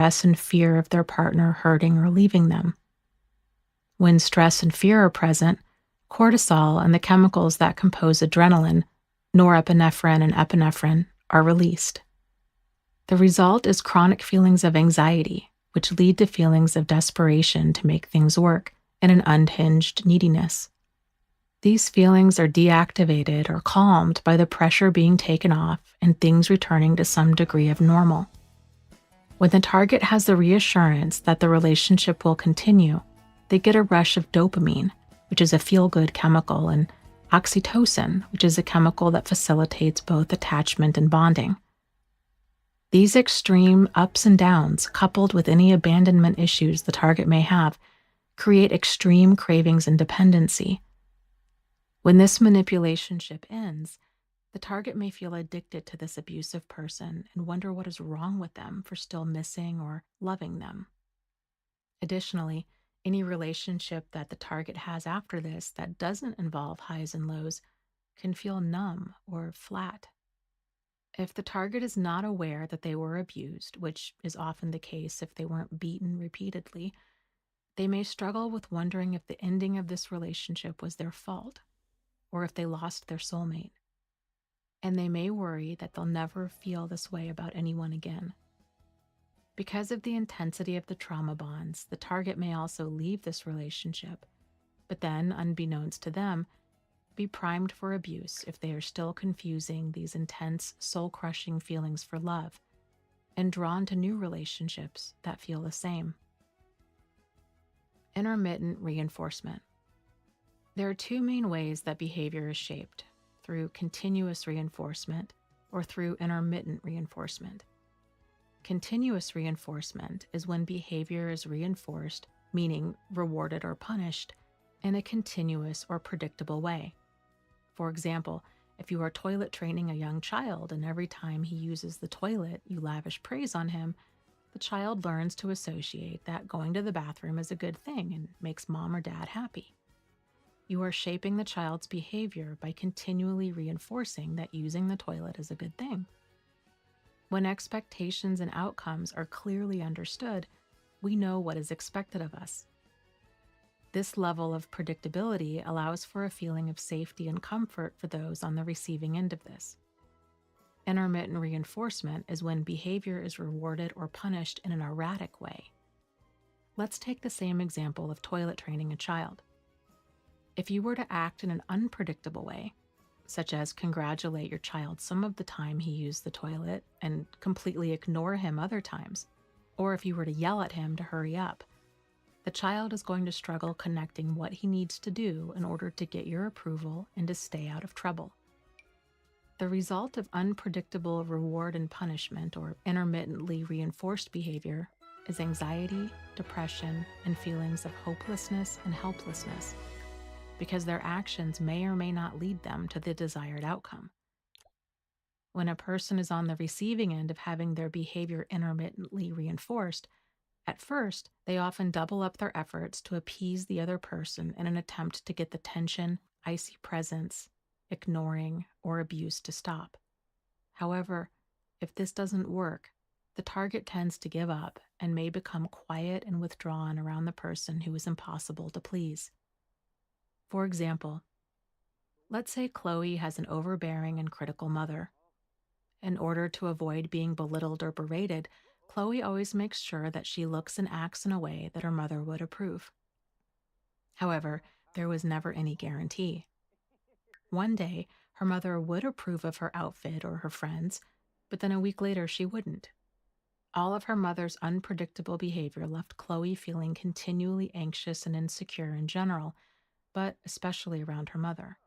stress and fear of their partner hurting or leaving them. When stress and fear are present, cortisol and the chemicals that compose adrenaline, norepinephrine and epinephrine, are released. The result is chronic feelings of anxiety, which lead to feelings of desperation to make things work and an unhinged neediness. These feelings are deactivated or calmed by the pressure being taken off and things returning to some degree of normal. When the target has the reassurance that the relationship will continue, they get a rush of dopamine, which is a feel-good chemical, and oxytocin, which is a chemical that facilitates both attachment and bonding. These extreme ups and downs, coupled with any abandonment issues the target may have, create extreme cravings and dependency. When this manipulationship ends, the target may feel addicted to this abusive person and wonder what is wrong with them for still missing or loving them. Additionally, any relationship that the target has after this that doesn't involve highs and lows can feel numb or flat. If the target is not aware that they were abused, which is often the case if they weren't beaten repeatedly, they may struggle with wondering if the ending of this relationship was their fault, or if they lost their soulmate. And they may worry that they'll never feel this way about anyone again. Because of the intensity of the trauma bonds, the target may also leave this relationship, but then, unbeknownst to them, be primed for abuse if they are still confusing these intense, soul-crushing feelings for love and drawn to new relationships that feel the same. Intermittent reinforcement. There are two main ways that behavior is shaped: through continuous reinforcement or through intermittent reinforcement. Continuous reinforcement is when behavior is reinforced, meaning rewarded or punished, in a continuous or predictable way. For example, if you are toilet training a young child and every time he uses the toilet you lavish praise on him, the child learns to associate that going to the bathroom is a good thing and makes mom or dad happy. You are shaping the child's behavior by continually reinforcing that using the toilet is a good thing. When expectations and outcomes are clearly understood, we know what is expected of us. This level of predictability allows for a feeling of safety and comfort for those on the receiving end of this. Intermittent reinforcement is when behavior is rewarded or punished in an erratic way. Let's take the same example of toilet training a child. If you were to act in an unpredictable way, such as congratulate your child some of the time he used the toilet and completely ignore him other times, or if you were to yell at him to hurry up, the child is going to struggle connecting what he needs to do in order to get your approval and to stay out of trouble. The result of unpredictable reward and punishment, or intermittently reinforced behavior, is anxiety, depression, and feelings of hopelessness and helplessness, because their actions may or may not lead them to the desired outcome. When a person is on the receiving end of having their behavior intermittently reinforced, at first, they often double up their efforts to appease the other person in an attempt to get the tension, icy presence, ignoring, or abuse to stop. However, if this doesn't work, the target tends to give up and may become quiet and withdrawn around the person who is impossible to please. For example, let's say Chloe has an overbearing and critical mother. In order to avoid being belittled or berated, Chloe always makes sure that she looks and acts in a way that her mother would approve. However, there was never any guarantee. One day, her mother would approve of her outfit or her friends, but then a week later she wouldn't. All of her mother's unpredictable behavior left Chloe feeling continually anxious and insecure in general, but especially around her mother.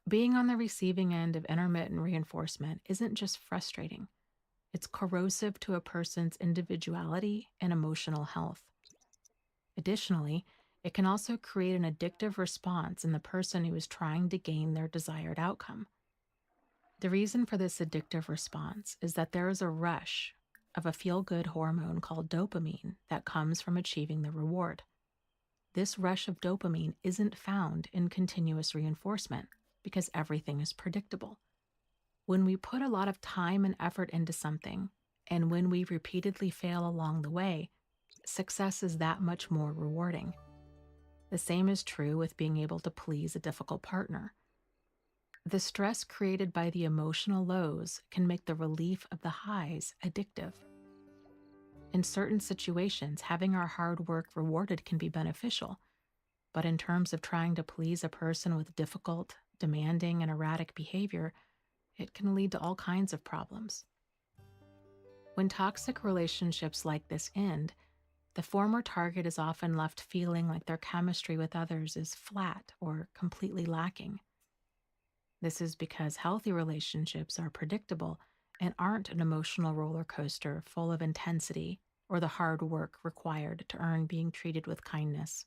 Being on the receiving end of intermittent reinforcement isn't just frustrating. It's corrosive to a person's individuality and emotional health. Additionally, it can also create an addictive response in the person who is trying to gain their desired outcome. The reason for this addictive response is that there is a rush of a feel-good hormone called dopamine that comes from achieving the reward. This rush of dopamine isn't found in continuous reinforcement because everything is predictable. When we put a lot of time and effort into something, And when we repeatedly fail along the way, success is that much more rewarding. The same is true with being able to please a difficult partner. The stress created by the emotional lows can make the relief of the highs addictive. In certain situations, having our hard work rewarded can be beneficial, but in terms of trying to please a person with difficult, demanding, and erratic behavior, it can lead to all kinds of problems. When toxic relationships like this end, the former target is often left feeling like their chemistry with others is flat or completely lacking. This is because healthy relationships are predictable and aren't an emotional roller coaster full of intensity or the hard work required to earn being treated with kindness.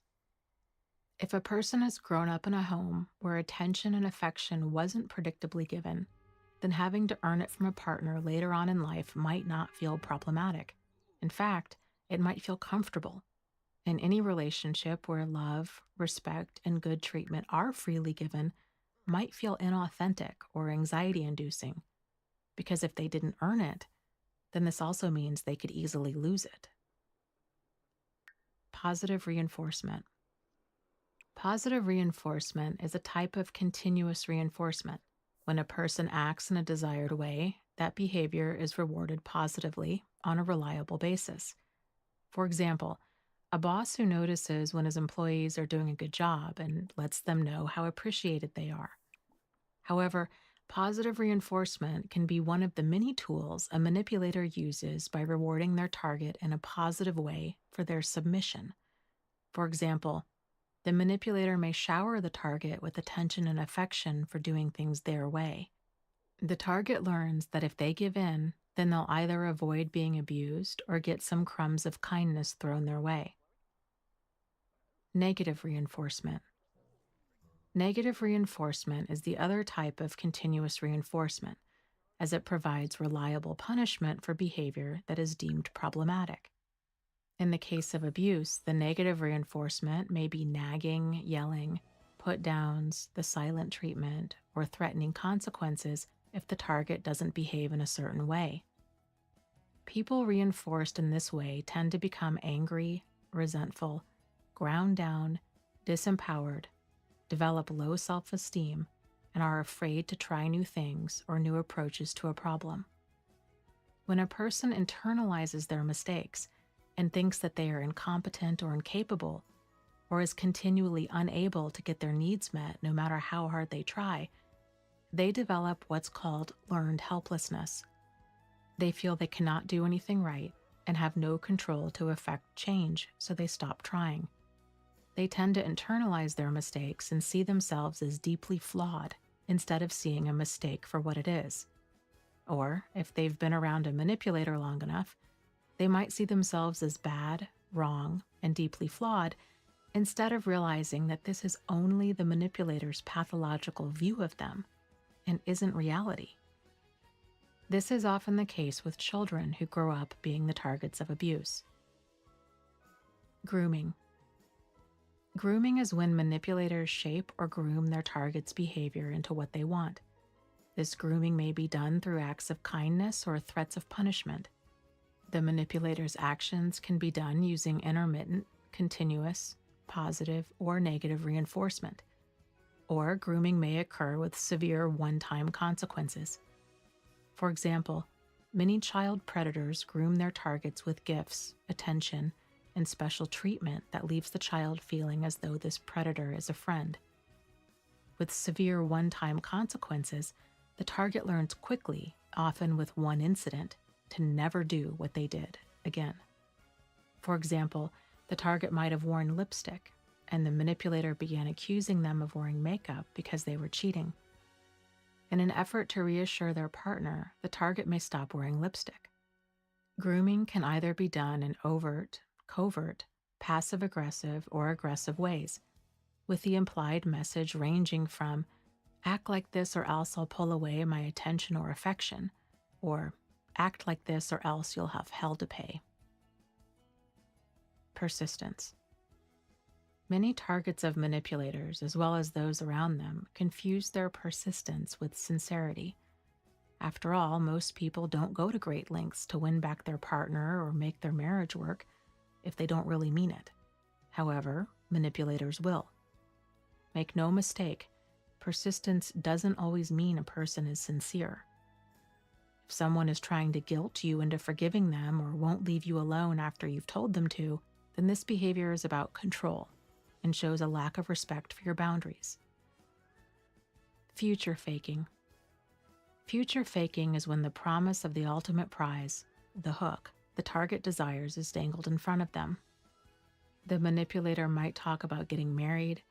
If a person has grown up in a home where attention and affection wasn't predictably given, then having to earn it from a partner later on in life might not feel problematic. In fact, it might feel comfortable. In any relationship where love, respect, and good treatment are freely given might feel inauthentic or anxiety-inducing, because if they didn't earn it, then this also means they could easily lose it. Positive reinforcement. Positive reinforcement is a type of continuous reinforcement. When a person acts in a desired way, that behavior is rewarded positively on a reliable basis. For example, a boss who notices when his employees are doing a good job and lets them know how appreciated they are. However, positive reinforcement can be one of the many tools a manipulator uses by rewarding their target in a positive way for their submission. For example, the manipulator may shower the target with attention and affection for doing things their way. The target learns that if they give in, then they'll either avoid being abused or get some crumbs of kindness thrown their way. Negative reinforcement. Negative reinforcement is the other type of continuous reinforcement, as it provides reliable punishment for behavior that is deemed problematic. In the case of abuse, the negative reinforcement may be nagging, yelling, put-downs, the silent treatment, or threatening consequences if the target doesn't behave in a certain way. People reinforced in this way tend to become angry, resentful, ground down, disempowered, develop low self-esteem, and are afraid to try new things or new approaches to a problem. When a person internalizes their mistakes and thinks that they are incompetent or incapable, or is continually unable to get their needs met no matter how hard they try, they develop what's called learned helplessness. They feel they cannot do anything right and have no control to effect change, so they stop trying. They tend to internalize their mistakes and see themselves as deeply flawed instead of seeing a mistake for what it is. Or, if they've been around a manipulator long enough, they might see themselves as bad, wrong, and deeply flawed instead of realizing that this is only the manipulator's pathological view of them and isn't reality. This is often the case with children who grow up being the targets of abuse. Grooming. Grooming is when manipulators shape or groom their target's behavior into what they want. This grooming may be done through acts of kindness or threats of punishment. The manipulator's actions can be done using intermittent, continuous, positive, or negative reinforcement. Or grooming may occur with severe one-time consequences. For example, many child predators groom their targets with gifts, attention, and special treatment that leaves the child feeling as though this predator is a friend. With severe one-time consequences, the target learns quickly, often with one incident, to never do what they did again. For example, the target might have worn lipstick, and the manipulator began accusing them of wearing makeup because they were cheating. In an effort to reassure their partner, the target may stop wearing lipstick. Grooming can either be done in overt, covert, passive-aggressive, or aggressive ways, with the implied message ranging from, "Act like this or else I'll pull away my attention or affection," or "Act like this or else you'll have hell to pay." Persistence. Many targets of manipulators, as well as those around them, confuse their persistence with sincerity. After all, most people don't go to great lengths to win back their partner or make their marriage work if they don't really mean it. However, manipulators will. Make no mistake, persistence doesn't always mean a person is sincere. If someone is trying to guilt you into forgiving them or won't leave you alone after you've told them to, then this behavior is about control and shows a lack of respect for your boundaries. Future faking. Future faking is when the promise of the ultimate prize, the hook, the target desires, is dangled in front of them. The manipulator might talk about getting married,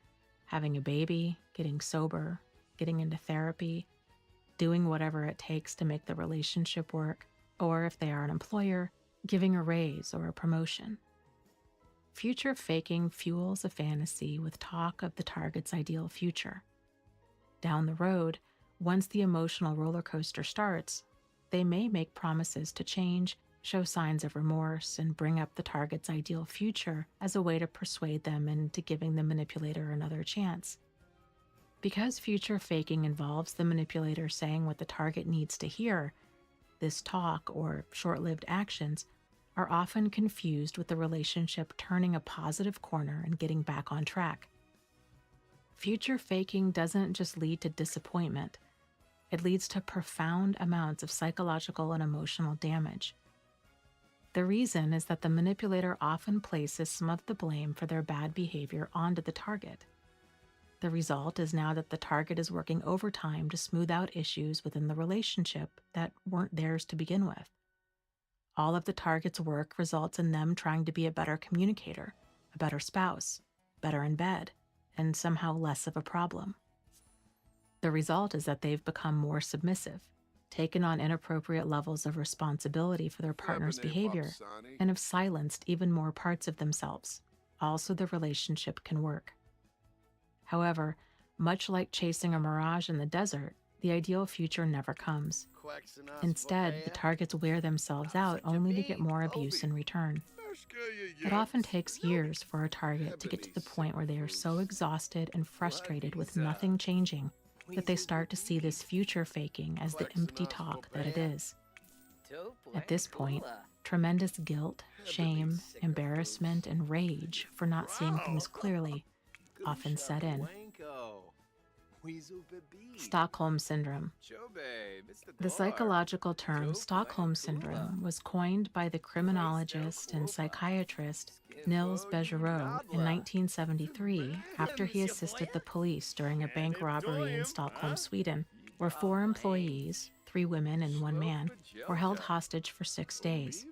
having a baby, getting sober, getting into therapy, doing whatever it takes to make the relationship work, or if they are an employer, giving a raise or a promotion. Future faking fuels a fantasy with talk of the target's ideal future. Down the road, once the emotional roller coaster starts, they may make promises to change, show signs of remorse, and bring up the target's ideal future as a way to persuade them into giving the manipulator another chance. Because future faking involves the manipulator saying what the target needs to hear, this talk, or short-lived actions, are often confused with the relationship turning a positive corner and getting back on track. Future faking doesn't just lead to disappointment. It leads to profound amounts of psychological and emotional damage. The reason is that the manipulator often places some of the blame for their bad behavior onto the target. The result is now that the target is working overtime to smooth out issues within the relationship that weren't theirs to begin with. All of the target's work results in them trying to be a better communicator, a better spouse, better in bed, and somehow less of a problem. The result is that they've become more submissive, taken on inappropriate levels of responsibility for their partner's behavior, and have silenced even more parts of themselves, all so the relationship can work. However, much like chasing a mirage in the desert, the ideal future never comes. Instead, the targets wear themselves out only to get more abuse in return. It often takes years for a target to get to the point where they are so exhausted and frustrated with nothing changing that they start to see this future faking as the empty talk that it is. At this point, tremendous guilt, shame, embarrassment, and rage for not seeing things clearly often set in. Stockholm Syndrome. The psychological term Stockholm Syndrome was coined by the criminologist and psychiatrist Nils Bejerot in 1973 after he assisted the police during a bank robbery in Stockholm, Sweden, where 4 employees, 3 women and 1 man, were held hostage for 6 days.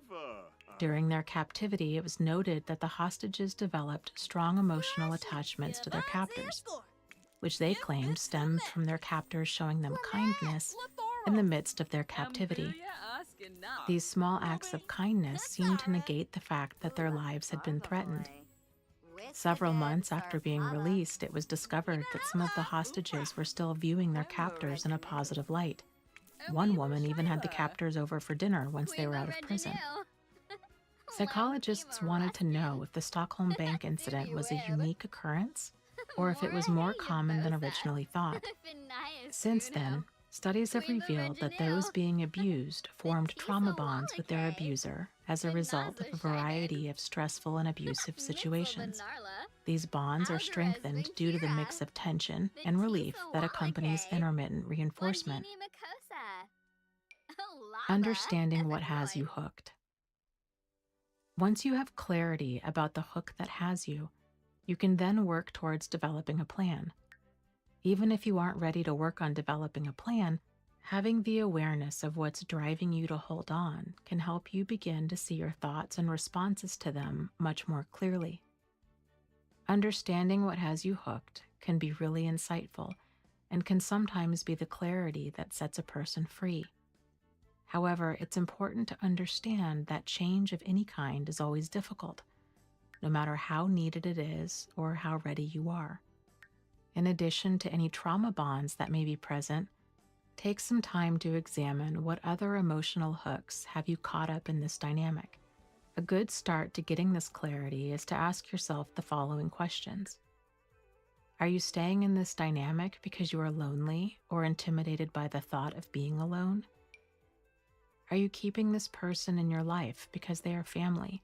During their captivity, it was noted that the hostages developed strong emotional attachments to their captors, which they claimed stemmed from their captors showing them kindness in the midst of their captivity. These small acts of kindness seemed to negate the fact that their lives had been threatened. Several months after being released, it was discovered that some of the hostages were still viewing their captors in a positive light. One woman even had the captors over for dinner once they were out of prison. Psychologists wanted to know if the Stockholm Bank incident was a unique occurrence or if it was more common than originally thought. Since then, studies have revealed that those being abused formed trauma bonds with their abuser as a result of a variety of stressful and abusive situations. These bonds are strengthened due to the mix of tension and relief that accompanies intermittent reinforcement. Understanding what has you hooked. Once you have clarity about the hook that has you, you can then work towards developing a plan. Even if you aren't ready to work on developing a plan, having the awareness of what's driving you to hold on can help you begin to see your thoughts and responses to them much more clearly. Understanding what has you hooked can be really insightful and can sometimes be the clarity that sets a person free. However, it's important to understand that change of any kind is always difficult, no matter how needed it is or how ready you are. In addition to any trauma bonds that may be present, take some time to examine what other emotional hooks have you caught up in this dynamic. A good start to getting this clarity is to ask yourself the following questions. Are you staying in this dynamic because you are lonely or intimidated by the thought of being alone? Are you keeping this person in your life because they are family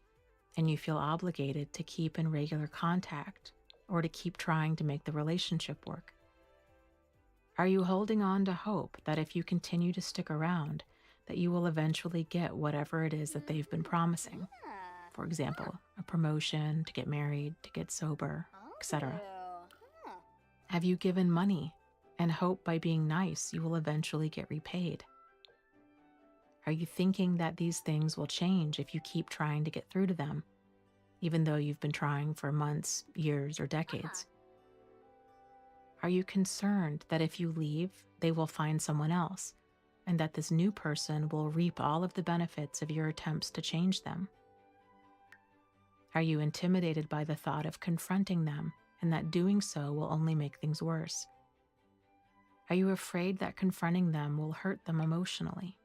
and you feel obligated to keep in regular contact or to keep trying to make the relationship work? Are you holding on to hope that if you continue to stick around, that you will eventually get whatever it is that they've been promising? For example, a promotion, to get married, to get sober, etc. Have you given money and hope by being nice you will eventually get repaid? Are you thinking that these things will change if you keep trying to get through to them, even though you've been trying for months, years, or decades? Are you concerned that if you leave, they will find someone else, and that this new person will reap all of the benefits of your attempts to change them? Are you intimidated by the thought of confronting them, and that doing so will only make things worse? Are you afraid that confronting them will hurt them emotionally?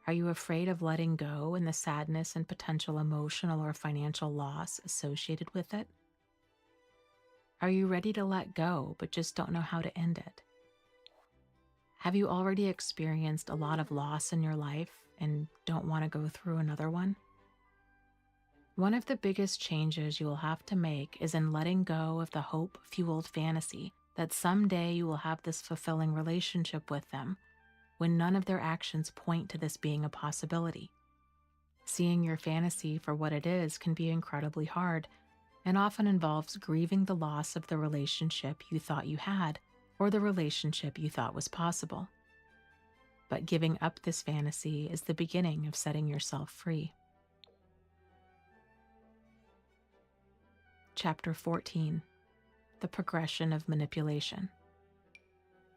Are you afraid of letting go and the sadness and potential emotional or financial loss associated with it? Are you ready to let go but just don't know how to end it? Have you already experienced a lot of loss in your life and don't want to go through another one? One of the biggest changes you will have to make is in letting go of the hope-fueled fantasy that someday you will have this fulfilling relationship with them, when none of their actions point to this being a possibility. Seeing your fantasy for what it is can be incredibly hard, and often involves grieving the loss of the relationship you thought you had, or the relationship you thought was possible. But giving up this fantasy is the beginning of setting yourself free. Chapter 14. The Progression of Manipulation.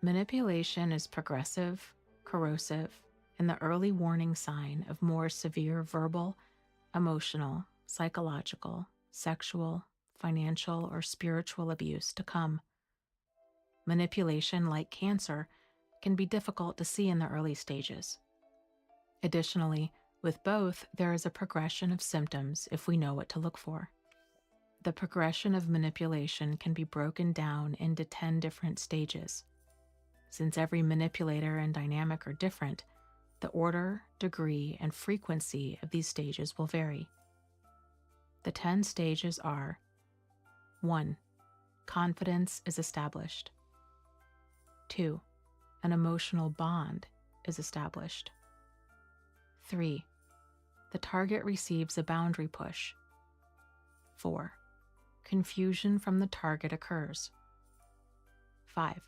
Manipulation is progressive, corrosive, and the early warning sign of more severe verbal, emotional, psychological, sexual, financial, or spiritual abuse to come. Manipulation, like cancer, can be difficult to see in the early stages. Additionally, with both, there is a progression of symptoms if we know what to look for. The progression of manipulation can be broken down into 10 different stages. Since every manipulator and dynamic are different, the order, degree, and frequency of these stages will vary. The 10 stages are: 1. Confidence is established. 2. An emotional bond is established. 3. The target receives a boundary push. 4. Confusion from the target occurs. 5.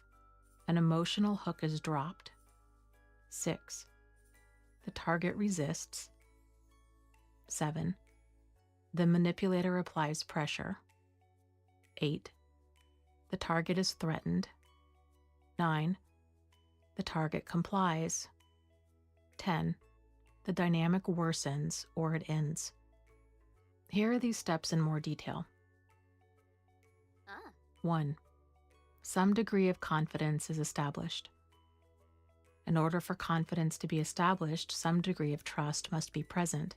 An emotional hook is dropped. 6. The target resists. 7. The manipulator applies pressure. 8. The target is threatened. 9. The target complies. 10. The dynamic worsens or it ends. Here are these steps in more detail. 1. Some degree of confidence is established. In order for confidence to be established, some degree of trust must be present.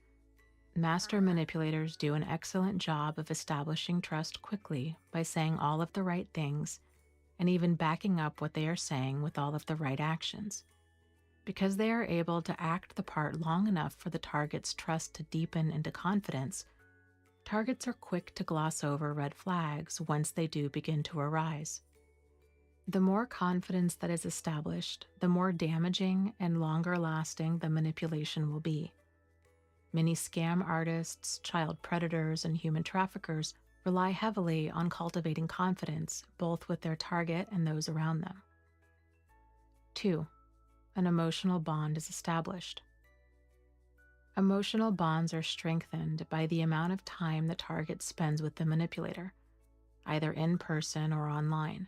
Master manipulators do an excellent job of establishing trust quickly by saying all of the right things and even backing up what they are saying with all of the right actions. Because they are able to act the part long enough for the target's trust to deepen into confidence, targets are quick to gloss over red flags once they do begin to arise. The more confidence that is established, the more damaging and longer lasting the manipulation will be. Many scam artists, child predators, and human traffickers rely heavily on cultivating confidence, both with their target and those around them. 2. An emotional bond is established. Emotional bonds are strengthened by the amount of time the target spends with the manipulator, either in person or online.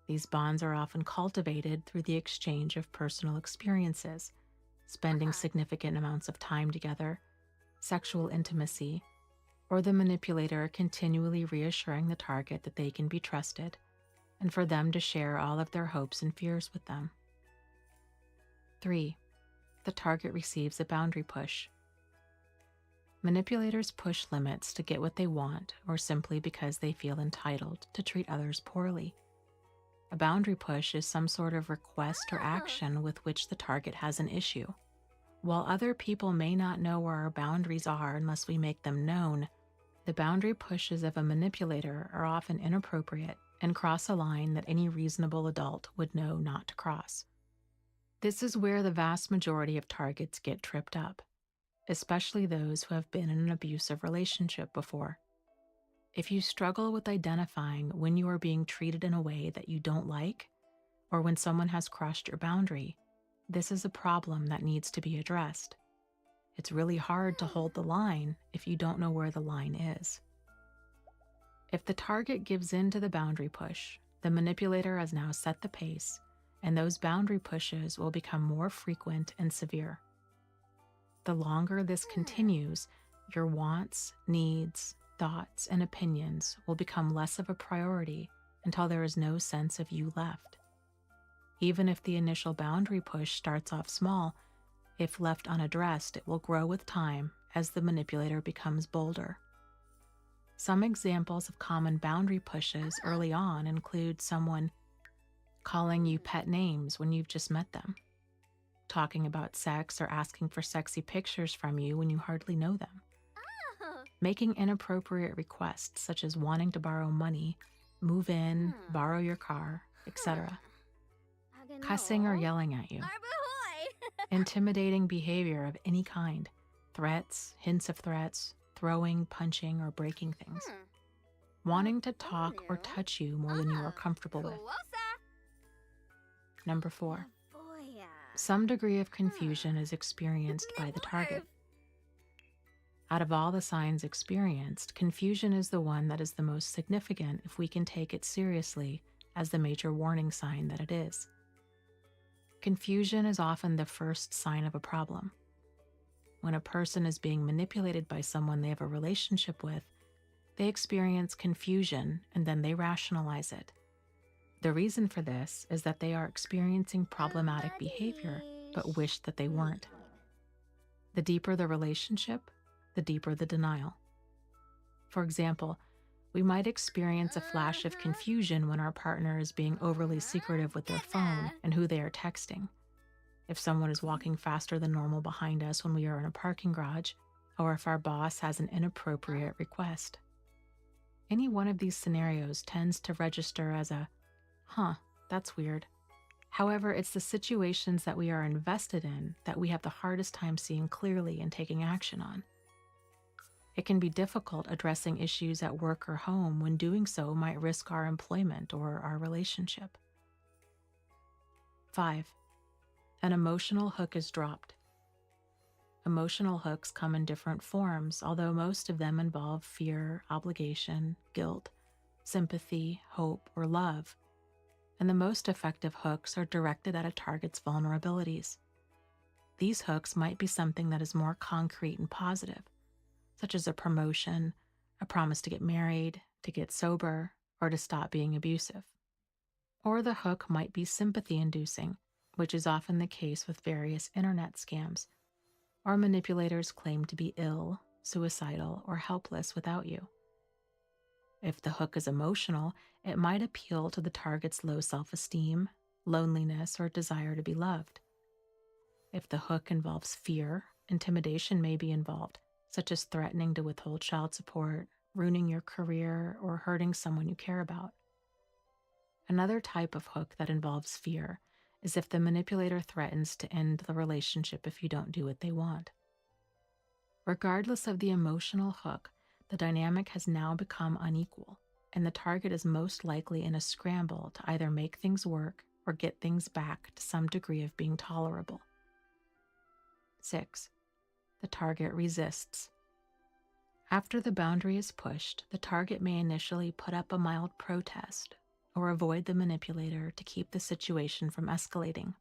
These bonds are often cultivated through the exchange of personal experiences, spending significant amounts of time together, sexual intimacy, or the manipulator continually reassuring the target that they can be trusted, and for them to share all of their hopes and fears with them. 3. The target receives a boundary push. Manipulators push limits to get what they want or simply because they feel entitled to treat others poorly. A boundary push is some sort of request or action with which the target has an issue. While other people may not know where our boundaries are unless we make them known, the boundary pushes of a manipulator are often inappropriate and cross a line that any reasonable adult would know not to cross. This is where the vast majority of targets get tripped up, especially those who have been in an abusive relationship before. If you struggle with identifying when you are being treated in a way that you don't like, or when someone has crossed your boundary, this is a problem that needs to be addressed. It's really hard to hold the line if you don't know where the line is. If the target gives in to the boundary push, the manipulator has now set the pace, and those boundary pushes will become more frequent and severe. The longer this continues, your wants, needs, thoughts, and opinions will become less of a priority until there is no sense of you left. Even if the initial boundary push starts off small, if left unaddressed, it will grow with time as the manipulator becomes bolder. Some examples of common boundary pushes early on include someone calling you pet names when you've just met them, talking about sex or asking for sexy pictures from you when you hardly know them, making inappropriate requests such as wanting to borrow money, move in, borrow your car, etc., cussing or yelling at you, intimidating behavior of any kind, threats, hints of threats, throwing, punching, or breaking things, wanting to talk or touch you more than you are comfortable with. Number 4, some degree of confusion is experienced by the target. Out of all the signs experienced, confusion is the one that is the most significant if we can take it seriously as the major warning sign that it is. Confusion is often the first sign of a problem. When a person is being manipulated by someone they have a relationship with, they experience confusion and then they rationalize it. The reason for this is that they are experiencing problematic behavior but wish that they weren't. The deeper the relationship, the deeper the denial. For example, we might experience a flash of confusion when our partner is being overly secretive with their phone and who they are texting. If someone is walking faster than normal behind us when we are in a parking garage, or if our boss has an inappropriate request. Any one of these scenarios tends to register as a, that's weird. However, it's the situations that we are invested in that we have the hardest time seeing clearly and taking action on. It can be difficult addressing issues at work or home when doing so might risk our employment or our relationship. 5. An emotional hook is dropped. Emotional hooks come in different forms, although most of them involve fear, obligation, guilt, sympathy, hope, or love. And the most effective hooks are directed at a target's vulnerabilities. These hooks might be something that is more concrete and positive, such as a promotion, a promise to get married, to get sober, or to stop being abusive. Or the hook might be sympathy-inducing, which is often the case with various internet scams, or manipulators claim to be ill, suicidal, or helpless without you. If the hook is emotional, it might appeal to the target's low self-esteem, loneliness, or desire to be loved. If the hook involves fear, intimidation may be involved, such as threatening to withhold child support, ruining your career, or hurting someone you care about. Another type of hook that involves fear is if the manipulator threatens to end the relationship if you don't do what they want. Regardless of the emotional hook, the dynamic has now become unequal, and the target is most likely in a scramble to either make things work or get things back to some degree of being tolerable. 6. The target resists. After the boundary is pushed, the target may initially put up a mild protest or avoid the manipulator to keep the situation from escalating.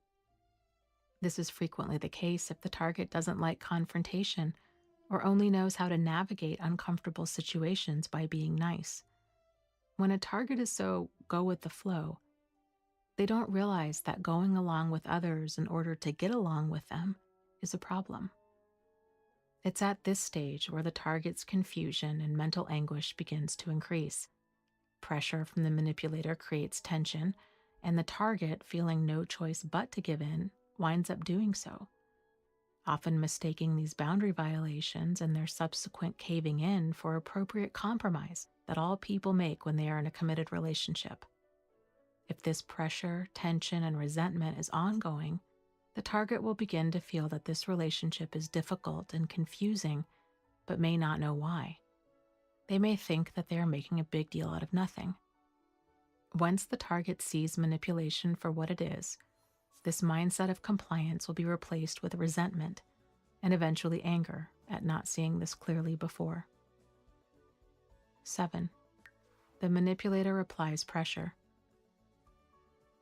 This is frequently the case if the target doesn't like confrontation or only knows how to navigate uncomfortable situations by being nice. When a target is so go with the flow, they don't realize that going along with others in order to get along with them is a problem. It's at this stage where the target's confusion and mental anguish begins to increase. Pressure from the manipulator creates tension, and the target, feeling no choice but to give in, winds up doing so. often mistaking these boundary violations and their subsequent caving in for appropriate compromise that all people make when they are in a committed relationship. If this pressure, tension, and resentment is ongoing, the target will begin to feel that this relationship is difficult and confusing, but may not know why. They may think that they are making a big deal out of nothing. Once the target sees manipulation for what it is, this mindset of compliance will be replaced with resentment and eventually anger at not seeing this clearly before. 7. The manipulator applies pressure.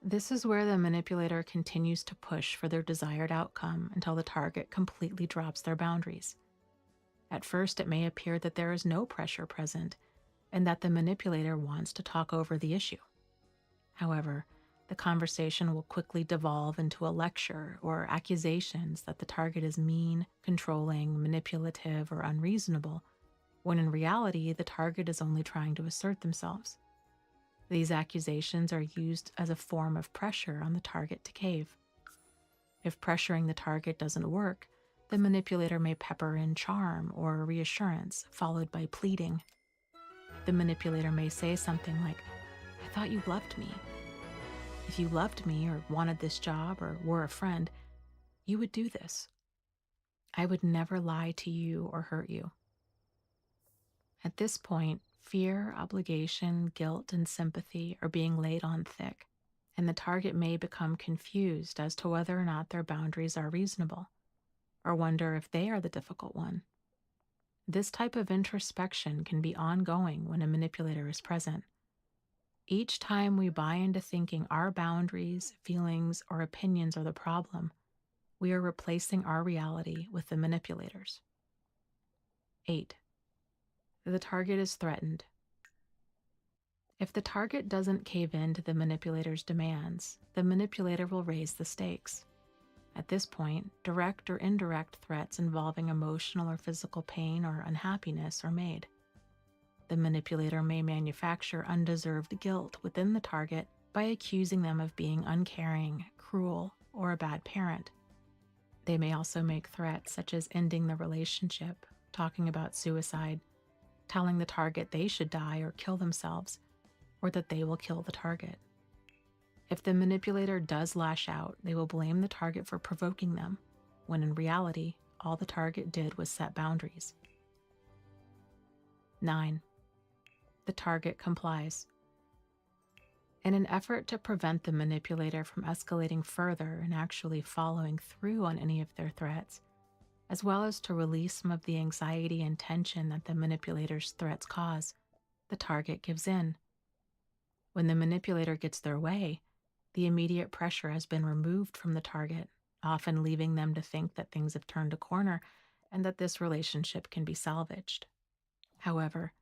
This is where the manipulator continues to push for their desired outcome until the target completely drops their boundaries. At first, it may appear that there is no pressure present and that the manipulator wants to talk over the issue. However, the conversation will quickly devolve into a lecture or accusations that the target is mean, controlling, manipulative, or unreasonable, when in reality, the target is only trying to assert themselves. These accusations are used as a form of pressure on the target to cave. If pressuring the target doesn't work, the manipulator may pepper in charm or reassurance, followed by pleading. The manipulator may say something like, "I thought you loved me. If you loved me or wanted this job or were a friend, you would do this. I would never lie to you or hurt you." At this point, fear, obligation, guilt, and sympathy are being laid on thick, and the target may become confused as to whether or not their boundaries are reasonable, or wonder if they are the difficult one. This type of introspection can be ongoing when a manipulator is present. Each time we buy into thinking our boundaries, feelings, or opinions are the problem, we are replacing our reality with the manipulator's. 8. The target is threatened. If the target doesn't cave in to the manipulator's demands, the manipulator will raise the stakes. At this point, direct or indirect threats involving emotional or physical pain or unhappiness are made. The manipulator may manufacture undeserved guilt within the target by accusing them of being uncaring, cruel, or a bad parent. They may also make threats such as ending the relationship, talking about suicide, telling the target they should die or kill themselves, or that they will kill the target. If the manipulator does lash out, they will blame the target for provoking them, when in reality, all the target did was set boundaries. 9. The target complies. In an effort to prevent the manipulator from escalating further and actually following through on any of their threats, as well as to release some of the anxiety and tension that the manipulator's threats cause, the target gives in. When the manipulator gets their way, the immediate pressure has been removed from the target, often leaving them to think that things have turned a corner and that this relationship can be salvaged. However,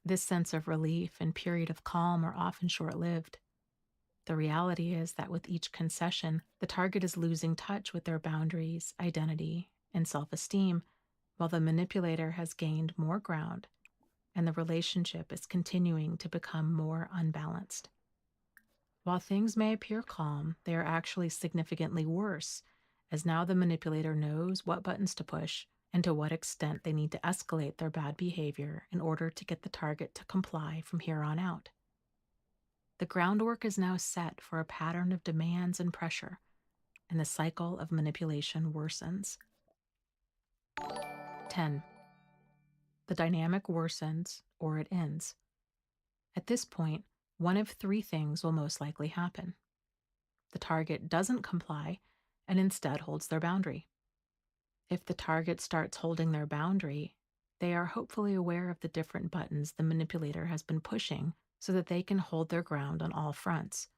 this sense of relief and period of calm are often short-lived. The reality is that with each concession, the target is losing touch with their boundaries, identity, and self-esteem, while the manipulator has gained more ground, and the relationship is continuing to become more unbalanced. While things may appear calm, they are actually significantly worse, as now the manipulator knows what buttons to push and to what extent they need to escalate their bad behavior in order to get the target to comply from here on out. The groundwork is now set for a pattern of demands and pressure, and the cycle of manipulation worsens. 10. The dynamic worsens, or it ends. At this point, one of three things will most likely happen. The target doesn't comply and instead holds their boundary. If the target starts holding their boundary, they are hopefully aware of the different buttons the manipulator has been pushing so that they can hold their ground on all fronts.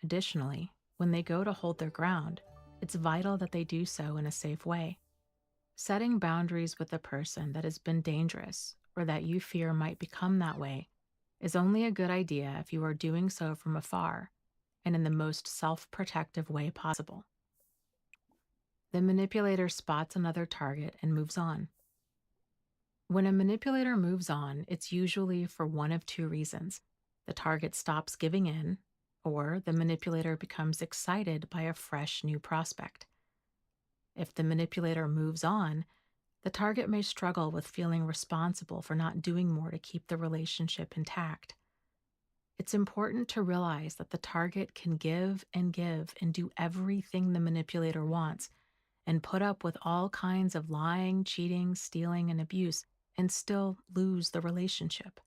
Additionally, when they go to hold their ground, it's vital that they do so in a safe way. Setting boundaries with a person that has been dangerous or that you fear might become that way is only a good idea if you are doing so from afar and in the most self-protective way possible. The manipulator spots another target and moves on. When a manipulator moves on, it's usually for one of two reasons. The target stops giving in, or the manipulator becomes excited by a fresh new prospect. If the manipulator moves on, the target may struggle with feeling responsible for not doing more to keep the relationship intact. It's important to realize that the target can give and do everything the manipulator wants and put up with all kinds of lying, cheating, stealing, and abuse and still lose the relationship.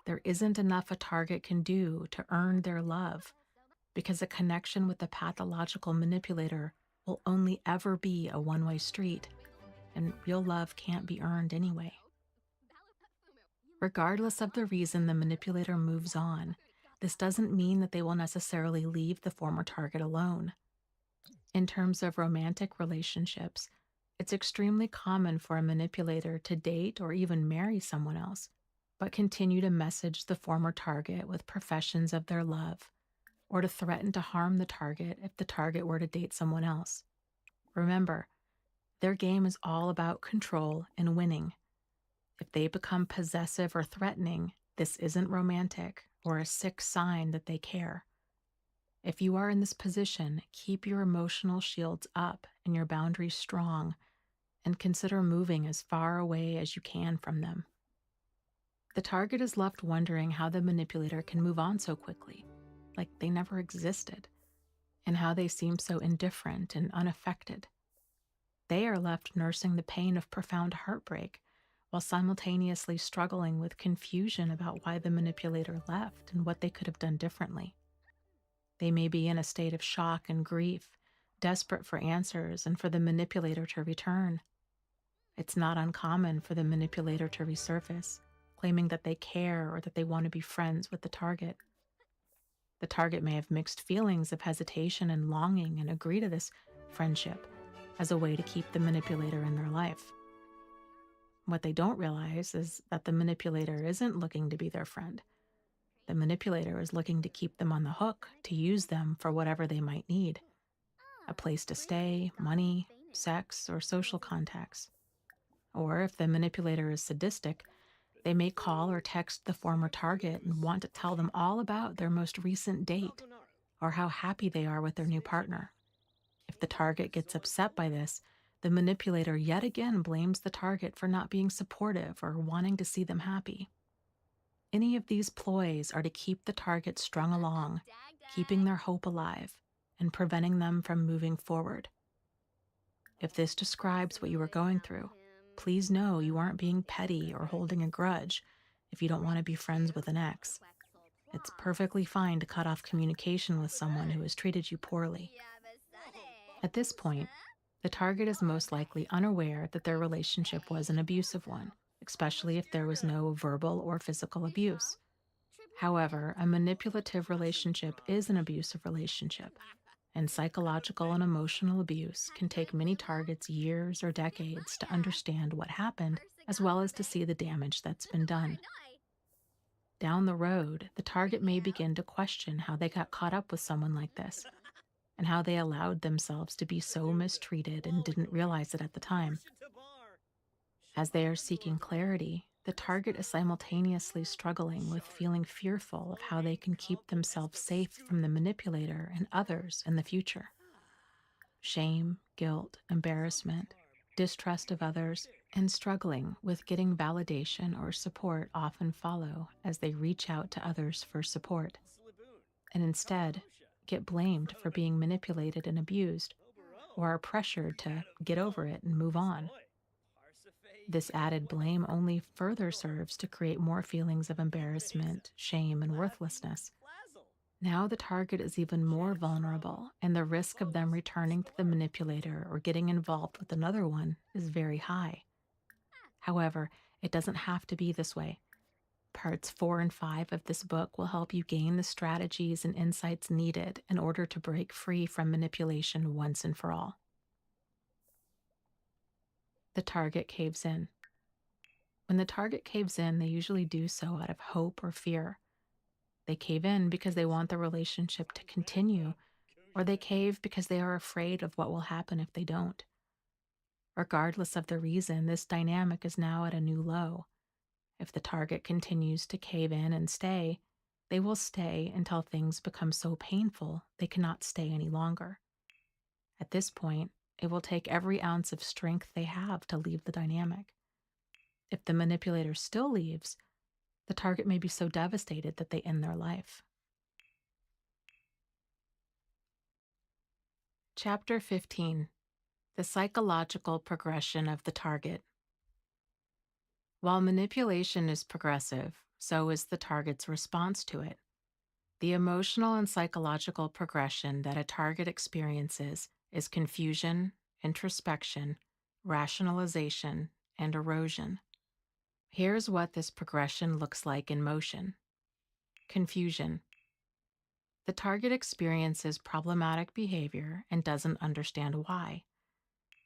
There isn't enough a target can do to earn their love, because a connection with the pathological manipulator will only ever be a one-way street, and real love can't be earned anyway. Regardless of the reason the manipulator moves on, this doesn't mean that they will necessarily leave the former target alone. In terms of romantic relationships, it's extremely common for a manipulator to date or even marry someone else, but continue to message the former target with professions of their love, or to threaten to harm the target if the target were to date someone else. Remember, their game is all about control and winning. If they become possessive or threatening, this isn't romantic or a sick sign that they care. If you are in this position, keep your emotional shields up and your boundaries strong, and consider moving as far away as you can from them. The target is left wondering how the manipulator can move on so quickly, like they never existed, and how they seem so indifferent and unaffected. They are left nursing the pain of profound heartbreak while simultaneously struggling with confusion about why the manipulator left and what they could have done differently. They may be in a state of shock and grief, desperate for answers and for the manipulator to return. It's not uncommon for the manipulator to resurface, claiming that they care or that they want to be friends with the target. The target may have mixed feelings of hesitation and longing and agree to this friendship as a way to keep the manipulator in their life. What they don't realize is that the manipulator isn't looking to be their friend. The manipulator is looking to keep them on the hook, to use them for whatever they might need. A place to stay, money, sex, or social contacts. Or if the manipulator is sadistic, they may call or text the former target and want to tell them all about their most recent date or how happy they are with their new partner. If the target gets upset by this, the manipulator yet again blames the target for not being supportive or wanting to see them happy. Any of these ploys are to keep the target strung along, keeping their hope alive, and preventing them from moving forward. If this describes what you are going through, please know you aren't being petty or holding a grudge if you don't want to be friends with an ex. It's perfectly fine to cut off communication with someone who has treated you poorly. At this point, the target is most likely unaware that their relationship was an abusive one, especially if there was no verbal or physical abuse. However, a manipulative relationship is an abusive relationship, and psychological and emotional abuse can take many targets years or decades to understand what happened, as well as to see the damage that's been done. Down the road, the target may begin to question how they got caught up with someone like this, and how they allowed themselves to be so mistreated and didn't realize it at the time. As they are seeking clarity, the target is simultaneously struggling with feeling fearful of how they can keep themselves safe from the manipulator and others in the future. Shame, guilt, embarrassment, distrust of others, and struggling with getting validation or support often follow as they reach out to others for support, and instead get blamed for being manipulated and abused, or are pressured to get over it and move on. This added blame only further serves to create more feelings of embarrassment, shame, and worthlessness. Now the target is even more vulnerable, and the risk of them returning to the manipulator or getting involved with another one is very high. However, it doesn't have to be this way. Parts 4 and 5 of this book will help you gain the strategies and insights needed in order to break free from manipulation once and for all. The target caves in. When the target caves in, they usually do so out of hope or fear. They cave in because they want the relationship to continue, or they cave because they are afraid of what will happen if they don't. Regardless of the reason, this dynamic is now at a new low. If the target continues to cave in and stay, they will stay until things become so painful they cannot stay any longer. At this point, It will take every ounce of strength they have to leave the dynamic. If the manipulator still leaves, the target may be so devastated that they end their life. Chapter 15: The Psychological Progression of the Target. While manipulation is progressive, so is the target's response to it. The emotional and psychological progression that a target experiences is confusion, introspection, rationalization, and erosion. Here's what this progression looks like in motion. Confusion. The target experiences problematic behavior and doesn't understand why.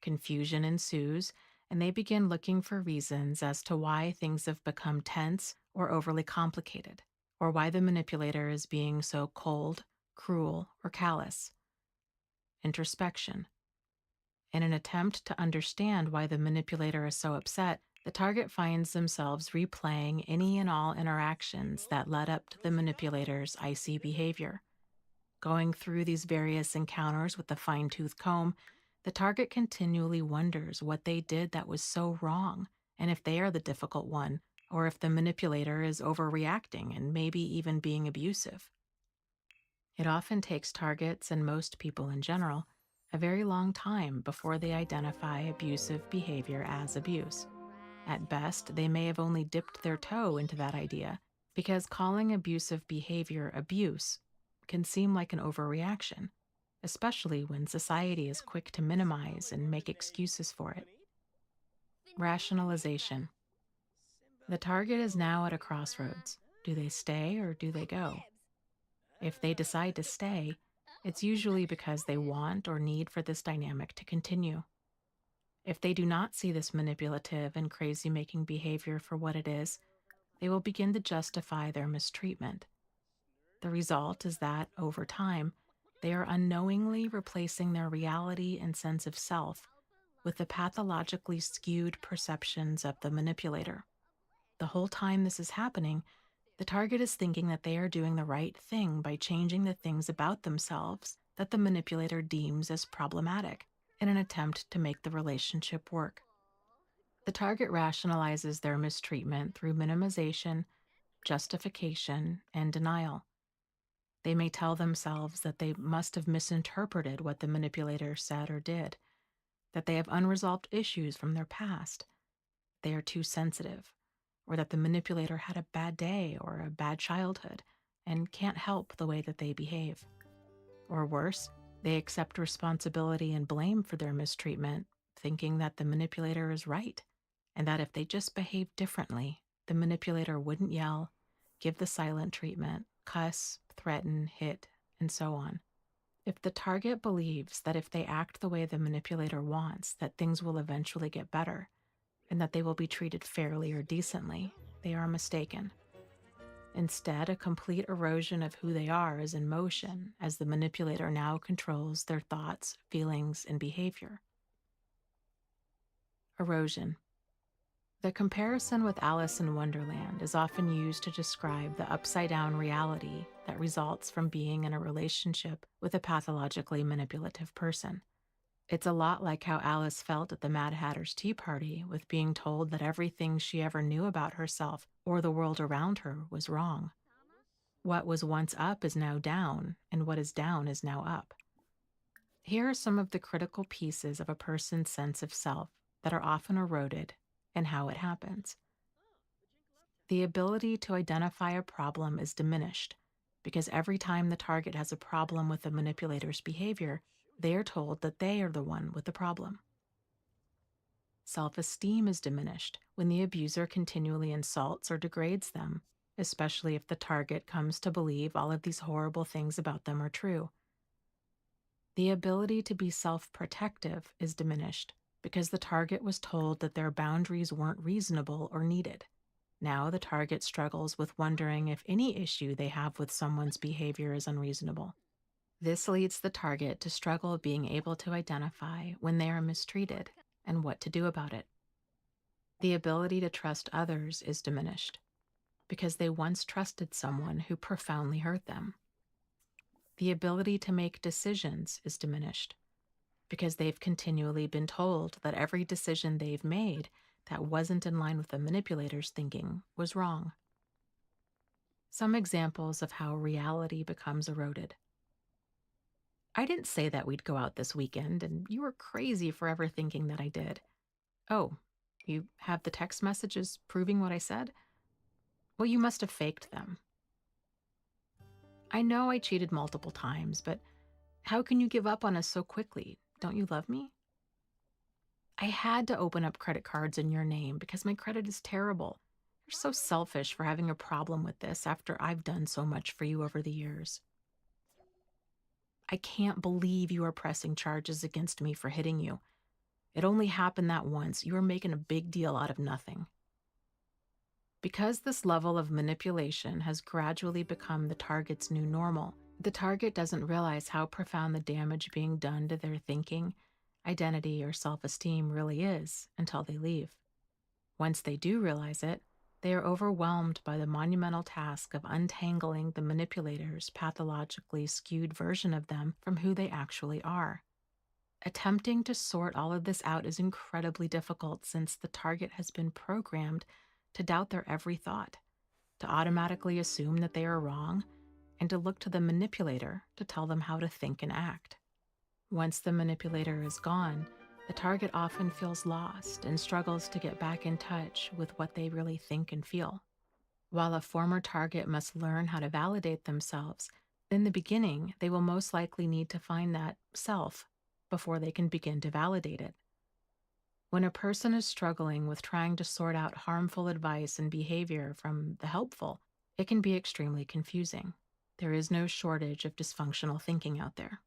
Confusion ensues, and they begin looking for reasons as to why things have become tense or overly complicated, or why the manipulator is being so cold, cruel, or callous. Introspection. In an attempt to understand why the manipulator is so upset, the target finds themselves replaying any and all interactions that led up to the manipulator's icy behavior. Going through these various encounters with a fine-tooth comb, the target continually wonders what they did that was so wrong, and if they are the difficult one, or if the manipulator is overreacting and maybe even being abusive. It often takes targets, and most people in general, a very long time before they identify abusive behavior as abuse. At best, they may have only dipped their toe into that idea, because calling abusive behavior abuse can seem like an overreaction, especially when society is quick to minimize and make excuses for it. Rationalization. The target is now at a crossroads. Do they stay or do they go? If they decide to stay, it's usually because they want or need for this dynamic to continue. If they do not see this manipulative and crazy-making behavior for what it is, they will begin to justify their mistreatment. The result is that, over time, they are unknowingly replacing their reality and sense of self with the pathologically skewed perceptions of the manipulator. The whole time this is happening, the target is thinking that they are doing the right thing by changing the things about themselves that the manipulator deems as problematic in an attempt to make the relationship work. The target rationalizes their mistreatment through minimization, justification, and denial. They may tell themselves that they must have misinterpreted what the manipulator said or did, that they have unresolved issues from their past, they are too sensitive, or that the manipulator had a bad day or a bad childhood and can't help the way that they behave. Or worse, they accept responsibility and blame for their mistreatment, thinking that the manipulator is right, and that if they just behaved differently, the manipulator wouldn't yell, give the silent treatment, cuss, threaten, hit, and so on. If the target believes that if they act the way the manipulator wants, that things will eventually get better, and that they will be treated fairly or decently, they are mistaken. Instead, a complete erosion of who they are is in motion as the manipulator now controls their thoughts, feelings, and behavior. Erosion. The comparison with Alice in Wonderland is often used to describe the upside-down reality that results from being in a relationship with a pathologically manipulative person. It's a lot like how Alice felt at the Mad Hatter's Tea Party with being told that everything she ever knew about herself or the world around her was wrong. What was once up is now down, and what is down is now up. Here are some of the critical pieces of a person's sense of self that are often eroded and how it happens. The ability to identify a problem is diminished because every time the target has a problem with the manipulator's behavior, they are told that they are the one with the problem. Self-esteem is diminished when the abuser continually insults or degrades them, especially if the target comes to believe all of these horrible things about them are true. The ability to be self-protective is diminished because the target was told that their boundaries weren't reasonable or needed. Now the target struggles with wondering if any issue they have with someone's behavior is unreasonable. This leads the target to struggle being able to identify when they are mistreated and what to do about it. The ability to trust others is diminished because they once trusted someone who profoundly hurt them. The ability to make decisions is diminished because they've continually been told that every decision they've made that wasn't in line with the manipulator's thinking was wrong. Some examples of how reality becomes eroded. I didn't say that we'd go out this weekend, and you were crazy for ever thinking that I did. Oh, you have the text messages proving what I said? Well, you must have faked them. I know I cheated multiple times, but how can you give up on us so quickly? Don't you love me? I had to open up credit cards in your name because my credit is terrible. You're so selfish for having a problem with this after I've done so much for you over the years. I can't believe you are pressing charges against me for hitting you. It only happened that once. You are making a big deal out of nothing. Because this level of manipulation has gradually become the target's new normal, the target doesn't realize how profound the damage being done to their thinking, identity, or self-esteem really is until they leave. Once they do realize it, they are overwhelmed by the monumental task of untangling the manipulator's pathologically skewed version of them from who they actually are. Attempting to sort all of this out is incredibly difficult since the target has been programmed to doubt their every thought, to automatically assume that they are wrong, and to look to the manipulator to tell them how to think and act. Once the manipulator is gone, the target often feels lost and struggles to get back in touch with what they really think and feel. While a former target must learn how to validate themselves, in the beginning, they will most likely need to find that self before they can begin to validate it. When a person is struggling with trying to sort out harmful advice and behavior from the helpful, it can be extremely confusing. There is no shortage of dysfunctional thinking out there.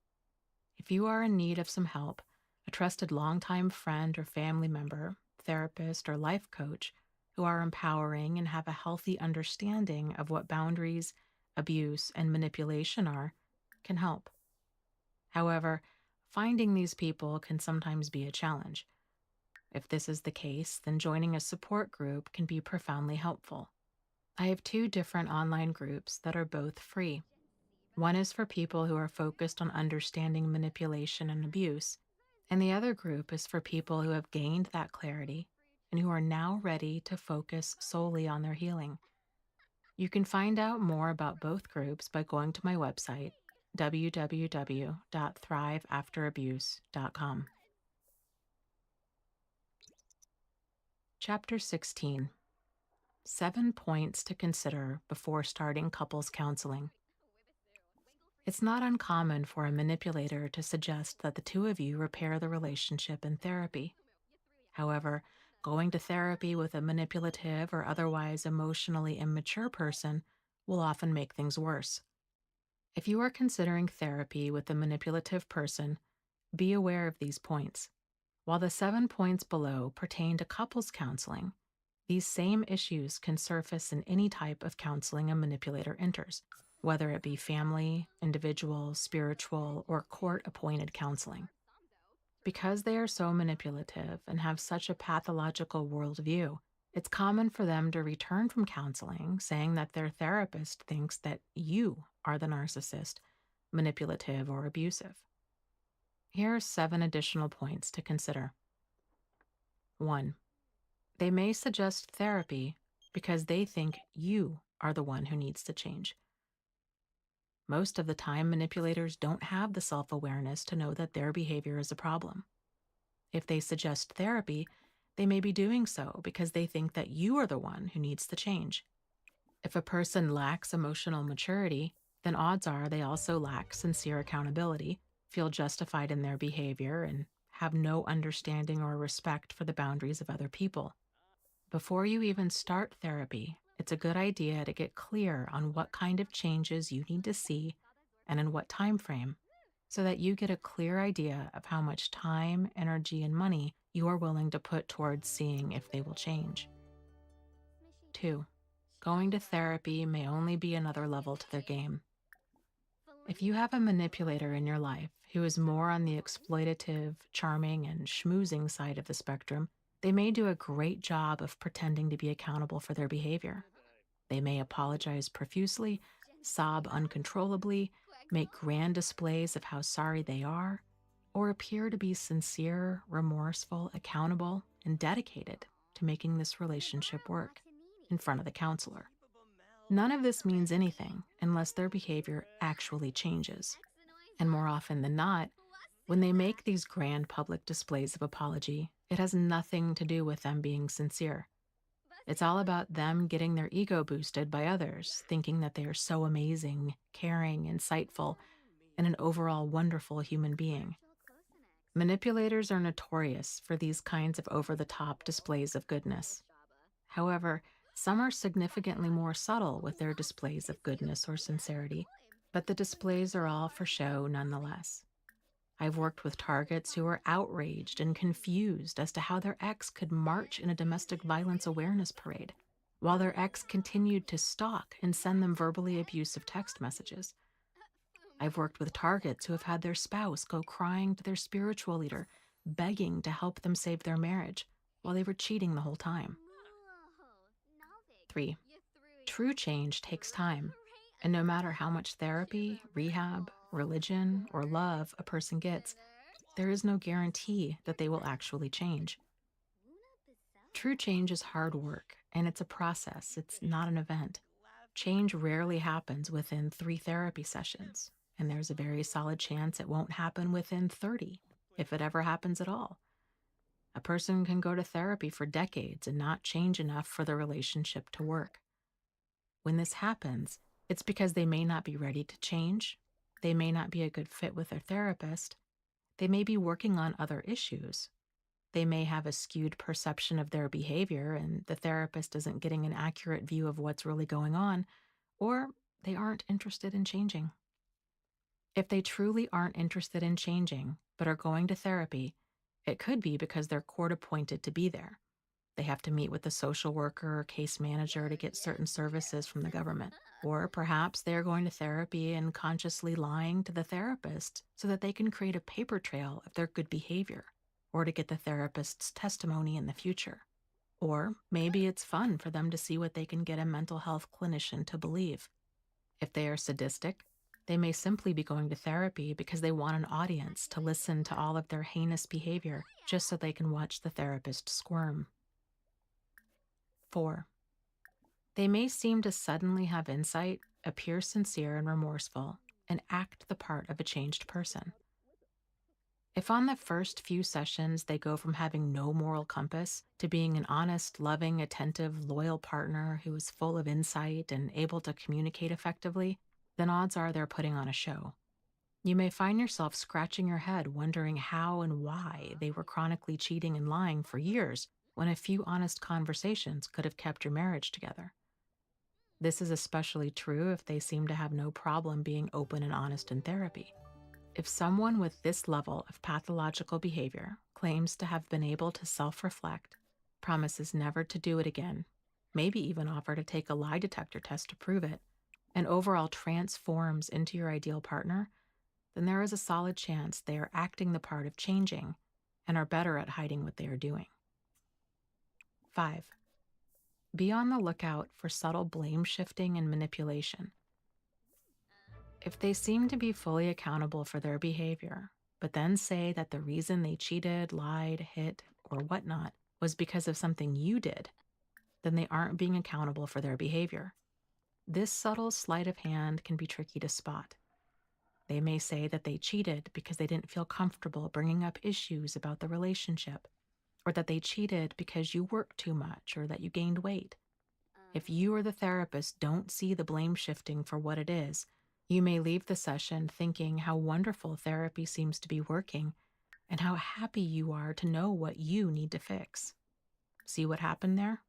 If you are in need of some help, a trusted longtime friend or family member, therapist, or life coach who are empowering and have a healthy understanding of what boundaries, abuse, and manipulation are can help. However, finding these people can sometimes be a challenge. If this is the case, then joining a support group can be profoundly helpful. I have 2 different online groups that are both free. One is for people who are focused on understanding manipulation and abuse, and the other group is for people who have gained that clarity and who are now ready to focus solely on their healing. You can find out more about both groups by going to my website, www.thriveafterabuse.com. Chapter 16. 7 points to consider before starting couples counseling. It's not uncommon for a manipulator to suggest that the two of you repair the relationship in therapy. However, going to therapy with a manipulative or otherwise emotionally immature person will often make things worse. If you are considering therapy with a manipulative person, be aware of these points. While the 7 points below pertain to couples counseling, these same issues can surface in any type of counseling a manipulator enters, whether it be family, individual, spiritual, or court-appointed counseling. Because they are so manipulative and have such a pathological worldview, it's common for them to return from counseling saying that their therapist thinks that you are the narcissist, manipulative, or abusive. Here are 7 additional points to consider. 1. They may suggest therapy because they think you are the one who needs to change. Most of the time, manipulators don't have the self-awareness to know that their behavior is a problem. If they suggest therapy, they may be doing so because they think that you are the one who needs to change. If a person lacks emotional maturity, then odds are they also lack sincere accountability, feel justified in their behavior, and have no understanding or respect for the boundaries of other people. Before you even start therapy, it's a good idea to get clear on what kind of changes you need to see and in what time frame, so that you get a clear idea of how much time, energy, and money you are willing to put towards seeing if they will change. 2. Going to therapy may only be another level to their game. If you have a manipulator in your life who is more on the exploitative, charming, and schmoozing side of the spectrum, they may do a great job of pretending to be accountable for their behavior. They may apologize profusely, sob uncontrollably, make grand displays of how sorry they are, or appear to be sincere, remorseful, accountable, and dedicated to making this relationship work in front of the counselor. None of this means anything unless their behavior actually changes. And more often than not, when they make these grand public displays of apology, it has nothing to do with them being sincere. It's all about them getting their ego boosted by others, thinking that they are so amazing, caring, insightful, and an overall wonderful human being. Manipulators are notorious for these kinds of over-the-top displays of goodness. However, some are significantly more subtle with their displays of goodness or sincerity, but the displays are all for show nonetheless. I've worked with targets who are outraged and confused as to how their ex could march in a domestic violence awareness parade, while their ex continued to stalk and send them verbally abusive text messages. I've worked with targets who have had their spouse go crying to their spiritual leader, begging to help them save their marriage, while they were cheating the whole time. 3. True change takes time, and no matter how much therapy, rehab, religion, or love a person gets, there is no guarantee that they will actually change. True change is hard work, and it's a process, it's not an event. Change rarely happens within 3 therapy sessions, and there's a very solid chance it won't happen within 30, if it ever happens at all. A person can go to therapy for decades and not change enough for the relationship to work. When this happens, it's because they may not be ready to change, they may not be a good fit with their therapist, they may be working on other issues, they may have a skewed perception of their behavior and the therapist isn't getting an accurate view of what's really going on, or they aren't interested in changing. If they truly aren't interested in changing, but are going to therapy, it could be because they're court appointed to be there. They have to meet with a social worker or case manager to get certain services from the government. Or perhaps they are going to therapy and consciously lying to the therapist so that they can create a paper trail of their good behavior, or to get the therapist's testimony in the future. Or maybe it's fun for them to see what they can get a mental health clinician to believe. If they are sadistic, they may simply be going to therapy because they want an audience to listen to all of their heinous behavior just so they can watch the therapist squirm. 4. They may seem to suddenly have insight, appear sincere and remorseful, and act the part of a changed person. If on the first few sessions they go from having no moral compass to being an honest, loving, attentive, loyal partner who is full of insight and able to communicate effectively, then odds are they're putting on a show. You may find yourself scratching your head wondering how and why they were chronically cheating and lying for years when a few honest conversations could have kept your marriage together. This is especially true if they seem to have no problem being open and honest in therapy. If someone with this level of pathological behavior claims to have been able to self-reflect, promises never to do it again, maybe even offer to take a lie detector test to prove it, and overall transforms into your ideal partner, then there is a solid chance they are acting the part of changing and are better at hiding what they are doing. 5. Be on the lookout for subtle blame shifting and manipulation. If they seem to be fully accountable for their behavior, but then say that the reason they cheated, lied, hit, or whatnot was because of something you did, then they aren't being accountable for their behavior. This subtle sleight of hand can be tricky to spot. They may say that they cheated because they didn't feel comfortable bringing up issues about the relationship, or that they cheated because you worked too much or that you gained weight. If you or the therapist don't see the blame shifting for what it is, you may leave the session thinking how wonderful therapy seems to be working and how happy you are to know what you need to fix. See what happened there?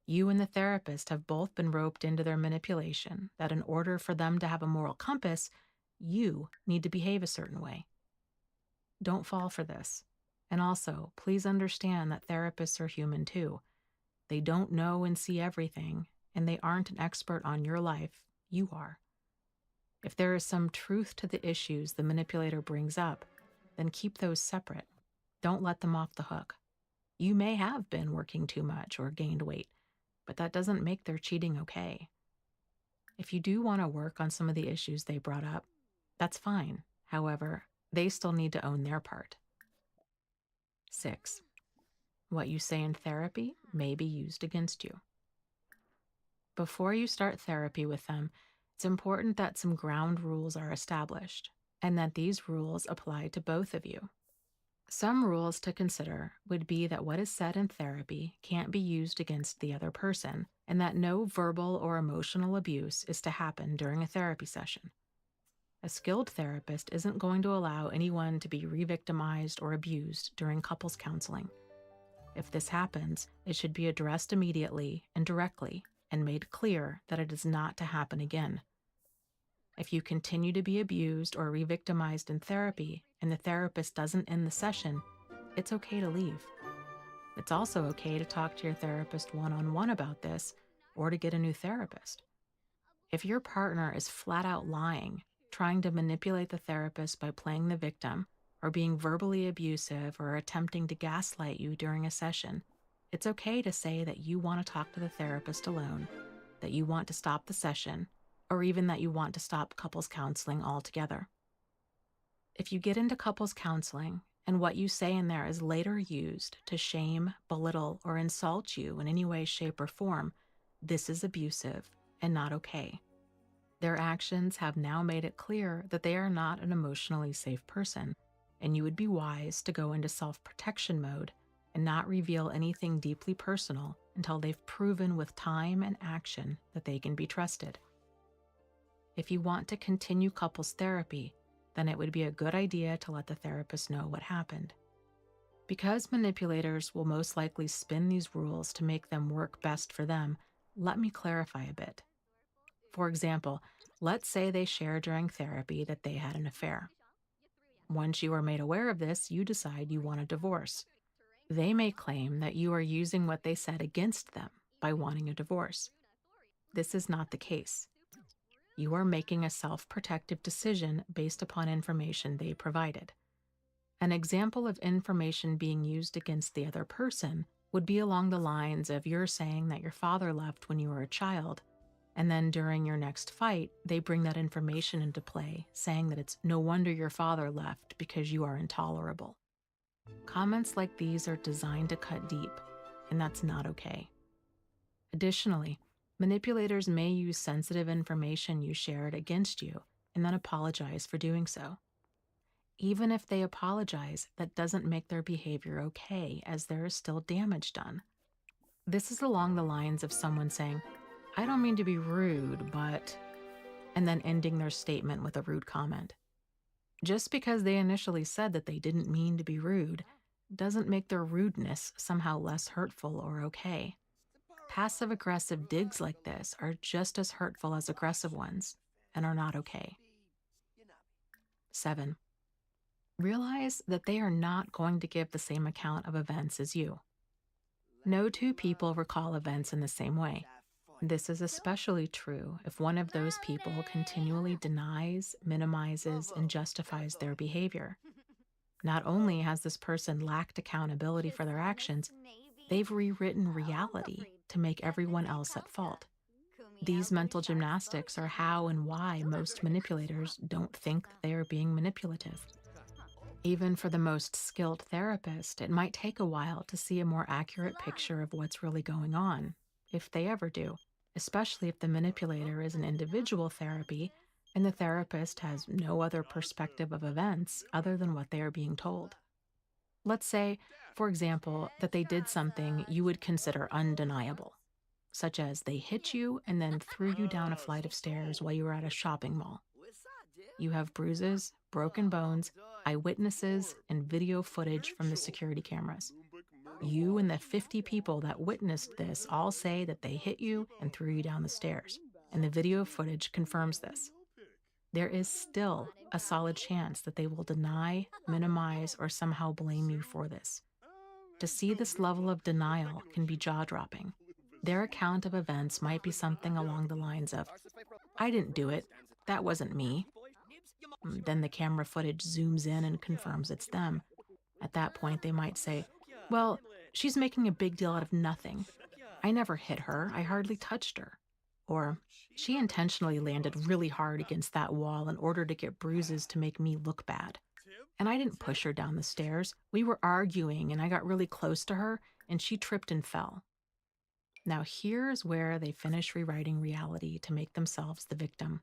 You and the therapist have both been roped into their manipulation that in order for them to have a moral compass, you need to behave a certain way. Don't fall for this. And also, please understand that therapists are human too. They don't know and see everything, and they aren't an expert on your life. You are. If there is some truth to the issues the manipulator brings up, then keep those separate. Don't let them off the hook. You may have been working too much or gained weight, but that doesn't make their cheating okay. If you do want to work on some of the issues they brought up, that's fine. However, they still need to own their part. 6. What you say in therapy may be used against you. Before you start therapy with them, it's important that some ground rules are established, and that these rules apply to both of you. Some rules to consider would be that what is said in therapy can't be used against the other person, and that no verbal or emotional abuse is to happen during a therapy session. A skilled therapist isn't going to allow anyone to be re-victimized or abused during couples counseling. If this happens, it should be addressed immediately and directly, and made clear that it is not to happen again. If you continue to be abused or re-victimized in therapy and the therapist doesn't end the session, it's okay to leave. It's also okay to talk to your therapist one-on-one about this, or to get a new therapist. If your partner is flat out lying, trying to manipulate the therapist by playing the victim, or being verbally abusive or attempting to gaslight you during a session, it's okay to say that you want to talk to the therapist alone, that you want to stop the session, or even that you want to stop couples counseling altogether. If you get into couples counseling and what you say in there is later used to shame, belittle, or insult you in any way, shape, or form, this is abusive and not okay. Their actions have now made it clear that they are not an emotionally safe person, and you would be wise to go into self-protection mode and not reveal anything deeply personal until they've proven with time and action that they can be trusted. If you want to continue couples therapy, then it would be a good idea to let the therapist know what happened. Because manipulators will most likely spin these rules to make them work best for them, let me clarify a bit. For example, let's say they share during therapy that they had an affair. Once you are made aware of this, you decide you want a divorce. They may claim that you are using what they said against them by wanting a divorce. This is not the case. You are making a self-protective decision based upon information they provided. An example of information being used against the other person would be along the lines of you're saying that your father left when you were a child, and then during your next fight, they bring that information into play, saying that it's no wonder your father left because you are intolerable. Comments like these are designed to cut deep, and that's not okay. Additionally, manipulators may use sensitive information you shared against you and then apologize for doing so. Even if they apologize, that doesn't make their behavior okay, as there is still damage done. This is along the lines of someone saying, "I don't mean to be rude, but," and then ending their statement with a rude comment. Just because they initially said that they didn't mean to be rude doesn't make their rudeness somehow less hurtful or okay. Passive-aggressive digs like this are just as hurtful as aggressive ones and are not okay. 7. Realize that they are not going to give the same account of events as you. No two people recall events in the same way. This is especially true if one of those people continually denies, minimizes, and justifies their behavior. Not only has this person lacked accountability for their actions, they've rewritten reality to make everyone else at fault. These mental gymnastics are how and why most manipulators don't think that they are being manipulative. Even for the most skilled therapist, it might take a while to see a more accurate picture of what's really going on, if they ever do, especially if the manipulator is an individual therapy and the therapist has no other perspective of events other than what they are being told. Let's say, for example, that they did something you would consider undeniable, such as they hit you and then threw you down a flight of stairs while you were at a shopping mall. You have bruises, broken bones, eyewitnesses, and video footage from the security cameras. You and the 50 people that witnessed this all say that they hit you and threw you down the stairs, and the video footage confirms this. There is still a solid chance that they will deny, minimize, or somehow blame you for this. To see this level of denial can be jaw-dropping. Their account of events might be something along the lines of, "I didn't do it. That wasn't me." Then the camera footage zooms in and confirms it's them. At that point, they might say, "Well, she's making a big deal out of nothing. I never hit her. I hardly touched her." Or, "She intentionally landed really hard against that wall in order to get bruises to make me look bad." And I didn't push her down the stairs. We were arguing, and I got really close to her, and she tripped and fell. Now here's where they finish rewriting reality to make themselves the victim.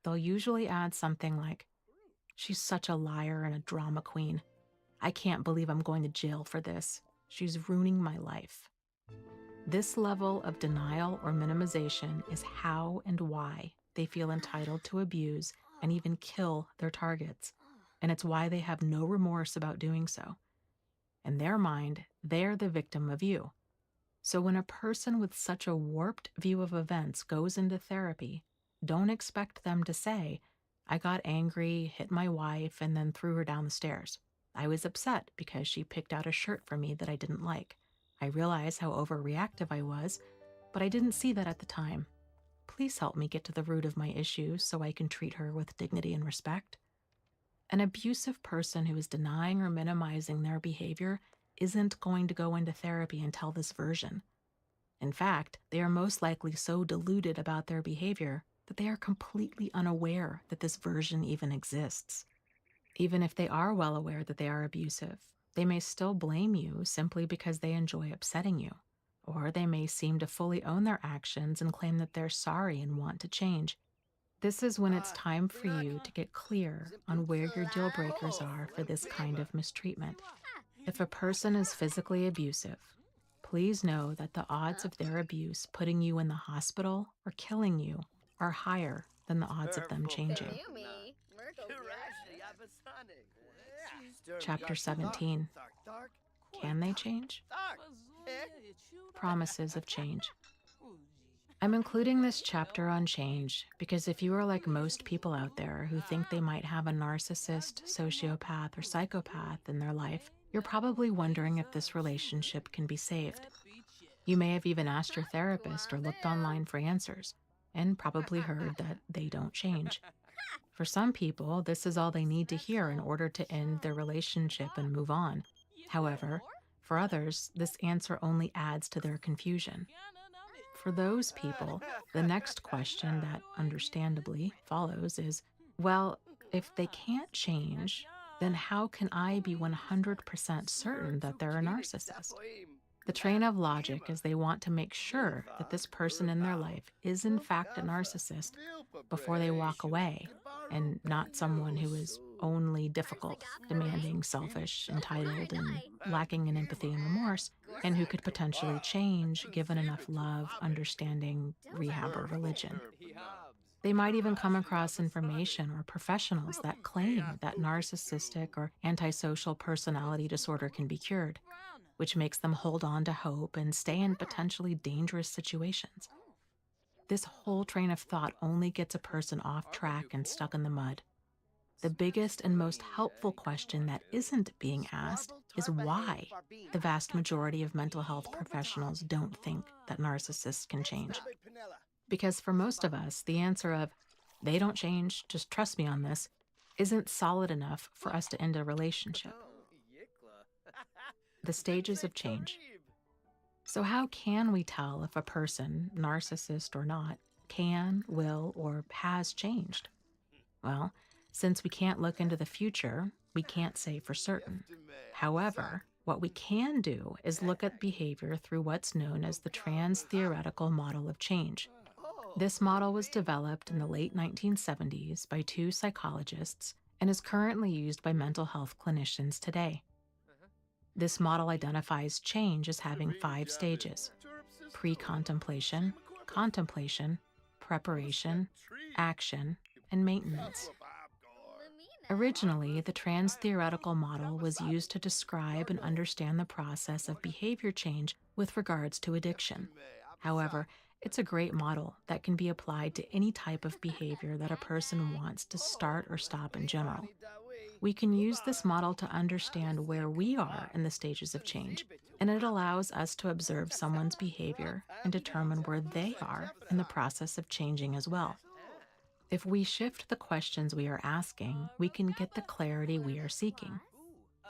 They'll usually add something like, "She's such a liar and a drama queen. I can't believe I'm going to jail for this. She's ruining my life." This level of denial or minimization is how and why they feel entitled to abuse and even kill their targets. And it's why they have no remorse about doing so. In their mind, they're the victim of you. So when a person with such a warped view of events goes into therapy, don't expect them to say, "I got angry, hit my wife, and then threw her down the stairs. I was upset because she picked out a shirt for me that I didn't like. I realize how overreactive I was, but I didn't see that at the time. Please help me get to the root of my issues so I can treat her with dignity and respect." An abusive person who is denying or minimizing their behavior isn't going to go into therapy and tell this version. In fact, they are most likely so deluded about their behavior that they are completely unaware that this version even exists. Even if they are well aware that they are abusive, they may still blame you simply because they enjoy upsetting you. Or they may seem to fully own their actions and claim that they're sorry and want to change. This is when it's time for you to get clear on where your deal breakers are for this kind of mistreatment. If a person is physically abusive, please know that the odds of their abuse putting you in the hospital or killing you are higher than the odds of them changing. Chapter 17. Can they change? Promises of change. I'm including this chapter on change because if you are like most people out there who think they might have a narcissist, sociopath, or psychopath in their life, you're probably wondering if this relationship can be saved. You may have even asked your therapist or looked online for answers, and probably heard that they don't change. For some people, this is all they need to hear in order to end their relationship and move on. However, for others, this answer only adds to their confusion. For those people, the next question that understandably follows is, well, if they can't change, then how can I be 100% certain that they're a narcissist? The train of logic is they want to make sure that this person in their life is in fact a narcissist before they walk away, and not someone who is only difficult, demanding, selfish, entitled, and lacking in empathy and remorse, and who could potentially change given enough love, understanding, rehab, or religion. They might even come across information or professionals that claim that narcissistic or antisocial personality disorder can be cured, which makes them hold on to hope and stay in potentially dangerous situations. This whole train of thought only gets a person off track and stuck in the mud. The biggest and most helpful question that isn't being asked is why the vast majority of mental health professionals don't think that narcissists can change. Because for most of us, the answer of, "They don't change, just trust me on this," isn't solid enough for us to end a relationship. The stages of change. So how can we tell if a person, narcissist or not, can, will, or has changed? Well, since we can't look into the future, we can't say for certain. However, what we can do is look at behavior through what's known as the trans-theoretical model of change. This model was developed in the late 1970s by two psychologists and is currently used by mental health clinicians today. This model identifies change as having 5 stages: pre-contemplation, contemplation, preparation, action, and maintenance. Originally, the trans-theoretical model was used to describe and understand the process of behavior change with regards to addiction. However, it's a great model that can be applied to any type of behavior that a person wants to start or stop in general. We can use this model to understand where we are in the stages of change, and it allows us to observe someone's behavior and determine where they are in the process of changing as well. If we shift the questions we are asking, we can get the clarity we are seeking.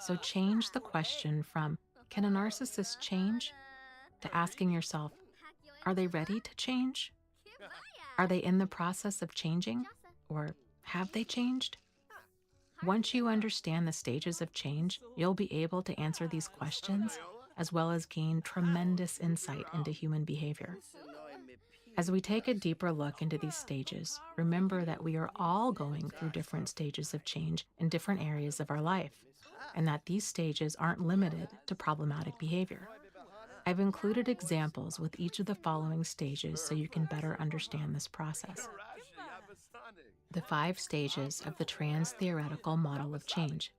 So change the question from, "Can a narcissist change?" to asking yourself, "Are they ready to change? Are they in the process of changing? Or have they changed?" Once you understand the stages of change, you'll be able to answer these questions as well as gain tremendous insight into human behavior. As we take a deeper look into these stages, remember that we are all going through different stages of change in different areas of our life, and that these stages aren't limited to problematic behavior. I've included examples with each of the following stages so you can better understand this process. The 5 stages of the trans-theoretical model of change.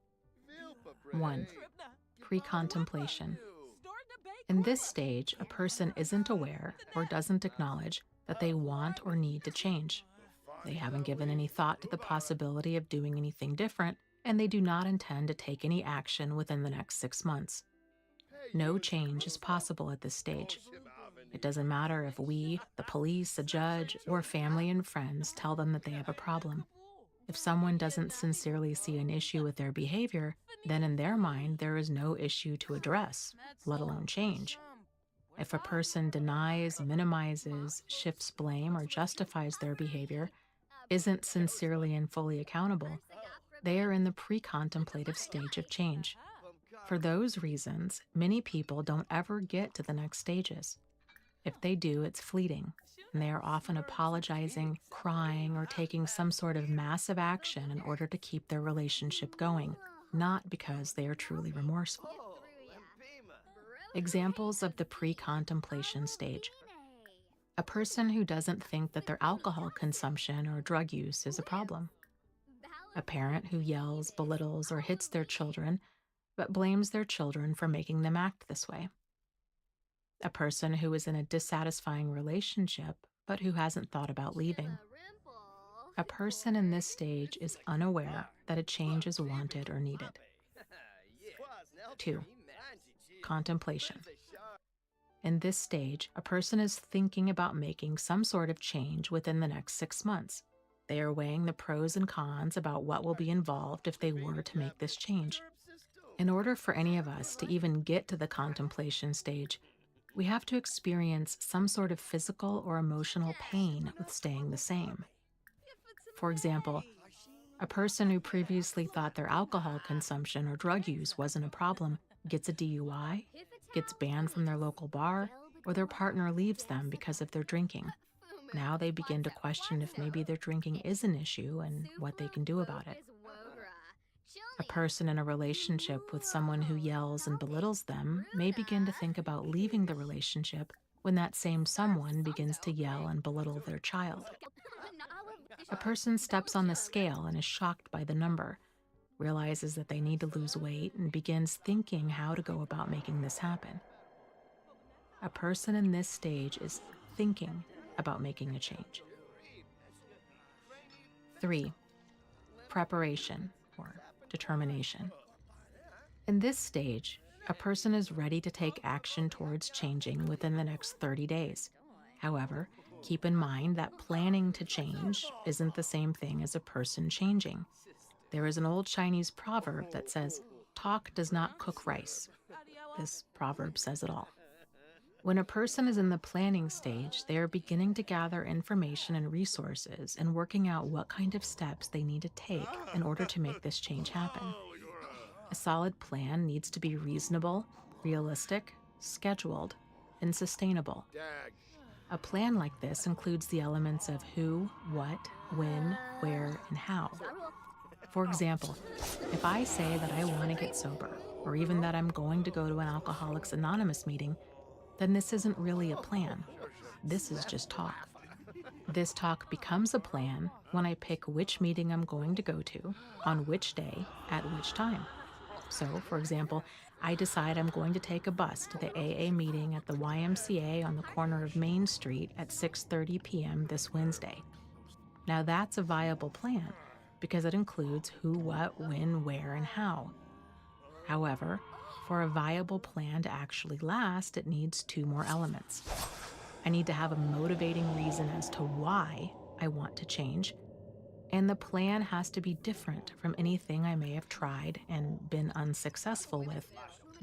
1. Pre-contemplation. In this stage, a person isn't aware or doesn't acknowledge that they want or need to change. They haven't given any thought to the possibility of doing anything different, and they do not intend to take any action within the next 6 months. No change is possible at this stage. It doesn't matter if we, the police, a judge, or family and friends tell them that they have a problem. If someone doesn't sincerely see an issue with their behavior, then in their mind there is no issue to address, let alone change. If a person denies, minimizes, shifts blame, or justifies their behavior, isn't sincerely and fully accountable, they are in the pre-contemplative stage of change. For those reasons, many people don't ever get to the next stages. If they do, it's fleeting, and they are often apologizing, crying, or taking some sort of massive action in order to keep their relationship going, not because they are truly remorseful. Examples of the pre-contemplation stage. A person who doesn't think that their alcohol consumption or drug use is a problem. A parent who yells, belittles, or hits their children, but blames their children for making them act this way. A person who is in a dissatisfying relationship, but who hasn't thought about leaving. A person in this stage is unaware that a change is wanted or needed. 2. Contemplation. In this stage, a person is thinking about making some sort of change within the next 6 months. They are weighing the pros and cons about what will be involved if they were to make this change. In order for any of us to even get to the contemplation stage, we have to experience some sort of physical or emotional pain with staying the same. For example, a person who previously thought their alcohol consumption or drug use wasn't a problem gets a DUI, gets banned from their local bar, or their partner leaves them because of their drinking. Now they begin to question if maybe their drinking is an issue and what they can do about it. A person in a relationship with someone who yells and belittles them may begin to think about leaving the relationship when that same someone begins to yell and belittle their child. A person steps on the scale and is shocked by the number, realizes that they need to lose weight, and begins thinking how to go about making this happen. A person in this stage is thinking about making a change. 3. Preparation or determination. In this stage, a person is ready to take action towards changing within the next 30 days. However, keep in mind that planning to change isn't the same thing as a person changing. There is an old Chinese proverb that says, "Talk does not cook rice." This proverb says it all. When a person is in the planning stage, they are beginning to gather information and resources and working out what kind of steps they need to take in order to make this change happen. A solid plan needs to be reasonable, realistic, scheduled, and sustainable. A plan like this includes the elements of who, what, when, where, and how. For example, if I say that I want to get sober, or even that I'm going to go to an Alcoholics Anonymous meeting, then this isn't really a plan. This is just talk. This talk becomes a plan when I pick which meeting I'm going to go to, on which day, at which time. So, for example, I decide I'm going to take a bus to the AA meeting at the YMCA on the corner of Main Street at 6:30 p.m. this Wednesday. Now that's a viable plan because it includes who, what, when, where, and how. However, for a viable plan to actually last, it needs 2 more elements. I need to have a motivating reason as to why I want to change, and the plan has to be different from anything I may have tried and been unsuccessful with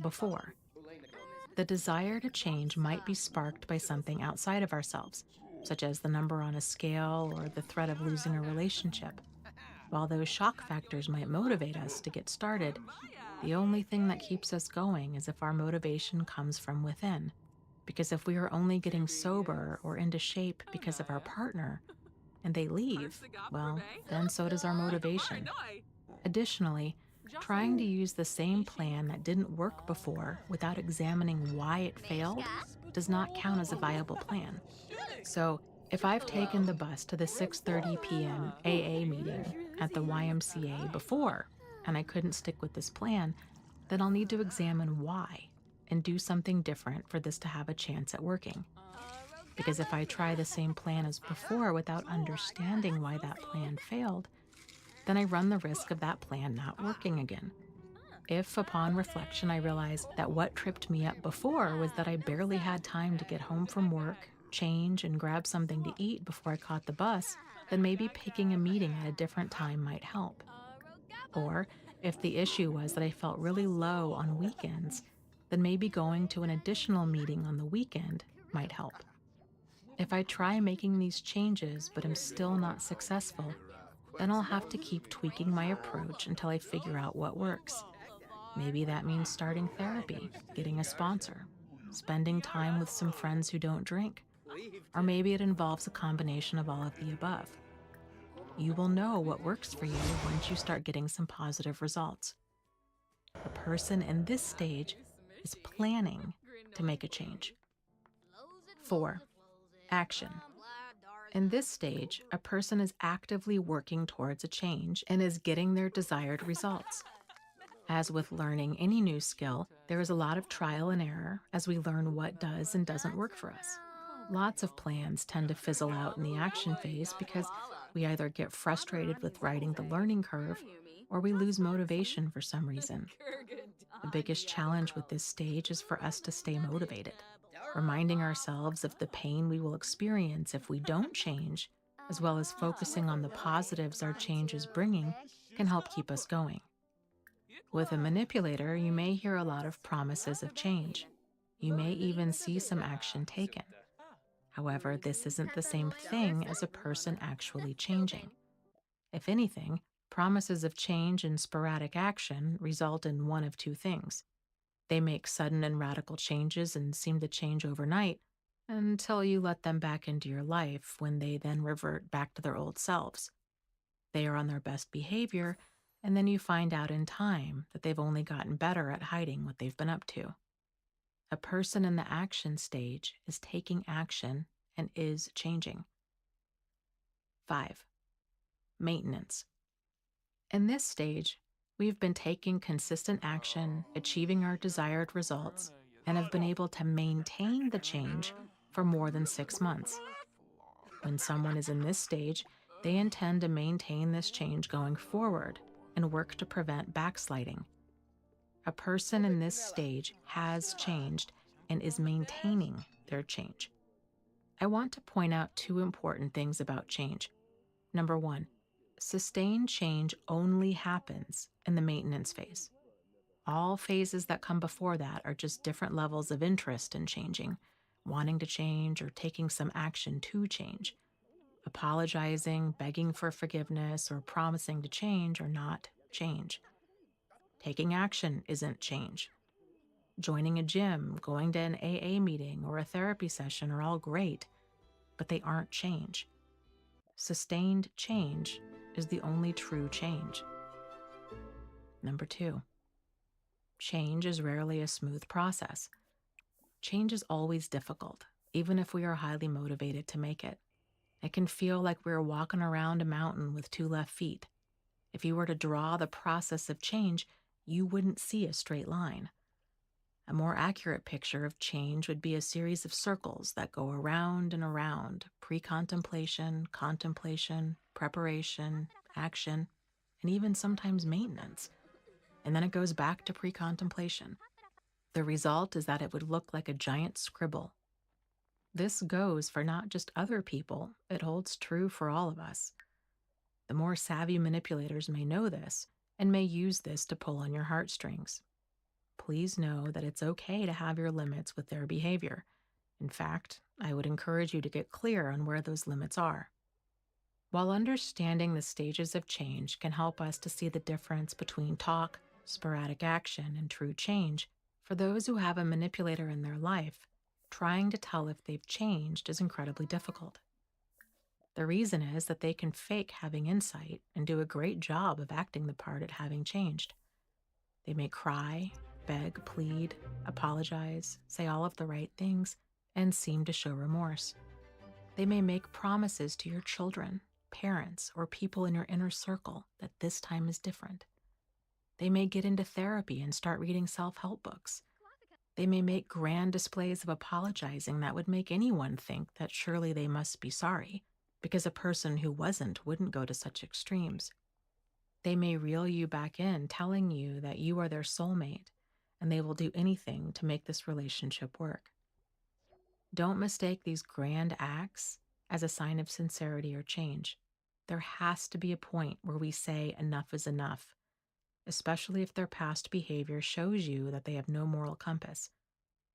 before. The desire to change might be sparked by something outside of ourselves, such as the number on a scale or the threat of losing a relationship. While those shock factors might motivate us to get started, the only thing that keeps us going is if our motivation comes from within. Because if we are only getting sober or into shape because of our partner and they leave, well, then so does our motivation. Additionally, trying to use the same plan that didn't work before without examining why it failed does not count as a viable plan. So, if I've taken the bus to the 6:30 p.m. AA meeting at the YMCA before and I couldn't stick with this plan, then I'll need to examine why and do something different for this to have a chance at working. Because if I try the same plan as before without understanding why that plan failed, then I run the risk of that plan not working again. If, upon reflection, I realize that what tripped me up before was that I barely had time to get home from work, change, and grab something to eat before I caught the bus, then maybe picking a meeting at a different time might help. Or, if the issue was that I felt really low on weekends, then maybe going to an additional meeting on the weekend might help. If I try making these changes but am still not successful, then I'll have to keep tweaking my approach until I figure out what works. Maybe that means starting therapy, getting a sponsor, spending time with some friends who don't drink, or maybe it involves a combination of all of the above. You will know what works for you once you start getting some positive results. A person in this stage is planning to make a change. 4. Action. In this stage, a person is actively working towards a change and is getting their desired results. As with learning any new skill, there is a lot of trial and error as we learn what does and doesn't work for us. Lots of plans tend to fizzle out in the action phase because we either get frustrated with riding the learning curve or we lose motivation for some reason. The biggest challenge with this stage is for us to stay motivated. Reminding ourselves of the pain we will experience if we don't change, as well as focusing on the positives our change is bringing, can help keep us going. With a manipulator, you may hear a lot of promises of change. You may even see some action taken. However, this isn't the same thing as a person actually changing. If anything, promises of change and sporadic action result in one of two things. They make sudden and radical changes and seem to change overnight until you let them back into your life, when they then revert back to their old selves. They are on their best behavior, and then you find out in time that they've only gotten better at hiding what they've been up to. A person in the action stage is taking action and is changing. 5. Maintenance. In this stage, we've been taking consistent action, achieving our desired results, and have been able to maintain the change for more than 6 months. When someone is in this stage, they intend to maintain this change going forward and work to prevent backsliding. A person in this stage has changed and is maintaining their change. I want to point out 2 important things about change. Number 1, sustained change only happens in the maintenance phase. All phases that come before that are just different levels of interest in changing, wanting to change or taking some action to change. Apologizing, begging for forgiveness, or promising to change are not change. Taking action isn't change. Joining a gym, going to an AA meeting, or a therapy session are all great, but they aren't change. Sustained change is the only true change. Number 2, change is rarely a smooth process. Change is always difficult, even if we are highly motivated to make it. It can feel like we're walking around a mountain with 2 left feet. If you were to draw the process of change, you wouldn't see a straight line. A more accurate picture of change would be a series of circles that go around and around: pre-contemplation, contemplation, preparation, action, and even sometimes maintenance. And then it goes back to pre-contemplation. The result is that it would look like a giant scribble. This goes for not just other people, it holds true for all of us. The more savvy manipulators may know this and may use this to pull on your heartstrings. Please know that it's okay to have your limits with their behavior. In fact, I would encourage you to get clear on where those limits are. While understanding the stages of change can help us to see the difference between talk, sporadic action, and true change, for those who have a manipulator in their life, trying to tell if they've changed is incredibly difficult. The reason is that they can fake having insight and do a great job of acting the part at having changed. They may cry, beg, plead, apologize, say all of the right things, and seem to show remorse. They may make promises to your children, parents, or people in your inner circle that this time is different. They may get into therapy and start reading self-help books. They may make grand displays of apologizing that would make anyone think that surely they must be sorry, because a person who wasn't wouldn't go to such extremes. They may reel you back in, telling you that you are their soulmate, and they will do anything to make this relationship work. Don't mistake these grand acts as a sign of sincerity or change. There has to be a point where we say enough is enough, especially if their past behavior shows you that they have no moral compass.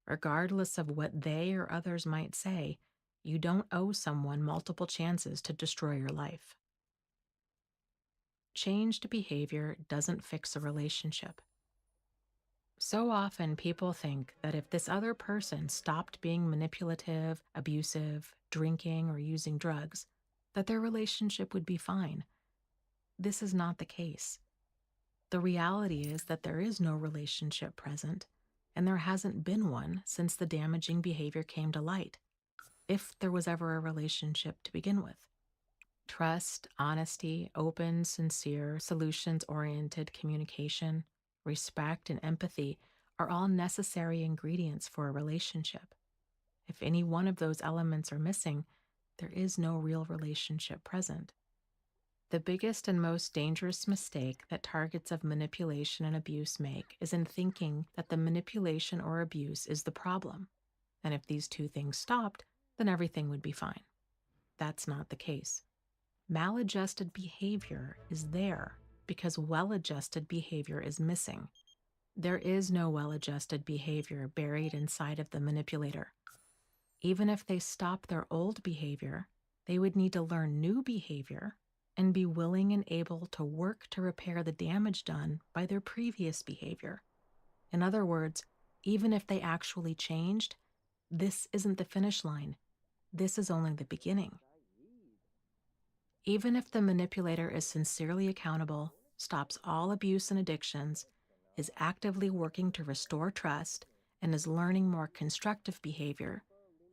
Regardless of what they or others might say, you don't owe someone multiple chances to destroy your life. Changed behavior doesn't fix a relationship. So often people think that if this other person stopped being manipulative, abusive, drinking, or using drugs, that their relationship would be fine. This is not the case. The reality is that there is no relationship present, and there hasn't been one since the damaging behavior came to light, if there was ever a relationship to begin with. Trust, honesty, open, sincere, solutions-oriented communication, respect, and empathy are all necessary ingredients for a relationship. If any one of those elements are missing, there is no real relationship present. The biggest and most dangerous mistake that targets of manipulation and abuse make is in thinking that the manipulation or abuse is the problem, and if these two things stopped, then everything would be fine. That's not the case. Maladjusted behavior is there because well-adjusted behavior is missing. There is no well-adjusted behavior buried inside of the manipulator. Even if they stop their old behavior, they would need to learn new behavior and be willing and able to work to repair the damage done by their previous behavior. In other words, even if they actually changed, this isn't the finish line. This is only the beginning. Even if the manipulator is sincerely accountable, stops all abuse and addictions, is actively working to restore trust, and is learning more constructive behavior,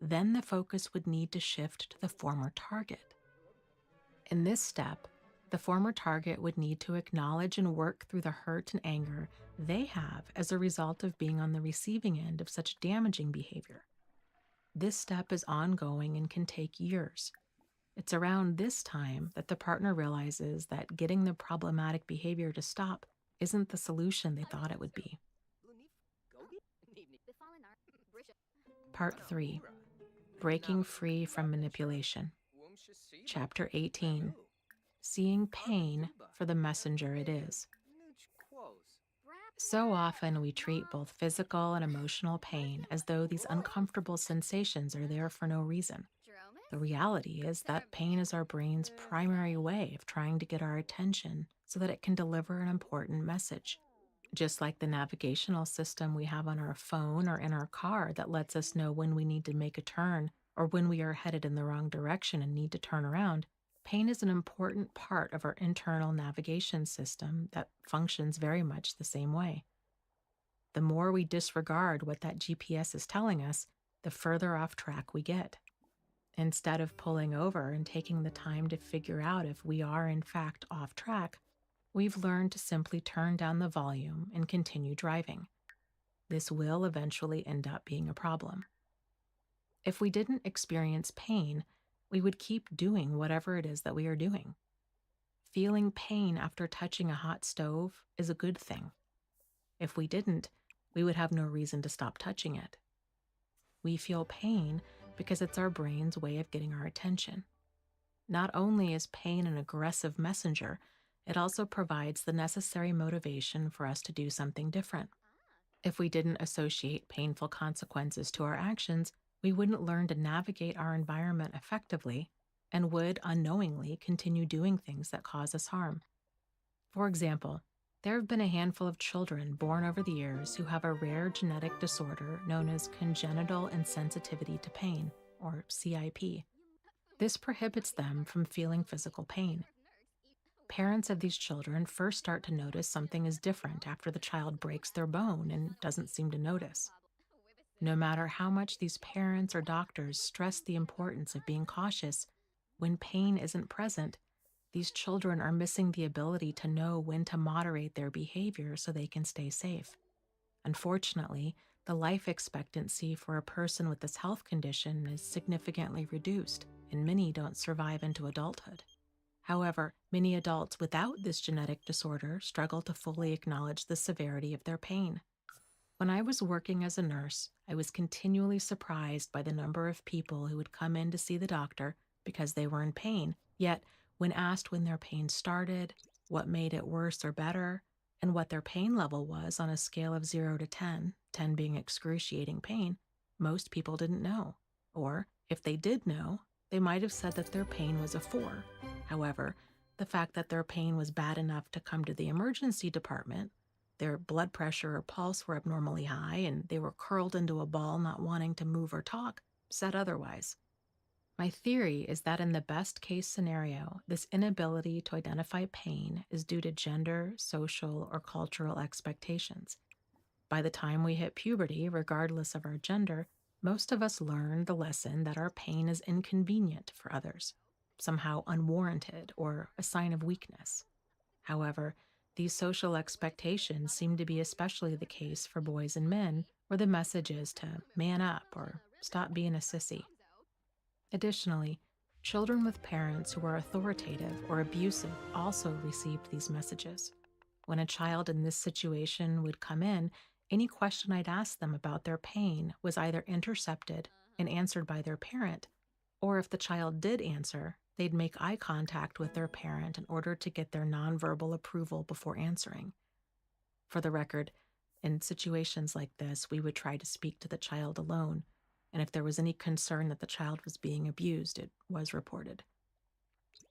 then the focus would need to shift to the former target. In this step, the former target would need to acknowledge and work through the hurt and anger they have as a result of being on the receiving end of such damaging behavior. This step is ongoing and can take years. It's around this time that the partner realizes that getting the problematic behavior to stop isn't the solution they thought it would be. Part 3. Breaking Free from Manipulation. Chapter 18. Seeing Pain for the Messenger It Is. So often we treat both physical and emotional pain as though these uncomfortable sensations are there for no reason. The reality is that pain is our brain's primary way of trying to get our attention so that it can deliver an important message. Just like the navigational system we have on our phone or in our car that lets us know when we need to make a turn or when we are headed in the wrong direction and need to turn around, pain is an important part of our internal navigation system that functions very much the same way. The more we disregard what that GPS is telling us, the further off track we get. Instead of pulling over and taking the time to figure out if we are in fact off track, we've learned to simply turn down the volume and continue driving. This will eventually end up being a problem. If we didn't experience pain, we would keep doing whatever it is that we are doing. Feeling pain after touching a hot stove is a good thing. If we didn't, we would have no reason to stop touching it. We feel pain because it's our brain's way of getting our attention. Not only is pain an aggressive messenger, it also provides the necessary motivation for us to do something different. If we didn't associate painful consequences to our actions, we wouldn't learn to navigate our environment effectively, and would unknowingly continue doing things that cause us harm. For example, there have been a handful of children born over the years who have a rare genetic disorder known as congenital insensitivity to pain, or CIP. This prohibits them from feeling physical pain. Parents of these children first start to notice something is different after the child breaks their bone and doesn't seem to notice. No matter how much these parents or doctors stress the importance of being cautious, when pain isn't present, these children are missing the ability to know when to moderate their behavior so they can stay safe. Unfortunately, the life expectancy for a person with this health condition is significantly reduced, and many don't survive into adulthood. However, many adults without this genetic disorder struggle to fully acknowledge the severity of their pain. When I was working as a nurse, I was continually surprised by the number of people who would come in to see the doctor because they were in pain, yet when asked when their pain started, what made it worse or better, and what their pain level was on a scale of 0 to 10, 10 being excruciating pain, most people didn't know. Or, if they did know, they might have said that their pain was a 4. However, the fact that their pain was bad enough to come to the emergency department, their blood pressure or pulse were abnormally high, and they were curled into a ball not wanting to move or talk, said otherwise. My theory is that in the best case scenario, this inability to identify pain is due to gender, social, or cultural expectations. By the time we hit puberty, regardless of our gender, most of us learn the lesson that our pain is inconvenient for others, somehow unwarranted or a sign of weakness. However, these social expectations seem to be especially the case for boys and men, where the message is to man up or stop being a sissy. Additionally, children with parents who are authoritative or abusive also received these messages. When a child in this situation would come in, any question I'd ask them about their pain was either intercepted and answered by their parent, or if the child did answer, they'd make eye contact with their parent in order to get their nonverbal approval before answering. For the record, in situations like this, we would try to speak to the child alone, and if there was any concern that the child was being abused, it was reported.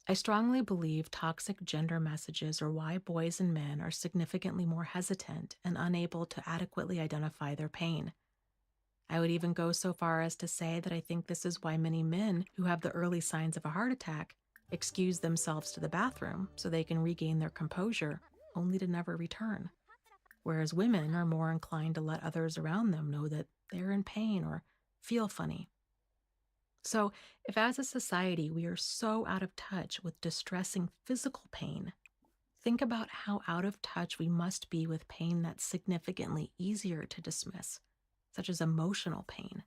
I strongly believe toxic gender messages are why boys and men are significantly more hesitant and unable to adequately identify their pain. I would even go so far as to say that I think this is why many men who have the early signs of a heart attack excuse themselves to the bathroom so they can regain their composure, only to never return. Whereas women are more inclined to let others around them know that they're in pain or feel funny. So, if as a society we are so out of touch with distressing physical pain, think about how out of touch we must be with pain that's significantly easier to dismiss, such as emotional pain.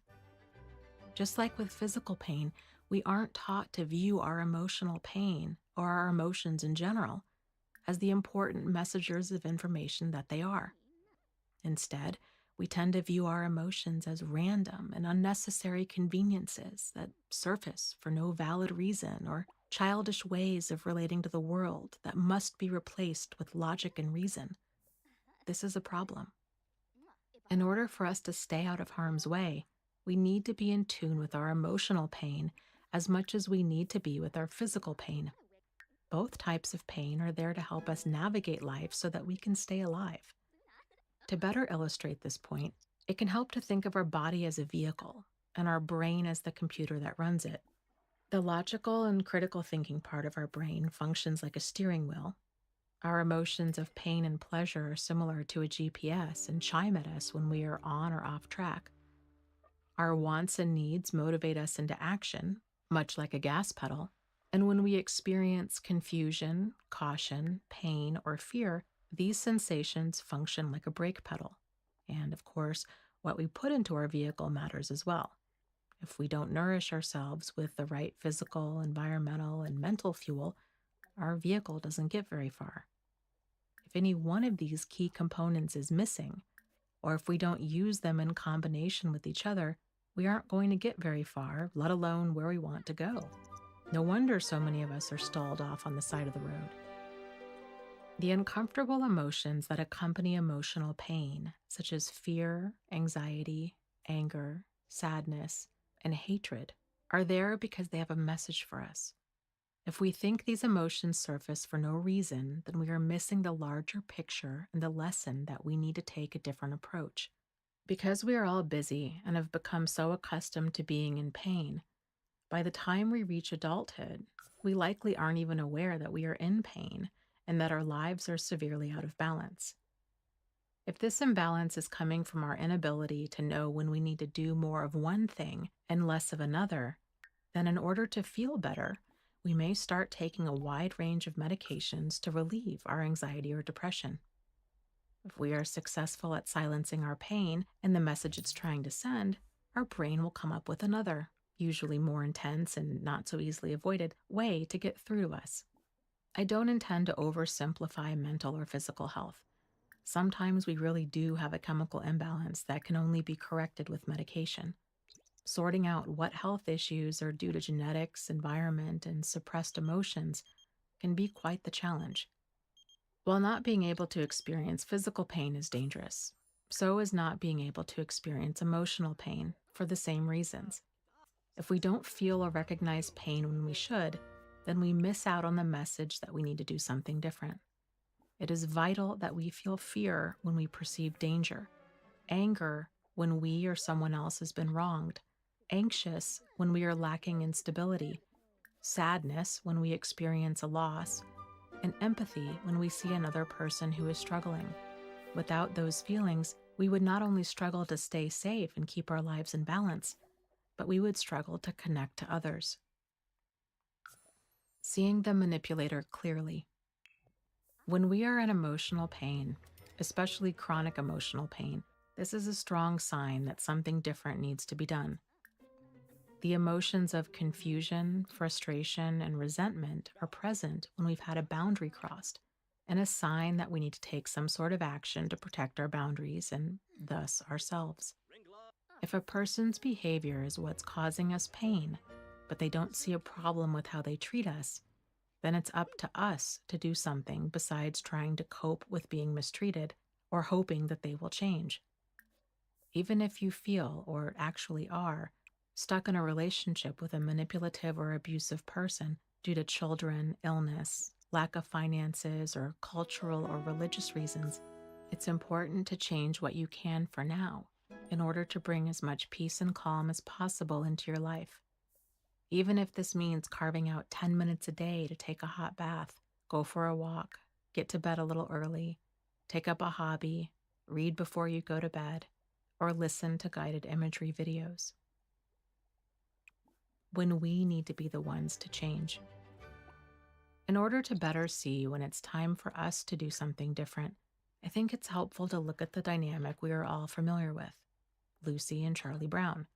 Just like with physical pain, we aren't taught to view our emotional pain, or our emotions in general, as the important messengers of information that they are. Instead, we tend to view our emotions as random and unnecessary conveniences that surface for no valid reason, or childish ways of relating to the world that must be replaced with logic and reason. This is a problem. In order for us to stay out of harm's way, we need to be in tune with our emotional pain as much as we need to be with our physical pain. Both types of pain are there to help us navigate life so that we can stay alive. To better illustrate this point, it can help to think of our body as a vehicle and our brain as the computer that runs it. The logical and critical thinking part of our brain functions like a steering wheel. Our emotions of pain and pleasure are similar to a GPS and chime at us when we are on or off track. Our wants and needs motivate us into action, much like a gas pedal, and when we experience confusion, caution, pain, or fear, these sensations function like a brake pedal. And of course, what we put into our vehicle matters as well. If we don't nourish ourselves with the right physical, environmental, and mental fuel, our vehicle doesn't get very far. If any one of these key components is missing, or if we don't use them in combination with each other, we aren't going to get very far, let alone where we want to go. No wonder so many of us are stalled off on the side of the road. The uncomfortable emotions that accompany emotional pain, such as fear, anxiety, anger, sadness, and hatred, are there because they have a message for us. If we think these emotions surface for no reason, then we are missing the larger picture and the lesson that we need to take a different approach. Because we are all busy and have become so accustomed to being in pain, by the time we reach adulthood, we likely aren't even aware that we are in pain and that our lives are severely out of balance. If this imbalance is coming from our inability to know when we need to do more of one thing and less of another, then in order to feel better, we may start taking a wide range of medications to relieve our anxiety or depression. If we are successful at silencing our pain and the message it's trying to send, our brain will come up with another, usually more intense and not so easily avoided, way to get through to us. I don't intend to oversimplify mental or physical health. Sometimes we really do have a chemical imbalance that can only be corrected with medication. Sorting out what health issues are due to genetics, environment, and suppressed emotions can be quite the challenge. While not being able to experience physical pain is dangerous, so is not being able to experience emotional pain for the same reasons. If we don't feel or recognize pain when we should, then we miss out on the message that we need to do something different. It is vital that we feel fear when we perceive danger, anger when we or someone else has been wronged, anxious when we are lacking in stability, sadness when we experience a loss, and empathy when we see another person who is struggling. Without those feelings, we would not only struggle to stay safe and keep our lives in balance, but we would struggle to connect to others. Seeing the manipulator clearly. When we are in emotional pain, especially chronic emotional pain, this is a strong sign that something different needs to be done. The emotions of confusion, frustration, and resentment are present when we've had a boundary crossed, and a sign that we need to take some sort of action to protect our boundaries and thus ourselves. If a person's behavior is what's causing us pain, but they don't see a problem with how they treat us, then it's up to us to do something besides trying to cope with being mistreated or hoping that they will change. Even if you feel, or actually are, stuck in a relationship with a manipulative or abusive person due to children, illness, lack of finances, or cultural or religious reasons, it's important to change what you can for now in order to bring as much peace and calm as possible into your life. Even if this means carving out 10 minutes a day to take a hot bath, go for a walk, get to bed a little early, take up a hobby, read before you go to bed, or listen to guided imagery videos. When we need to be the ones to change. In order to better see when it's time for us to do something different, I think it's helpful to look at the dynamic we are all familiar with, Lucy and Charlie Brown.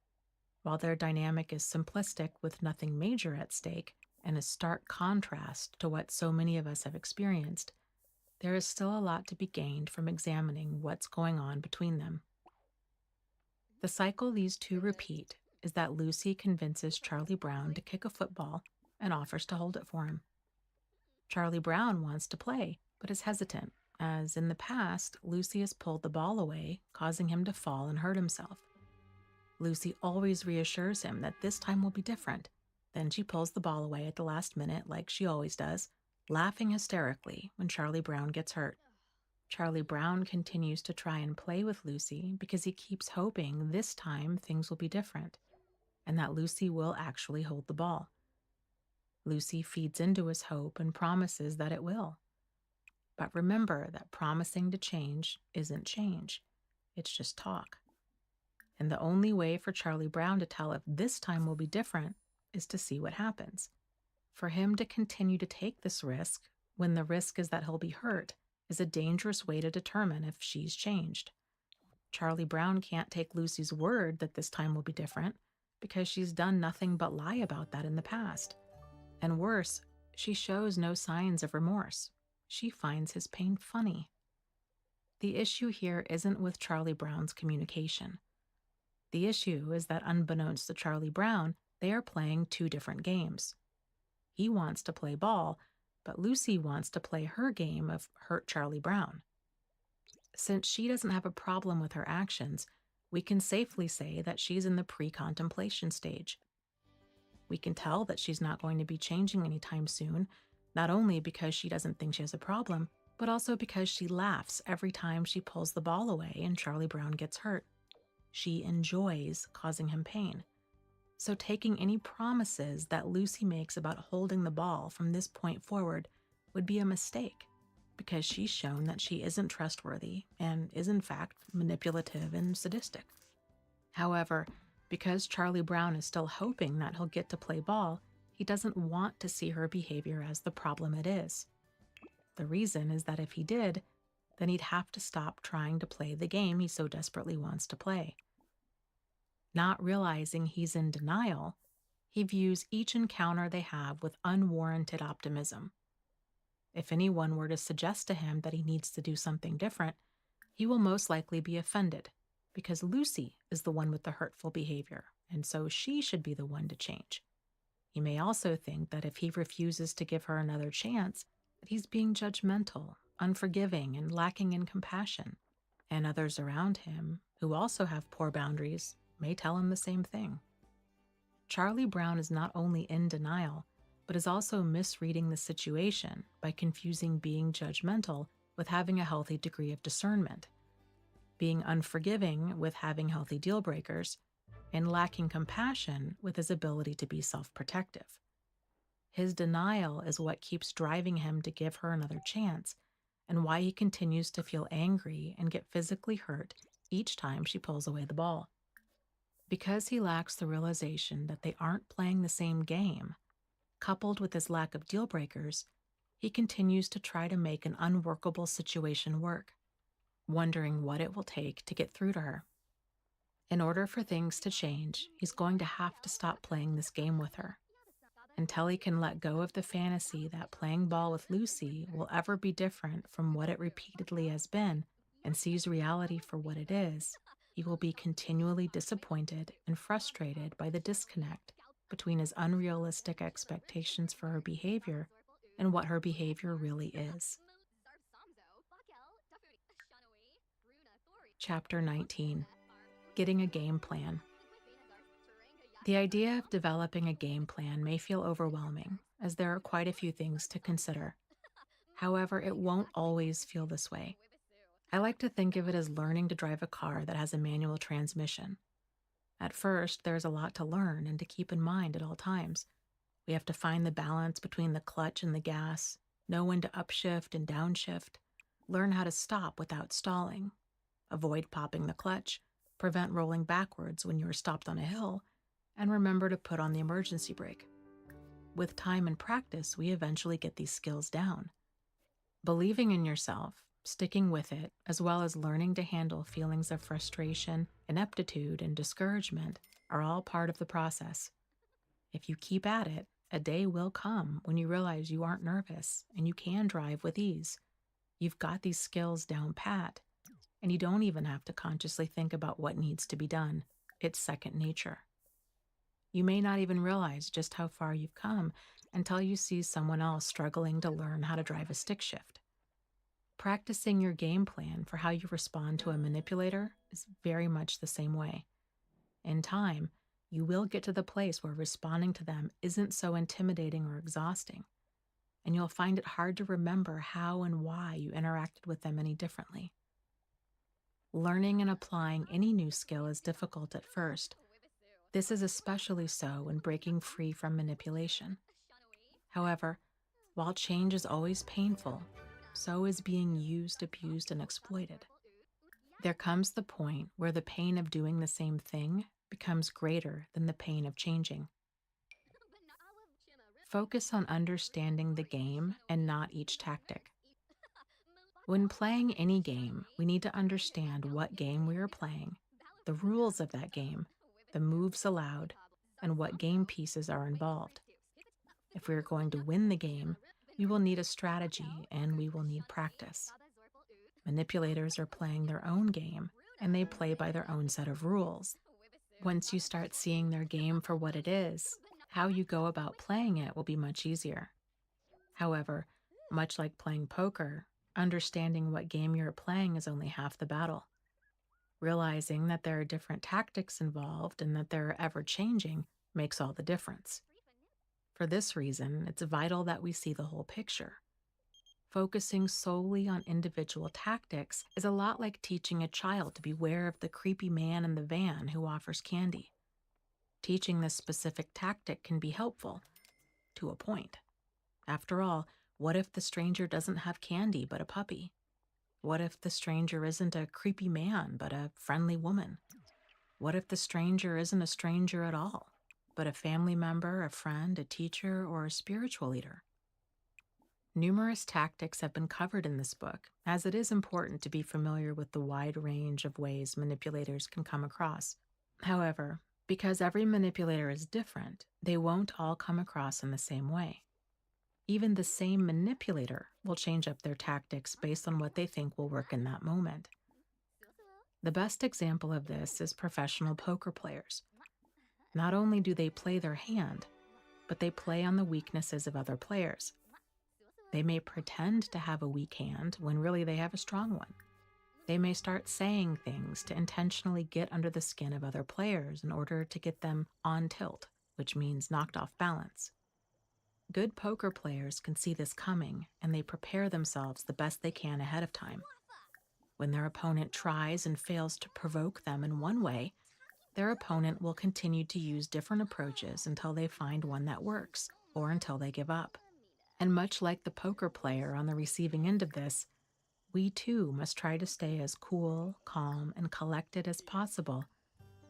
While their dynamic is simplistic with nothing major at stake and a stark contrast to what so many of us have experienced, there is still a lot to be gained from examining what's going on between them. The cycle these two repeat is that Lucy convinces Charlie Brown to kick a football and offers to hold it for him. Charlie Brown wants to play, but is hesitant, as in the past, Lucy has pulled the ball away, causing him to fall and hurt himself. Lucy always reassures him that this time will be different. Then she pulls the ball away at the last minute like she always does, laughing hysterically when Charlie Brown gets hurt. Charlie Brown continues to try and play with Lucy because he keeps hoping this time things will be different and that Lucy will actually hold the ball. Lucy feeds into his hope and promises that it will. But remember that promising to change isn't change. It's just talk. And the only way for Charlie Brown to tell if this time will be different is to see what happens. For him to continue to take this risk, when the risk is that he'll be hurt, is a dangerous way to determine if she's changed. Charlie Brown can't take Lucy's word that this time will be different because she's done nothing but lie about that in the past. And worse, she shows no signs of remorse. She finds his pain funny. The issue here isn't with Charlie Brown's communication. The issue is that unbeknownst to Charlie Brown, they are playing two different games. He wants to play ball, but Lucy wants to play her game of hurt Charlie Brown. Since she doesn't have a problem with her actions, we can safely say that she's in the pre-contemplation stage. We can tell that she's not going to be changing anytime soon, not only because she doesn't think she has a problem, but also because she laughs every time she pulls the ball away and Charlie Brown gets hurt. She enjoys causing him pain. So taking any promises that Lucy makes about holding the ball from this point forward would be a mistake, because she's shown that she isn't trustworthy and is in fact manipulative and sadistic. However, because Charlie Brown is still hoping that he'll get to play ball, he doesn't want to see her behavior as the problem it is. The reason is that if he did, then he'd have to stop trying to play the game he so desperately wants to play. Not realizing he's in denial, he views each encounter they have with unwarranted optimism. If anyone were to suggest to him that he needs to do something different, he will most likely be offended, because Lucy is the one with the hurtful behavior, and so she should be the one to change. He may also think that if he refuses to give her another chance, that he's being judgmental, unforgiving, and lacking in compassion. And others around him, who also have poor boundaries, may tell him the same thing. Charlie Brown is not only in denial, but is also misreading the situation by confusing being judgmental with having a healthy degree of discernment, being unforgiving with having healthy deal breakers, and lacking compassion with his ability to be self-protective. His denial is what keeps driving him to give her another chance, and why he continues to feel angry and get physically hurt each time she pulls away the ball. Because he lacks the realization that they aren't playing the same game, coupled with his lack of deal breakers, he continues to try to make an unworkable situation work, wondering what it will take to get through to her. In order for things to change, he's going to have to stop playing this game with her. Until he can let go of the fantasy that playing ball with Lucy will ever be different from what it repeatedly has been, and sees reality for what it is, he will be continually disappointed and frustrated by the disconnect between his unrealistic expectations for her behavior and what her behavior really is. Chapter 19. Getting a Game Plan. The idea of developing a game plan may feel overwhelming, as there are quite a few things to consider. However, it won't always feel this way. I like to think of it as learning to drive a car that has a manual transmission. At first, there's a lot to learn and to keep in mind at all times. We have to find the balance between the clutch and the gas, know when to upshift and downshift, learn how to stop without stalling, avoid popping the clutch, prevent rolling backwards when you are stopped on a hill, and remember to put on the emergency brake. With time and practice, we eventually get these skills down. Believing in yourself, sticking with it, as well as learning to handle feelings of frustration, ineptitude, and discouragement are all part of the process. If you keep at it, a day will come when you realize you aren't nervous and you can drive with ease. You've got these skills down pat, and you don't even have to consciously think about what needs to be done. It's second nature. You may not even realize just how far you've come until you see someone else struggling to learn how to drive a stick shift. Practicing your game plan for how you respond to a manipulator is very much the same way. In time, you will get to the place where responding to them isn't so intimidating or exhausting, and you'll find it hard to remember how and why you interacted with them any differently. Learning and applying any new skill is difficult at first. This is especially so when breaking free from manipulation. However, while change is always painful, so is being used, abused, and exploited. There comes the point where the pain of doing the same thing becomes greater than the pain of changing. Focus on understanding the game and not each tactic. When playing any game, we need to understand what game we are playing, the rules of that game, the moves allowed, and what game pieces are involved. If we are going to win the game, we will need a strategy and we will need practice. Manipulators are playing their own game, and they play by their own set of rules. Once you start seeing their game for what it is, how you go about playing it will be much easier. However, much like playing poker, understanding what game you're playing is only half the battle. Realizing that there are different tactics involved and that they're ever-changing makes all the difference. For this reason, it's vital that we see the whole picture. Focusing solely on individual tactics is a lot like teaching a child to beware of the creepy man in the van who offers candy. Teaching this specific tactic can be helpful, to a point. After all, what if the stranger doesn't have candy but a puppy? What if the stranger isn't a creepy man but a friendly woman? What if the stranger isn't a stranger at all, but a family member, a friend, a teacher, or a spiritual leader? Numerous tactics have been covered in this book, as it is important to be familiar with the wide range of ways manipulators can come across. However, because every manipulator is different, they won't all come across in the same way. Even the same manipulator will change up their tactics based on what they think will work in that moment. The best example of this is professional poker players. Not only do they play their hand, but they play on the weaknesses of other players. They may pretend to have a weak hand when really they have a strong one. They may start saying things to intentionally get under the skin of other players in order to get them on tilt, which means knocked off balance. Good poker players can see this coming, and they prepare themselves the best they can ahead of time. When their opponent tries and fails to provoke them in one way, their opponent will continue to use different approaches until they find one that works, or until they give up. And much like the poker player on the receiving end of this, we too must try to stay as cool, calm, and collected as possible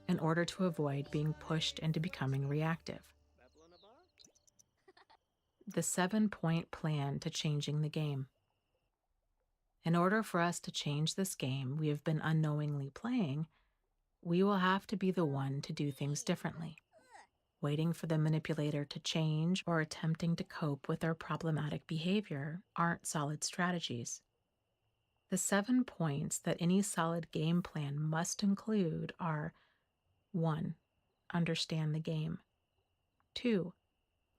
in order to avoid being pushed into becoming reactive. The 7-point plan to changing the game. In order for us to change this game we have been unknowingly playing, we will have to be the one to do things differently. Waiting for the manipulator to change or attempting to cope with their problematic behavior aren't solid strategies. The 7 points that any solid game plan must include are: 1. Understand the game. 2.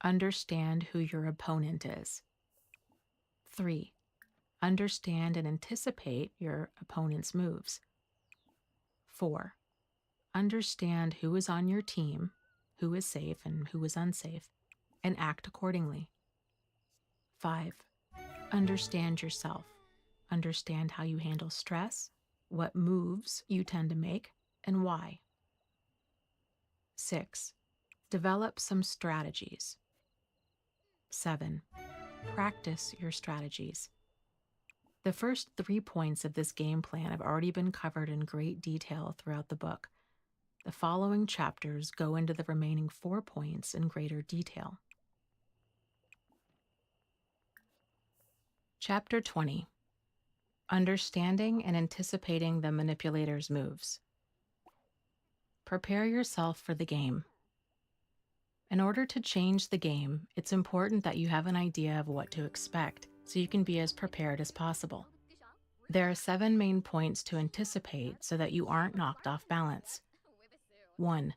Understand who your opponent is. 3. Understand and anticipate your opponent's moves. 4. Understand who is on your team, who is safe and who is unsafe, and act accordingly. 5. Understand yourself. Understand how you handle stress, what moves you tend to make, and why. 6. Develop some strategies. 7. Practice your strategies. The first 3 points of this game plan have already been covered in great detail throughout the book. The following chapters go into the remaining 4 points in greater detail. Chapter 20. Understanding and anticipating the manipulator's moves. Prepare yourself for the game. In order to change the game, it's important that you have an idea of what to expect, so you can be as prepared as possible. There are 7 main points to anticipate so that you aren't knocked off balance. 1.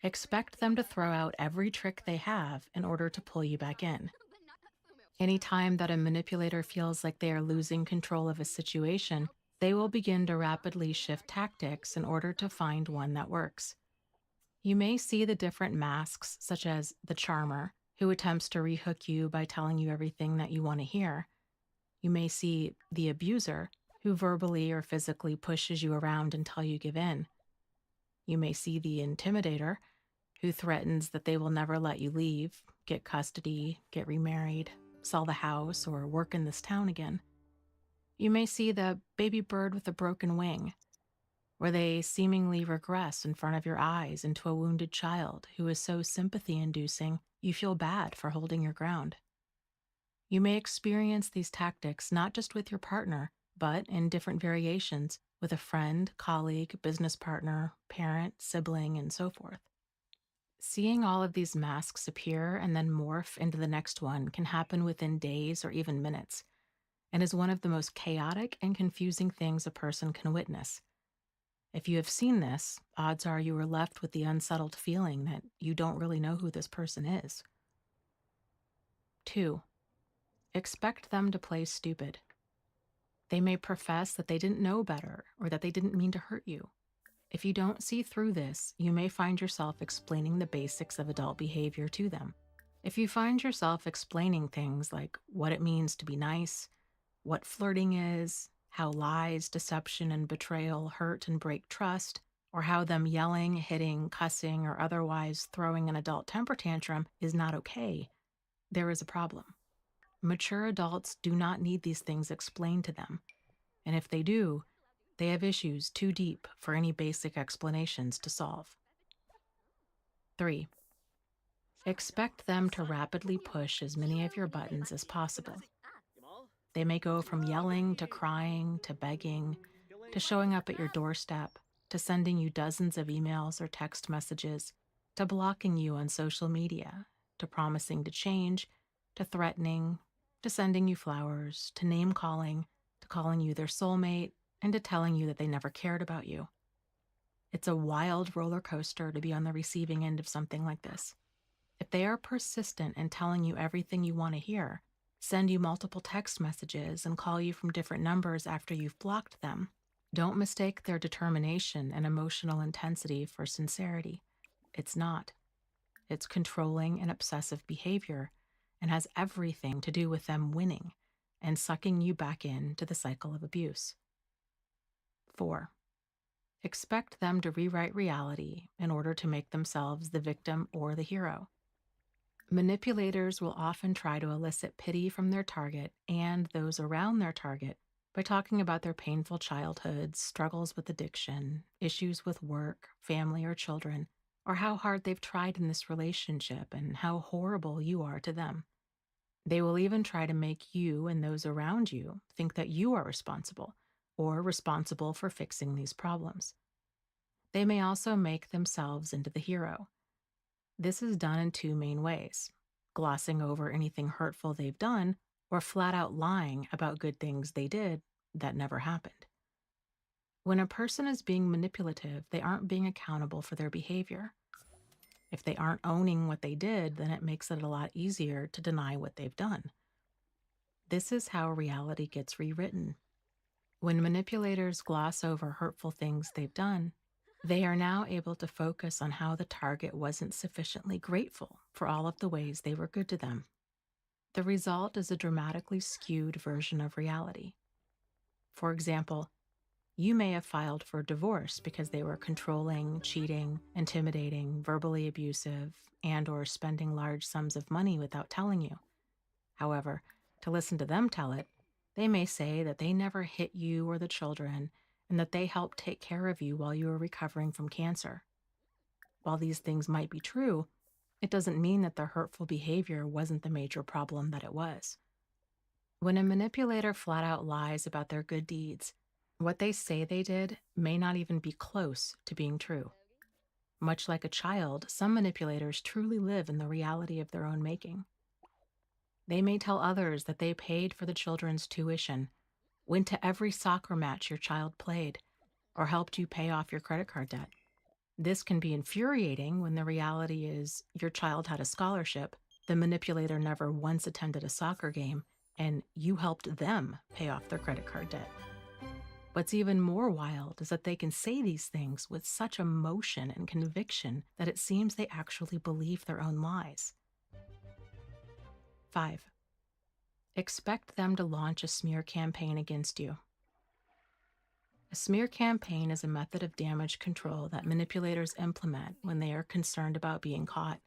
Expect them to throw out every trick they have in order to pull you back in. Anytime that a manipulator feels like they are losing control of a situation, they will begin to rapidly shift tactics in order to find one that works. You may see the different masks, such as the charmer, who attempts to rehook you by telling you everything that you want to hear. You may see the abuser, who verbally or physically pushes you around until you give in. You may see the intimidator, who threatens that they will never let you leave, get custody, get remarried, sell the house, or work in this town again. You may see the baby bird with a broken wing, where they seemingly regress in front of your eyes into a wounded child who is so sympathy-inducing you feel bad for holding your ground. You may experience these tactics not just with your partner, but in different variations with a friend, colleague, business partner, parent, sibling, and so forth. Seeing all of these masks appear and then morph into the next one can happen within days or even minutes, and is one of the most chaotic and confusing things a person can witness. If you have seen this, odds are you are left with the unsettled feeling that you don't really know who this person is. 2. Expect them to play stupid. They may profess that they didn't know better or that they didn't mean to hurt you. If you don't see through this, you may find yourself explaining the basics of adult behavior to them. If you find yourself explaining things like what it means to be nice, what flirting is, how lies, deception, and betrayal hurt and break trust, or how them yelling, hitting, cussing, or otherwise throwing an adult temper tantrum is not okay, there is a problem. Mature adults do not need these things explained to them, and if they do, they have issues too deep for any basic explanations to solve. 3. Expect them to rapidly push as many of your buttons as possible. They may go from yelling to crying to begging to showing up at your doorstep to sending you dozens of emails or text messages to blocking you on social media to promising to change to threatening to sending you flowers to name calling to calling you their soulmate and to telling you that they never cared about you. It's a wild roller coaster to be on the receiving end of something like this. If they are persistent in telling you everything you want to hear, send you multiple text messages, and call you from different numbers after you've blocked them, don't mistake their determination and emotional intensity for sincerity. It's not. It's controlling and obsessive behavior and has everything to do with them winning and sucking you back into the cycle of abuse. 4. Expect them to rewrite reality in order to make themselves the victim or the hero. Manipulators will often try to elicit pity from their target and those around their target by talking about their painful childhoods, struggles with addiction, issues with work, family, or children, or how hard they've tried in this relationship and how horrible you are to them. They will even try to make you and those around you think that you are responsible or responsible for fixing these problems. They may also make themselves into the hero. This is done in two main ways: glossing over anything hurtful they've done, or flat out lying about good things they did that never happened. When a person is being manipulative, they aren't being accountable for their behavior. If they aren't owning what they did, then it makes it a lot easier to deny what they've done. This is how reality gets rewritten. When manipulators gloss over hurtful things they've done, they are now able to focus on how the target wasn't sufficiently grateful for all of the ways they were good to them. The result is a dramatically skewed version of reality. For example, you may have filed for divorce because they were controlling, cheating, intimidating, verbally abusive, and/or spending large sums of money without telling you. However, to listen to them tell it, they may say that they never hit you or the children and that they helped take care of you while you were recovering from cancer. While these things might be true, it doesn't mean that their hurtful behavior wasn't the major problem that it was. When a manipulator flat out lies about their good deeds, what they say they did may not even be close to being true. Much like a child, some manipulators truly live in the reality of their own making. They may tell others that they paid for the children's tuition, went to every soccer match your child played, or helped you pay off your credit card debt. This can be infuriating when the reality is your child had a scholarship, the manipulator never once attended a soccer game, and you helped them pay off their credit card debt. What's even more wild is that they can say these things with such emotion and conviction that it seems they actually believe their own lies. 5. Expect them to launch a smear campaign against you. A smear campaign is a method of damage control that manipulators implement when they are concerned about being caught.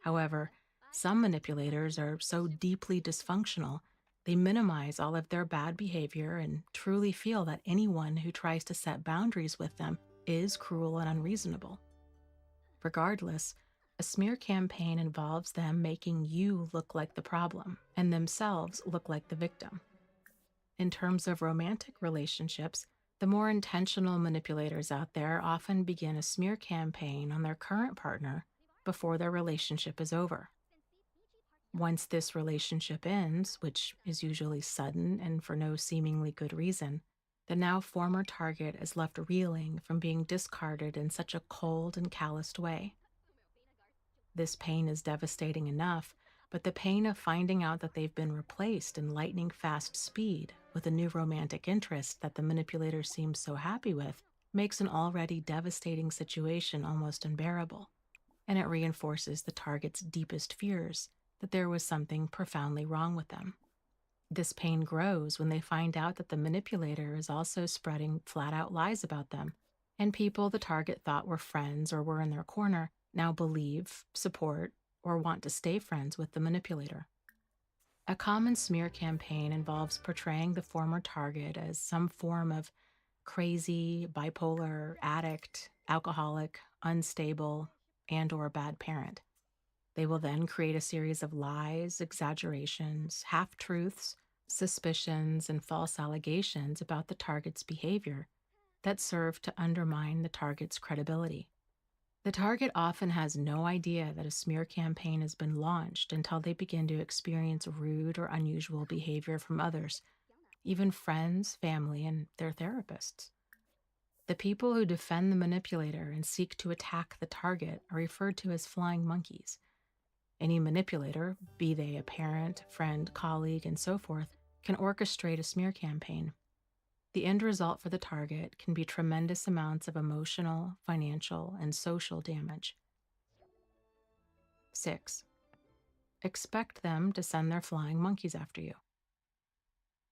However, some manipulators are so deeply dysfunctional, they minimize all of their bad behavior and truly feel that anyone who tries to set boundaries with them is cruel and unreasonable. Regardless, a smear campaign involves them making you look like the problem and themselves look like the victim. In terms of romantic relationships, the more intentional manipulators out there often begin a smear campaign on their current partner before their relationship is over. Once this relationship ends, which is usually sudden and for no seemingly good reason, the now former target is left reeling from being discarded in such a cold and calloused way. This pain is devastating enough, but the pain of finding out that they've been replaced in lightning-fast speed with a new romantic interest that the manipulator seems so happy with makes an already devastating situation almost unbearable. and it reinforces the target's deepest fears that there was something profoundly wrong with them. This pain grows when they find out that the manipulator is also spreading flat-out lies about them, and people the target thought were friends or were in their corner now believe, support, or want to stay friends with the manipulator. A common smear campaign involves portraying the former target as some form of crazy, bipolar, addict, alcoholic, unstable, and/or bad parent. They will then create a series of lies, exaggerations, half-truths, suspicions, and false allegations about the target's behavior that serve to undermine the target's credibility. The target often has no idea that a smear campaign has been launched until they begin to experience rude or unusual behavior from others, even friends, family, and their therapists. The people who defend the manipulator and seek to attack the target are referred to as flying monkeys. Any manipulator, be they a parent, friend, colleague, and so forth, can orchestrate a smear campaign. The end result for the target can be tremendous amounts of emotional, financial, and social damage. 6. Expect them to send their flying monkeys after you.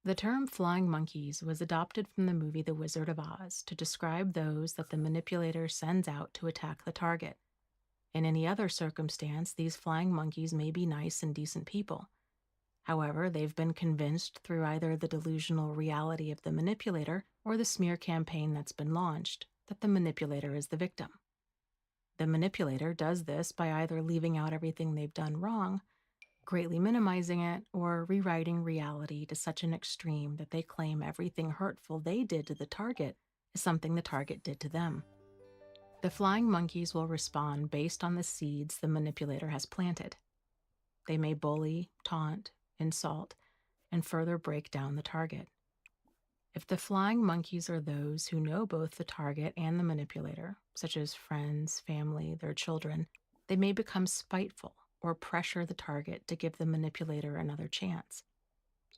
The term flying monkeys was adopted from the movie The Wizard of Oz to describe those that the manipulator sends out to attack the target. In any other circumstance, these flying monkeys may be nice and decent people. However, they've been convinced through either the delusional reality of the manipulator or the smear campaign that's been launched that the manipulator is the victim. The manipulator does this by either leaving out everything they've done wrong, greatly minimizing it, or rewriting reality to such an extreme that they claim everything hurtful they did to the target is something the target did to them. The flying monkeys will respond based on the seeds the manipulator has planted. They may bully, taunt, insult, and further break down the target. If the flying monkeys are those who know both the target and the manipulator, such as friends, family, their children, they may become spiteful or pressure the target to give the manipulator another chance.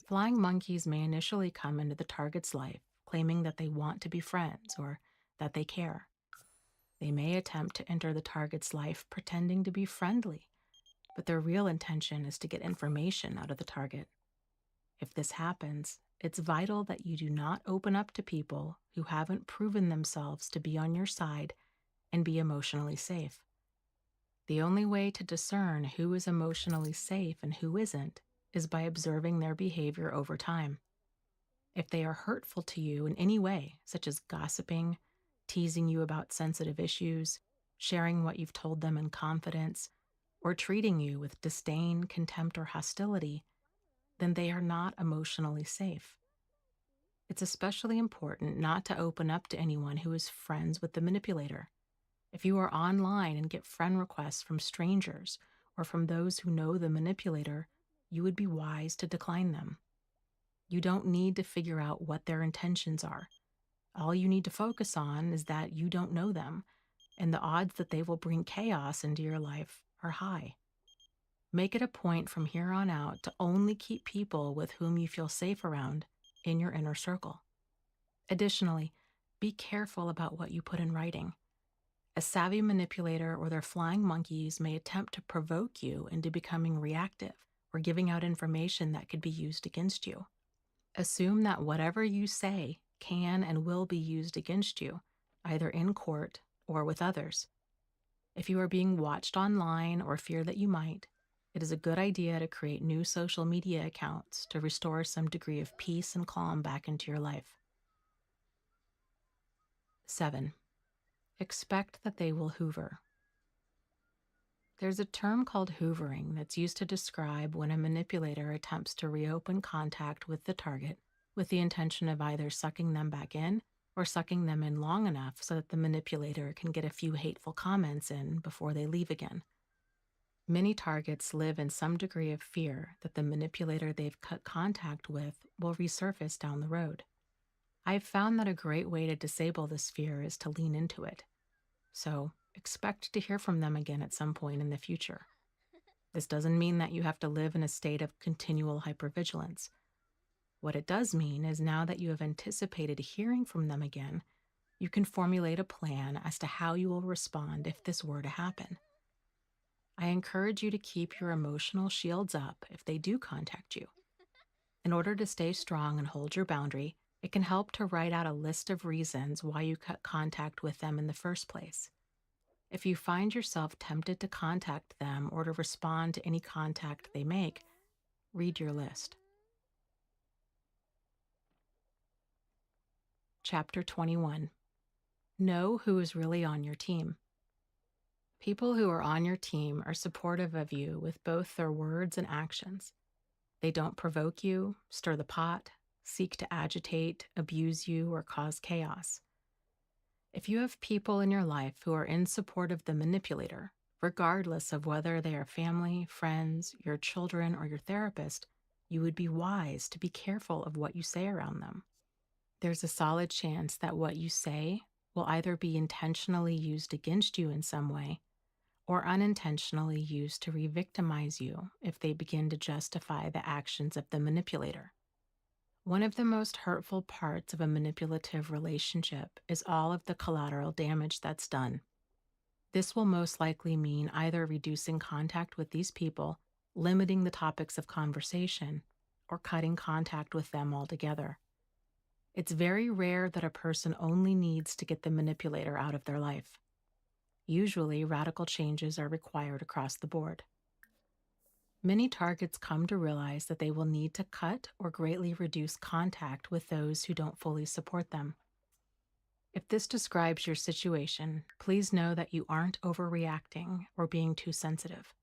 Flying monkeys may initially come into the target's life claiming that they want to be friends or that they care. They may attempt to enter the target's life pretending to be friendly, but their real intention is to get information out of the target. If this happens, it's vital that you do not open up to people who haven't proven themselves to be on your side and be emotionally safe. The only way to discern who is emotionally safe and who isn't is by observing their behavior over time. If they are hurtful to you in any way, such as gossiping, teasing you about sensitive issues, sharing what you've told them in confidence, or treating you with disdain, contempt, or hostility, then they are not emotionally safe. It's especially important not to open up to anyone who is friends with the manipulator. If you are online and get friend requests from strangers or from those who know the manipulator, you would be wise to decline them. You don't need to figure out what their intentions are. All you need to focus on is that you don't know them, and the odds that they will bring chaos into your life are high. Make it a point from here on out to only keep people with whom you feel safe around in your inner circle. Additionally, be careful about what you put in writing. A savvy manipulator or their flying monkeys may attempt to provoke you into becoming reactive or giving out information that could be used against you. Assume that whatever you say can and will be used against you, either in court or with others. If you are being watched online or fear that you might, it is a good idea to create new social media accounts to restore some degree of peace and calm back into your life. 7. Expect that they will hoover. There's a term called hoovering that's used to describe when a manipulator attempts to reopen contact with the target with the intention of either sucking them back in or sucking them in long enough so that the manipulator can get a few hateful comments in before they leave again. Many targets live in some degree of fear that the manipulator they've cut contact with will resurface down the road. I've found that a great way to disable this fear is to lean into it. So, expect to hear from them again at some point in the future. This doesn't mean that you have to live in a state of continual hypervigilance. What it does mean is now that you have anticipated hearing from them again, you can formulate a plan as to how you will respond if this were to happen. I encourage you to keep your emotional shields up if they do contact you. In order to stay strong and hold your boundary, it can help to write out a list of reasons why you cut contact with them in the first place. If you find yourself tempted to contact them or to respond to any contact they make, read your list. Chapter 21. Know who is really on your team. People who are on your team are supportive of you with both their words and actions. They don't provoke you, stir the pot, seek to agitate, abuse you, or cause chaos. If you have people in your life who are in support of the manipulator, regardless of whether they are family, friends, your children, or your therapist, you would be wise to be careful of what you say around them. There's a solid chance that what you say will either be intentionally used against you in some way or unintentionally used to re-victimize you if they begin to justify the actions of the manipulator. One of the most hurtful parts of a manipulative relationship is all of the collateral damage that's done. This will most likely mean either reducing contact with these people, limiting the topics of conversation, or cutting contact with them altogether. It's very rare that a person only needs to get the manipulator out of their life. Usually, radical changes are required across the board. Many targets come to realize that they will need to cut or greatly reduce contact with those who don't fully support them. If this describes your situation, please know that you aren't overreacting or being too sensitive.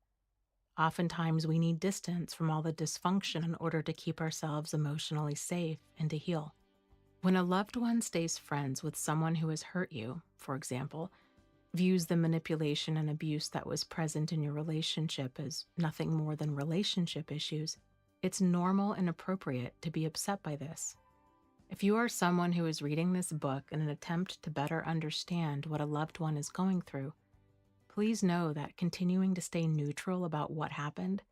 Oftentimes, we need distance from all the dysfunction in order to keep ourselves emotionally safe and to heal. When a loved one stays friends with someone who has hurt you, for example, views the manipulation and abuse that was present in your relationship as nothing more than relationship issues, it's normal and appropriate to be upset by this. If you are someone who is reading this book in an attempt to better understand what a loved one is going through, please know that continuing to stay neutral about what happened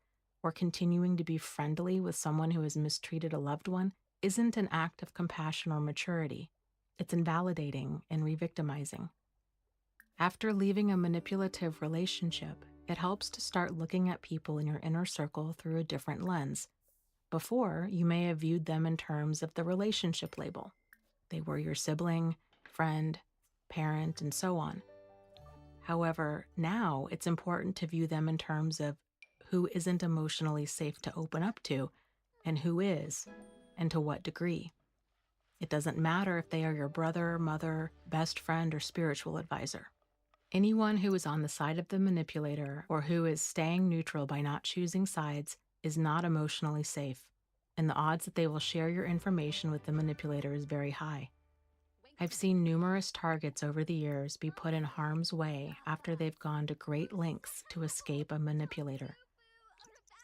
or continuing to be friendly with someone who has mistreated a loved one isn't an act of compassion or maturity. It's invalidating and re-victimizing. After leaving a manipulative relationship, it helps to start looking at people in your inner circle through a different lens. Before, you may have viewed them in terms of the relationship label. They were your sibling, friend, parent, and so on. However, now it's important to view them in terms of who isn't emotionally safe to open up to and who is, and to what degree. It doesn't matter if they are your brother, mother, best friend, or spiritual advisor. Anyone who is on the side of the manipulator or who is staying neutral by not choosing sides is not emotionally safe, and the odds that they will share your information with the manipulator is very high. I've seen numerous targets over the years be put in harm's way after they've gone to great lengths to escape a manipulator.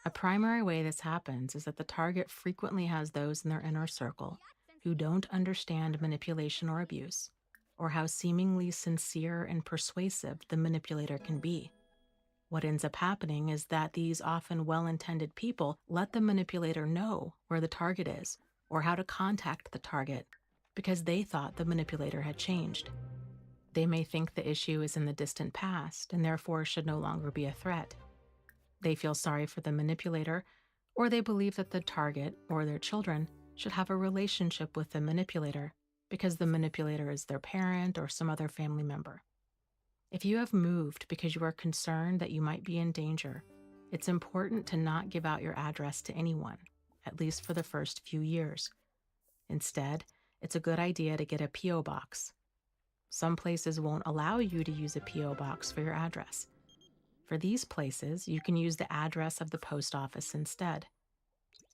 A primary way this happens is that the target frequently has those in their inner circle who don't understand manipulation or abuse, or how seemingly sincere and persuasive the manipulator can be. What ends up happening is that these often well-intended people let the manipulator know where the target is or how to contact the target because they thought the manipulator had changed. They may think the issue is in the distant past and therefore should no longer be a threat. They feel sorry for the manipulator, or they believe that the target or their children should have a relationship with the manipulator because the manipulator is their parent or some other family member. If you have moved because you are concerned that you might be in danger, it's important to not give out your address to anyone, at least for the first few years. Instead, it's a good idea to get a P.O. box. Some places won't allow you to use a P.O. box for your address. For these places, you can use the address of the post office instead.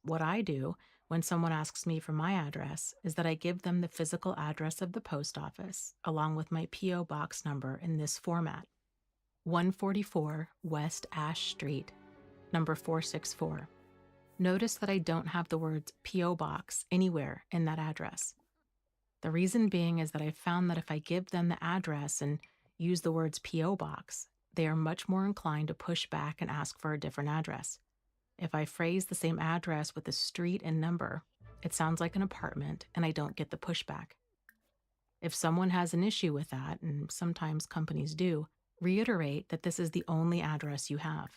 What I do when someone asks me for my address is that I give them the physical address of the post office along with my P.O. box number in this format: 144 West Ash Street, number 464. Notice that I don't have the words P.O. box anywhere in that address. The reason being is that I found that if I give them the address and use the words P.O. box, they are much more inclined to push back and ask for a different address. If I phrase the same address with the street and number, it sounds like an apartment and I don't get the pushback. If someone has an issue with that, and sometimes companies do, Reiterate that this is the only address you have.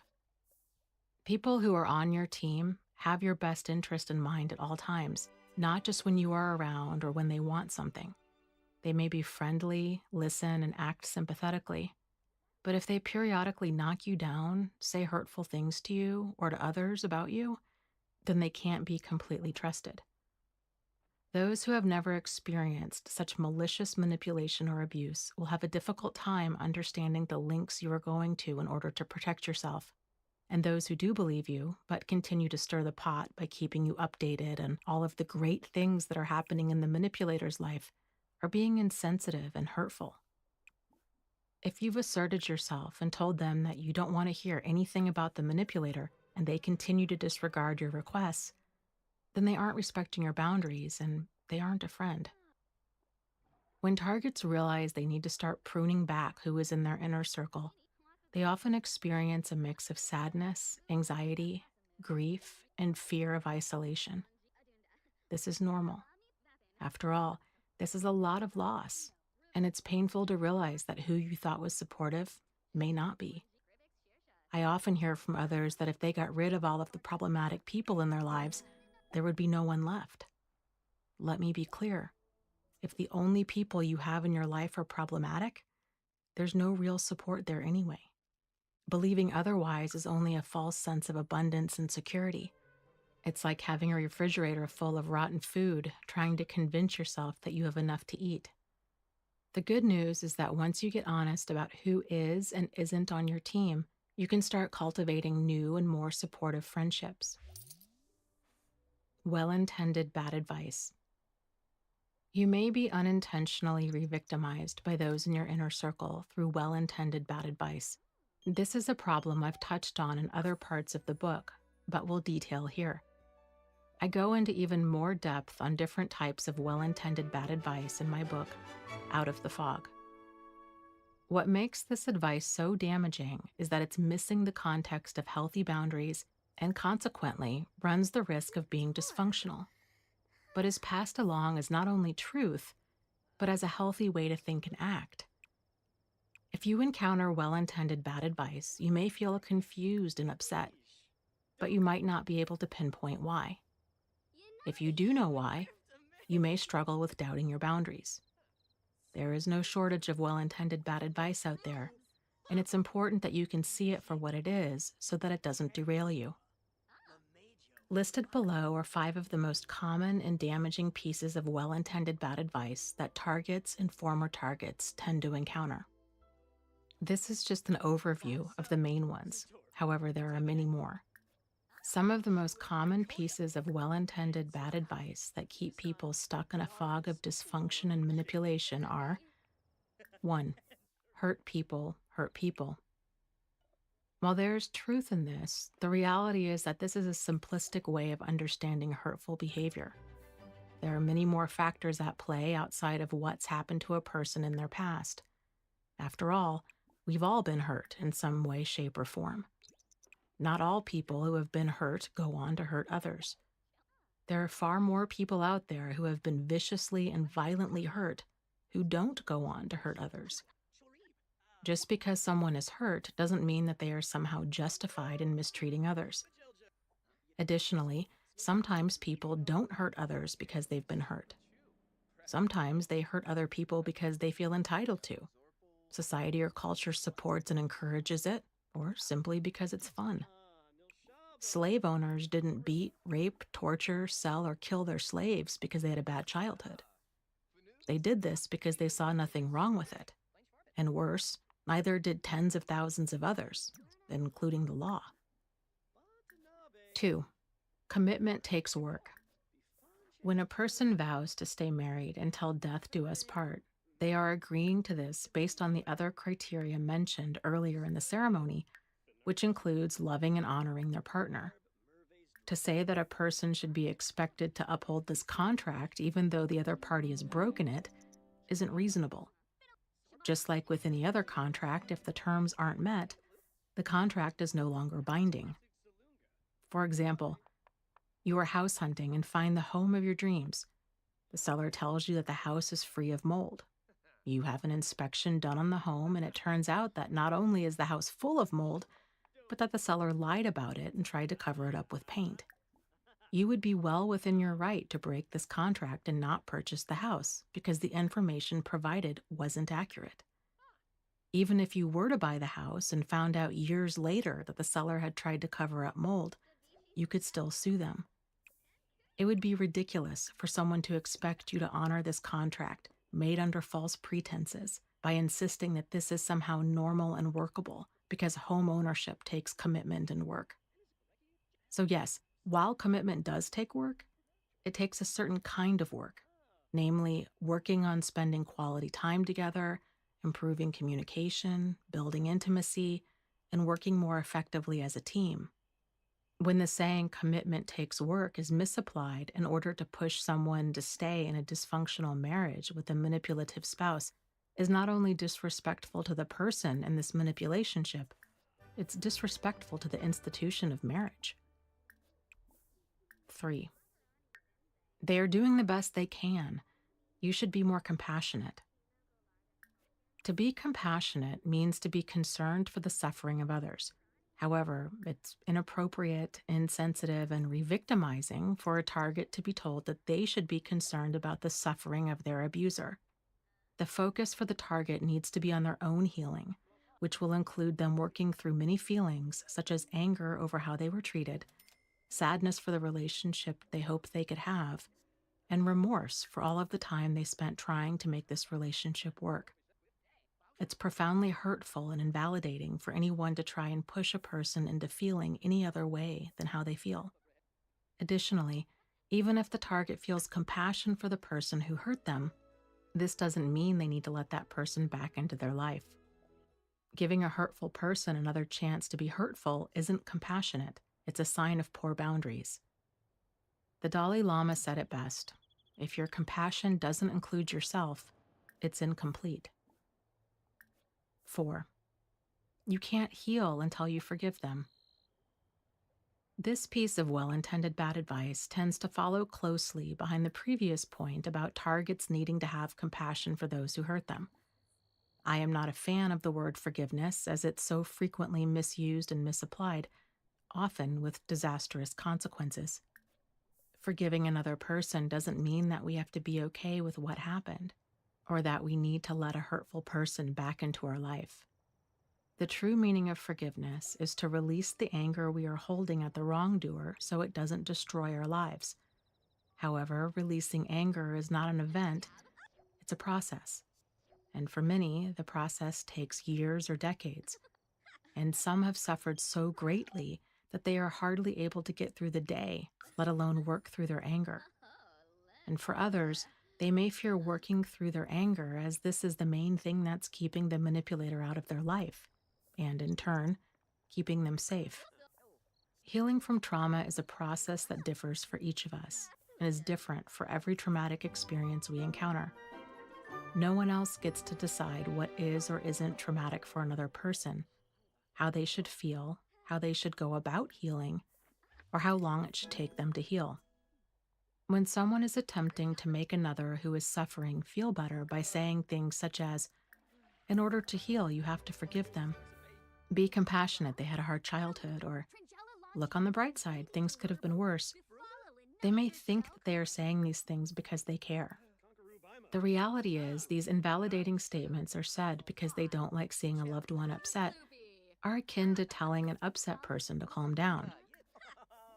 People who are on your team have your best interest in mind at all times, not just when you are around or when they want something. They may be friendly, listen, and act sympathetically. But if they periodically knock you down, say hurtful things to you or to others about you, then they can't be completely trusted. Those who have never experienced such malicious manipulation or abuse will have a difficult time understanding the lengths you are going to in order to protect yourself. And those who do believe you, but continue to stir the pot by keeping you updated on all of the great things that are happening in the manipulator's life, are being insensitive and hurtful. If you've asserted yourself and told them that you don't want to hear anything about the manipulator and they continue to disregard your requests, then they aren't respecting your boundaries and they aren't a friend. When targets realize they need to start pruning back who is in their inner circle, they often experience a mix of sadness, anxiety, grief, and fear of isolation. This is normal. After all, this is a lot of loss, and it's painful to realize that who you thought was supportive may not be. I often hear from others that if they got rid of all of the problematic people in their lives, there would be no one left. Let me be clear. If the only people you have in your life are problematic, there's no real support there anyway. Believing otherwise is only a false sense of abundance and security. It's like having a refrigerator full of rotten food, trying to convince yourself that you have enough to eat. The good news is that once you get honest about who is and isn't on your team, you can start cultivating new and more supportive friendships. Well-intended bad advice. You may be unintentionally re-victimized by those in your inner circle through well-intended bad advice. This is a problem I've touched on in other parts of the book, but will detail here. I go into even more depth on different types of well-intended bad advice in my book, Out of the Fog. What makes this advice so damaging is that it's missing the context of healthy boundaries and consequently runs the risk of being dysfunctional, but is passed along as not only truth, but as a healthy way to think and act. If you encounter well-intended bad advice, you may feel confused and upset, but you might not be able to pinpoint why. If you do know why, you may struggle with doubting your boundaries. There is no shortage of well-intended bad advice out there, and it's important that you can see it for what it is so that it doesn't derail you. Listed below are 5 of the most common and damaging pieces of well-intended bad advice that targets and former targets tend to encounter. This is just an overview of the main ones. However, there are many more. Some of the most common pieces of well-intended bad advice that keep people stuck in a fog of dysfunction and manipulation are: 1. Hurt people hurt people. While there's truth in this, the reality is that this is a simplistic way of understanding hurtful behavior. There are many more factors at play outside of what's happened to a person in their past. After all, we've all been hurt in some way, shape, or form. Not all people who have been hurt go on to hurt others. There are far more people out there who have been viciously and violently hurt who don't go on to hurt others. Just because someone is hurt doesn't mean that they are somehow justified in mistreating others. Additionally, sometimes people don't hurt others because they've been hurt. Sometimes they hurt other people because they feel entitled to. Society or culture supports and encourages it, or simply because it's fun. Slave owners didn't beat, rape, torture, sell, or kill their slaves because they had a bad childhood. They did this because they saw nothing wrong with it. And worse, neither did tens of thousands of others, including the law. 2. Commitment takes work. When a person vows to stay married until death do us part, they are agreeing to this based on the other criteria mentioned earlier in the ceremony, which includes loving and honoring their partner. To say that a person should be expected to uphold this contract even though the other party has broken it isn't reasonable. Just like with any other contract, if the terms aren't met, the contract is no longer binding. For example, you are house hunting and find the home of your dreams. The seller tells you that the house is free of mold. You have an inspection done on the home, and it turns out that not only is the house full of mold, but that the seller lied about it and tried to cover it up with paint. You would be well within your right to break this contract and not purchase the house because the information provided wasn't accurate. Even if you were to buy the house and found out years later that the seller had tried to cover up mold, you could still sue them. It would be ridiculous for someone to expect you to honor this contract made under false pretenses by insisting that this is somehow normal and workable because home ownership takes commitment and work. So yes, while commitment does take work, it takes a certain kind of work, namely working on spending quality time together, improving communication, building intimacy, and working more effectively as a team. When the saying commitment takes work is misapplied in order to push someone to stay in a dysfunctional marriage with a manipulative spouse, is not only disrespectful to the person in this manipulationship, it's disrespectful to the institution of marriage. 3. They are doing the best they can. You should be more compassionate. To be compassionate means to be concerned for the suffering of others. However, it's inappropriate, insensitive, and re-victimizing for a target to be told that they should be concerned about the suffering of their abuser. The focus for the target needs to be on their own healing, which will include them working through many feelings such as anger over how they were treated, sadness for the relationship they hoped they could have, and remorse for all of the time they spent trying to make this relationship work. It's profoundly hurtful and invalidating for anyone to try and push a person into feeling any other way than how they feel. Additionally, even if the target feels compassion for the person who hurt them, this doesn't mean they need to let that person back into their life. Giving a hurtful person another chance to be hurtful isn't compassionate. It's a sign of poor boundaries. The Dalai Lama said it best: if your compassion doesn't include yourself, it's incomplete. 4. You can't heal until you forgive them. This piece of well-intended bad advice tends to follow closely behind the previous point about targets needing to have compassion for those who hurt them. I am not a fan of the word forgiveness, as it's so frequently misused and misapplied, often with disastrous consequences. Forgiving another person doesn't mean that we have to be okay with what happened, or that we need to let a hurtful person back into our life. The true meaning of forgiveness is to release the anger we are holding at the wrongdoer so it doesn't destroy our lives. However, releasing anger is not an event, it's a process. And for many, the process takes years or decades. And some have suffered so greatly that they are hardly able to get through the day, let alone work through their anger. And for others, they may fear working through their anger, as this is the main thing that's keeping the manipulator out of their life, and in turn, keeping them safe. Healing from trauma is a process that differs for each of us, and is different for every traumatic experience we encounter. No one else gets to decide what is or isn't traumatic for another person, how they should feel, how they should go about healing, or how long it should take them to heal. When someone is attempting to make another who is suffering feel better by saying things such as, "In order to heal, you have to forgive them. Be compassionate, they had a hard childhood," or "Look on the bright side, things could have been worse," they may think that they are saying these things because they care. The reality is, these invalidating statements are said because they don't like seeing a loved one upset, are akin to telling an upset person to calm down.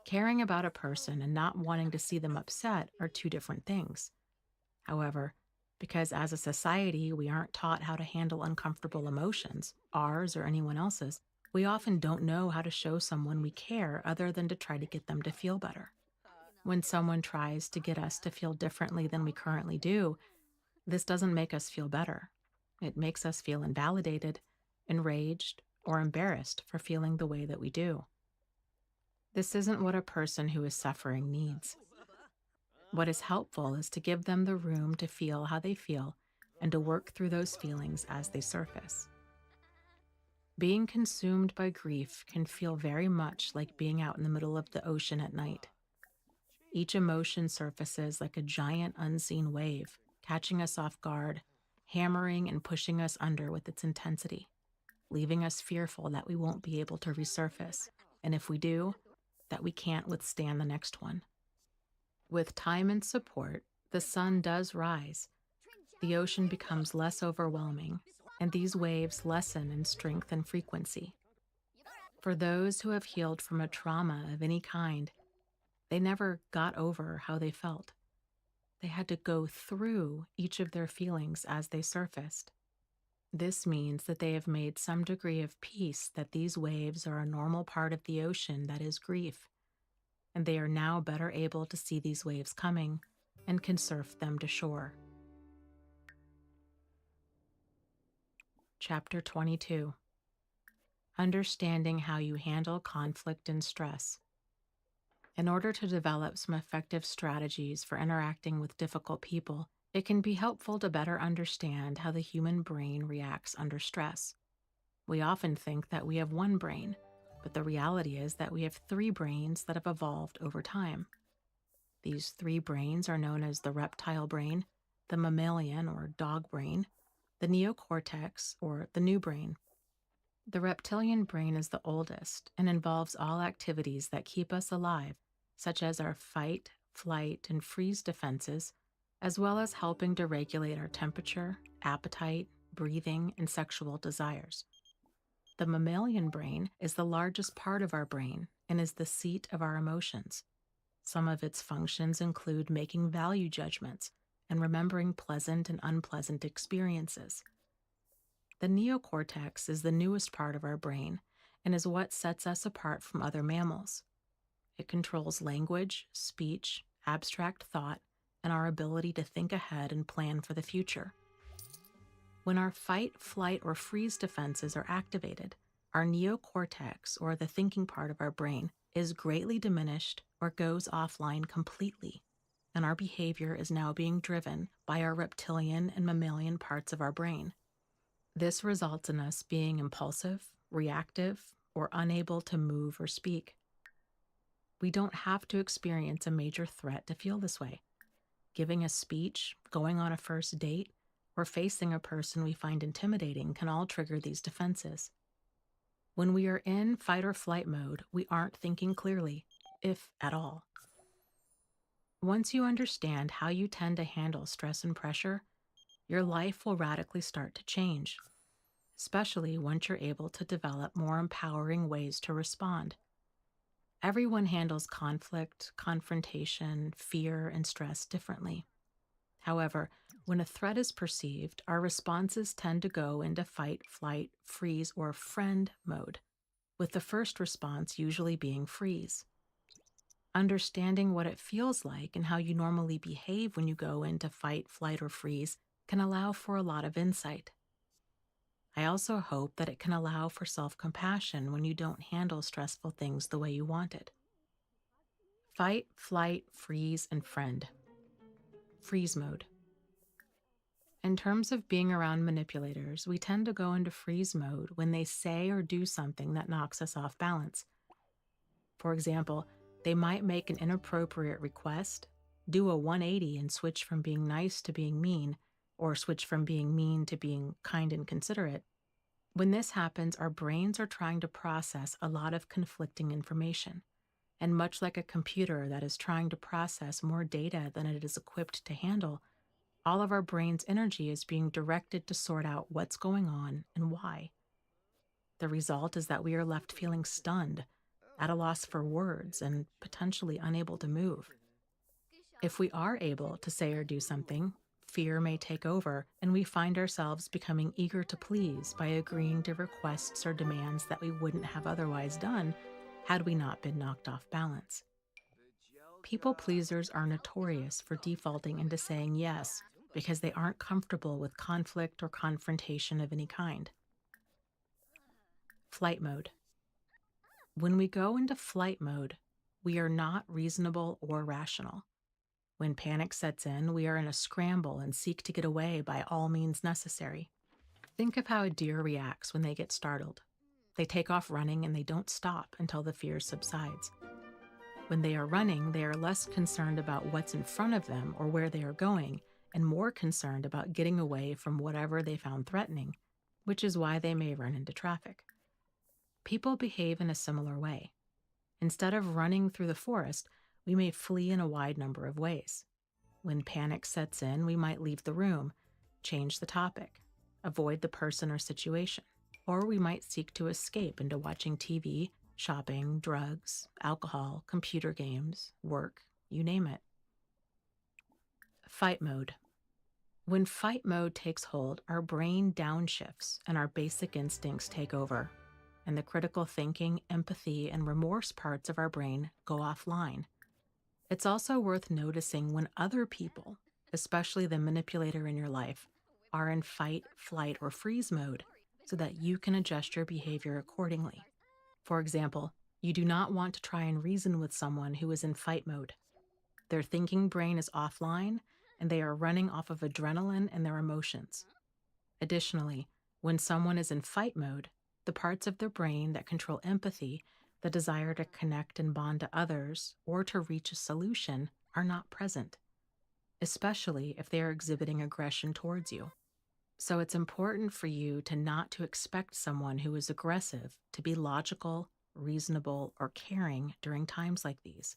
Caring about a person and not wanting to see them upset are two different things. However, because as a society we aren't taught how to handle uncomfortable emotions, ours or anyone else's, we often don't know how to show someone we care other than to try to get them to feel better. When someone tries to get us to feel differently than we currently do, this doesn't make us feel better. It makes us feel invalidated, enraged, or embarrassed for feeling the way that we do. This isn't what a person who is suffering needs. What is helpful is to give them the room to feel how they feel and to work through those feelings as they surface. Being consumed by grief can feel very much like being out in the middle of the ocean at night. Each emotion surfaces like a giant unseen wave, catching us off guard, hammering and pushing us under with its intensity, leaving us fearful that we won't be able to resurface, and if we do, that we can't withstand the next one. With time and support, the sun does rise. The ocean becomes less overwhelming, and these waves lessen in strength and frequency. For those who have healed from a trauma of any kind, they never got over how they felt. They had to go through each of their feelings as they surfaced. This means that they have made some degree of peace that these waves are a normal part of the ocean that is grief, and they are now better able to see these waves coming and can surf them to shore. Chapter 22. Understanding how you handle conflict and stress. In order to develop some effective strategies for interacting with difficult people, it can be helpful to better understand how the human brain reacts under stress. We often think that we have one brain, but the reality is that we have 3 brains that have evolved over time. These 3 brains are known as the reptile brain, the mammalian or dog brain, the neocortex or the new brain. The reptilian brain is the oldest and involves all activities that keep us alive, such as our fight, flight, and freeze defenses, as well as helping to regulate our temperature, appetite, breathing, and sexual desires. The mammalian brain is the largest part of our brain and is the seat of our emotions. Some of its functions include making value judgments and remembering pleasant and unpleasant experiences. The neocortex is the newest part of our brain and is what sets us apart from other mammals. It controls language, speech, abstract thought, and our ability to think ahead and plan for the future. When our fight, flight, or freeze defenses are activated, our neocortex, or the thinking part of our brain, is greatly diminished or goes offline completely, and our behavior is now being driven by our reptilian and mammalian parts of our brain. This results in us being impulsive, reactive, or unable to move or speak. We don't have to experience a major threat to feel this way. Giving a speech, going on a first date, or facing a person we find intimidating can all trigger these defenses. When we are in fight or flight mode, we aren't thinking clearly, if at all. Once you understand how you tend to handle stress and pressure, your life will radically start to change, especially once you're able to develop more empowering ways to respond. Everyone handles conflict, confrontation, fear, and stress differently. However, when a threat is perceived, our responses tend to go into fight, flight, freeze, or friend mode, with the first response usually being freeze. Understanding what it feels like and how you normally behave when you go into fight, flight, or freeze can allow for a lot of insight. I also hope that it can allow for self-compassion when you don't handle stressful things the way you wanted. Fight, flight, freeze, and friend. Freeze mode. In terms of being around manipulators, we tend to go into freeze mode when they say or do something that knocks us off balance. For example, they might make an inappropriate request, do a 180 and switch from being nice to being mean, or switch from being mean to being kind and considerate. When this happens, our brains are trying to process a lot of conflicting information. And much like a computer that is trying to process more data than it is equipped to handle, all of our brain's energy is being directed to sort out what's going on and why. The result is that we are left feeling stunned, at a loss for words, and potentially unable to move. If we are able to say or do something, fear may take over, and we find ourselves becoming eager to please by agreeing to requests or demands that we wouldn't have otherwise done had we not been knocked off balance. People pleasers are notorious for defaulting into saying yes because they aren't comfortable with conflict or confrontation of any kind. Flight mode. When we go into flight mode, we are not reasonable or rational. When panic sets in, we are in a scramble and seek to get away by all means necessary. Think of how a deer reacts when they get startled. They take off running and they don't stop until the fear subsides. When they are running, they are less concerned about what's in front of them or where they are going, and more concerned about getting away from whatever they found threatening, which is why they may run into traffic. People behave in a similar way. Instead of running through the forest, we may flee in a wide number of ways. When panic sets in, we might leave the room, change the topic, avoid the person or situation, or we might seek to escape into watching TV, shopping, drugs, alcohol, computer games, work, you name it. Fight mode. When fight mode takes hold, our brain downshifts and our basic instincts take over, and the critical thinking, empathy, and remorse parts of our brain go offline. It's also worth noticing when other people, especially the manipulator in your life, are in fight, flight, or freeze mode so that you can adjust your behavior accordingly. For example, you do not want to try and reason with someone who is in fight mode. Their thinking brain is offline, and they are running off of adrenaline and their emotions. Additionally, when someone is in fight mode, the parts of their brain that control empathy, the desire to connect and bond to others, or to reach a solution, are not present, especially if they are exhibiting aggression towards you. So it's important for you not to expect someone who is aggressive to be logical, reasonable, or caring during times like these.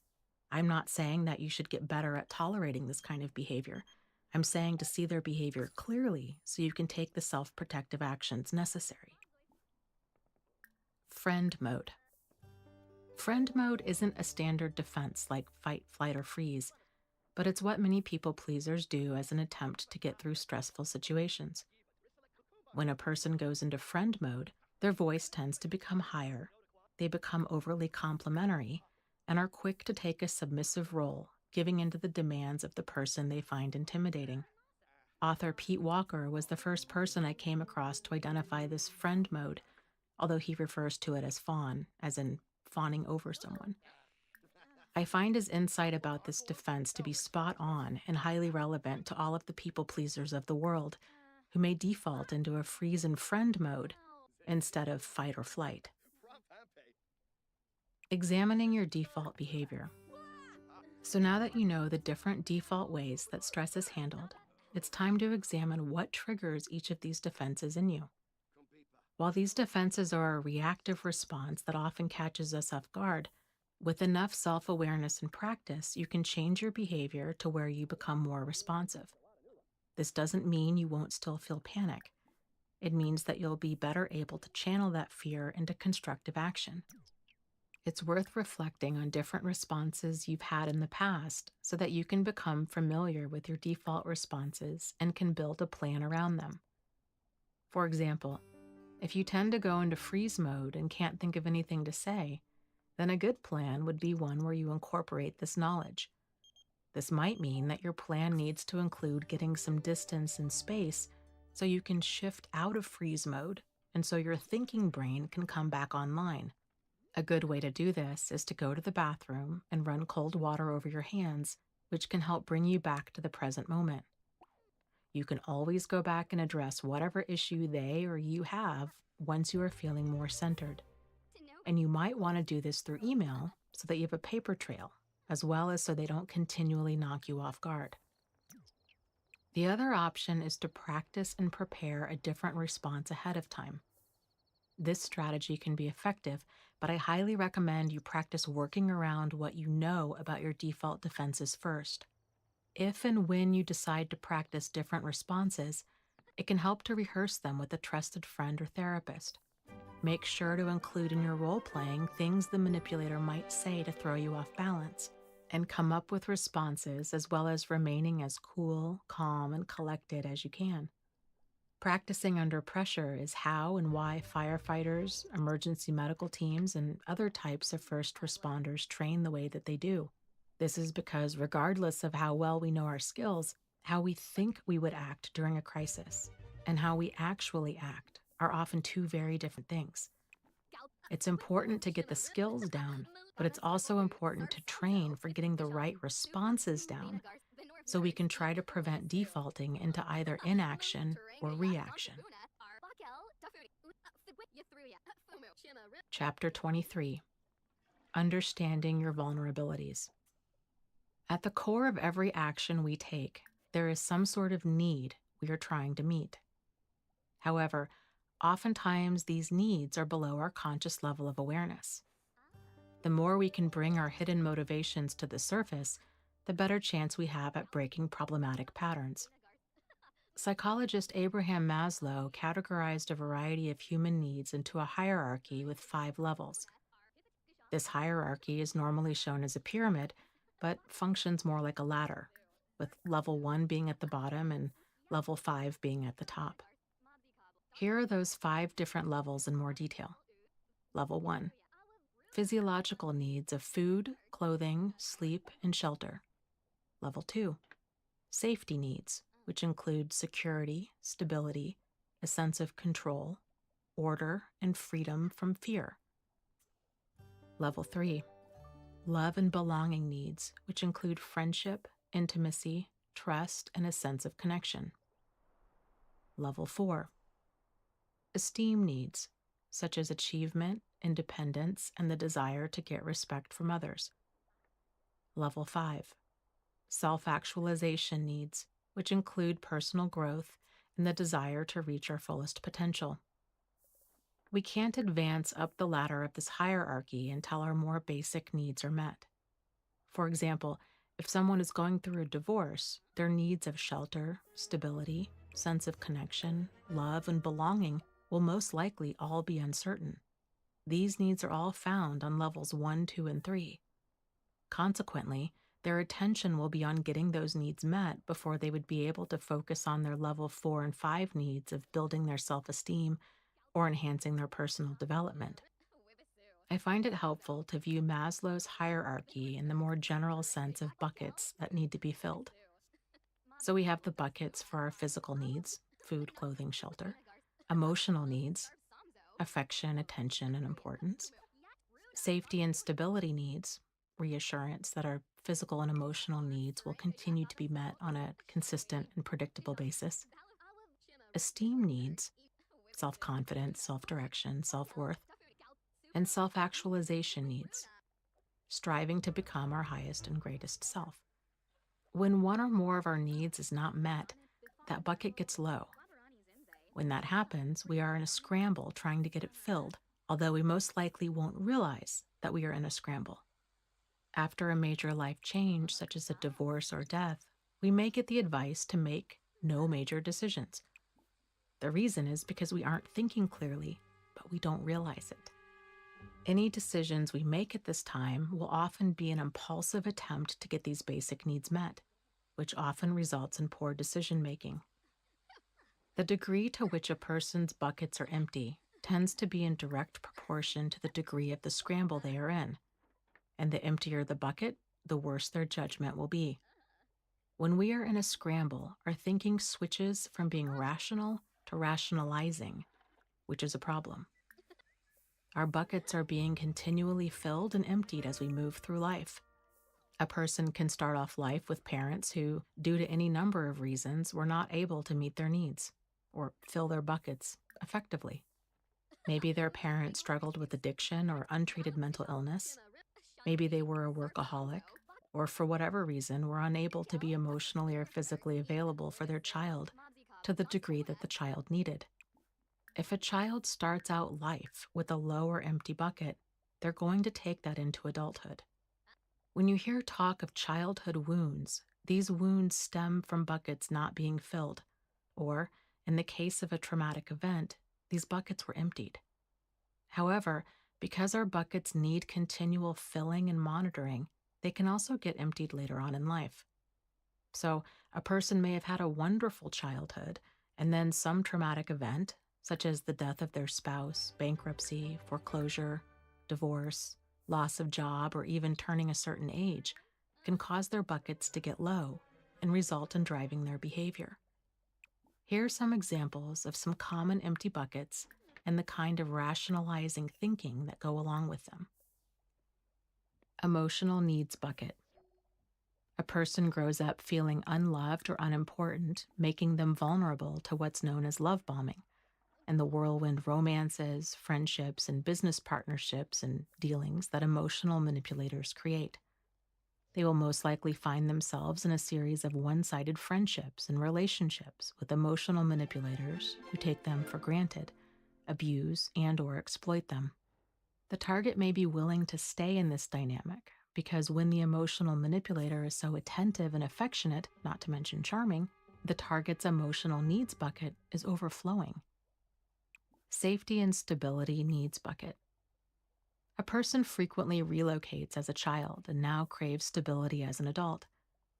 I'm not saying that you should get better at tolerating this kind of behavior. I'm saying to see their behavior clearly so you can take the self-protective actions necessary. Friend mode. Friend mode isn't a standard defense like fight, flight, or freeze, but it's what many people pleasers do as an attempt to get through stressful situations. When a person goes into friend mode, their voice tends to become higher. They become overly complimentary and are quick to take a submissive role, giving in to the demands of the person they find intimidating. Author Pete Walker was the first person I came across to identify this friend mode, although he refers to it as fawn, as in fawning over someone. I find his insight about this defense to be spot on and highly relevant to all of the people pleasers of the world who may default into a freeze and friend mode instead of fight or flight. Examining your default behavior. So now that you know the different default ways that stress is handled, it's time to examine what triggers each of these defenses in you. While these defenses are a reactive response that often catches us off guard, with enough self-awareness and practice, you can change your behavior to where you become more responsive. This doesn't mean you won't still feel panic. It means that you'll be better able to channel that fear into constructive action. It's worth reflecting on different responses you've had in the past so that you can become familiar with your default responses and can build a plan around them. For example, if you tend to go into freeze mode and can't think of anything to say, then a good plan would be one where you incorporate this knowledge. This might mean that your plan needs to include getting some distance and space so you can shift out of freeze mode and so your thinking brain can come back online. A good way to do this is to go to the bathroom and run cold water over your hands, which can help bring you back to the present moment. You can always go back and address whatever issue they or you have once you are feeling more centered. And you might want to do this through email so that you have a paper trail, as well as so they don't continually knock you off guard. The other option is to practice and prepare a different response ahead of time. This strategy can be effective, but I highly recommend you practice working around what you know about your default defenses first. If and when you decide to practice different responses, it can help to rehearse them with a trusted friend or therapist. Make sure to include in your role-playing things the manipulator might say to throw you off balance, and come up with responses as well as remaining as cool, calm, and collected as you can. Practicing under pressure is how and why firefighters, emergency medical teams, and other types of first responders train the way that they do. This is because regardless of how well we know our skills, how we think we would act during a crisis and how we actually act are often two very different things. It's important to get the skills down, but it's also important to train for getting the right responses down so we can try to prevent defaulting into either inaction or reaction. Chapter 23. Understanding your vulnerabilities. At the core of every action we take, there is some sort of need we are trying to meet. However, oftentimes these needs are below our conscious level of awareness. The more we can bring our hidden motivations to the surface, the better chance we have at breaking problematic patterns. Psychologist Abraham Maslow categorized a variety of human needs into a hierarchy with 5 levels. This hierarchy is normally shown as a pyramid, but functions more like a ladder, with level 1 being at the bottom and level 5 being at the top. Here are those 5 different levels in more detail. Level 1. Physiological needs of food, clothing, sleep, and shelter. Level 2. Safety needs, which include security, stability, a sense of control, order, and freedom from fear. Level 3. Love and belonging needs, which include friendship, intimacy, trust, and a sense of connection. Level 4. Esteem needs, such as achievement, independence, and the desire to get respect from others. Level 5. Self-actualization needs, which include personal growth and the desire to reach our fullest potential. We can't advance up the ladder of this hierarchy until our more basic needs are met. For example, if someone is going through a divorce, their needs of shelter, stability, sense of connection, love, and belonging will most likely all be uncertain. These needs are all found on levels 1, 2, and 3. Consequently, their attention will be on getting those needs met before they would be able to focus on their level 4 and 5 needs of building their self-esteem or enhancing their personal development. I find it helpful to view Maslow's hierarchy in the more general sense of buckets that need to be filled. So we have the buckets for our physical needs, food, clothing, shelter, emotional needs, affection, attention, and importance, safety and stability needs, reassurance that our physical and emotional needs will continue to be met on a consistent and predictable basis, esteem needs, self-confidence, self-direction, self-worth, and self-actualization needs, striving to become our highest and greatest self. When one or more of our needs is not met, that bucket gets low. When that happens, we are in a scramble trying to get it filled, although we most likely won't realize that we are in a scramble. After a major life change, such as a divorce or death, we may get the advice to make no major decisions. The reason is because we aren't thinking clearly, but we don't realize it. Any decisions we make at this time will often be an impulsive attempt to get these basic needs met, which often results in poor decision-making. The degree to which a person's buckets are empty tends to be in direct proportion to the degree of the scramble they are in, and the emptier the bucket, the worse their judgment will be. When we are in a scramble, our thinking switches from being rational to rationalizing, which is a problem. Our buckets are being continually filled and emptied as we move through life. A person can start off life with parents who, due to any number of reasons, were not able to meet their needs or fill their buckets effectively. Maybe their parents struggled with addiction or untreated mental illness. Maybe they were a workaholic, or for whatever reason were unable to be emotionally or physically available for their child to the degree that the child needed. If a child starts out life with a low or empty bucket, they're going to take that into adulthood. When you hear talk of childhood wounds, these wounds stem from buckets not being filled, or, in the case of a traumatic event, these buckets were emptied. However, because our buckets need continual filling and monitoring, they can also get emptied later on in life. So, a person may have had a wonderful childhood, and then some traumatic event, such as the death of their spouse, bankruptcy, foreclosure, divorce, loss of job, or even turning a certain age, can cause their buckets to get low and result in driving their behavior. Here are some examples of some common empty buckets and the kind of rationalizing thinking that go along with them. Emotional needs bucket. A person grows up feeling unloved or unimportant, making them vulnerable to what's known as love bombing and the whirlwind romances, friendships, and business partnerships and dealings that emotional manipulators create. They will most likely find themselves in a series of one-sided friendships and relationships with emotional manipulators who take them for granted, abuse, and/or exploit them. The target may be willing to stay in this dynamic because when the emotional manipulator is so attentive and affectionate, not to mention charming, the target's emotional needs bucket is overflowing. Safety and stability needs bucket. A person frequently relocates as a child and now craves stability as an adult,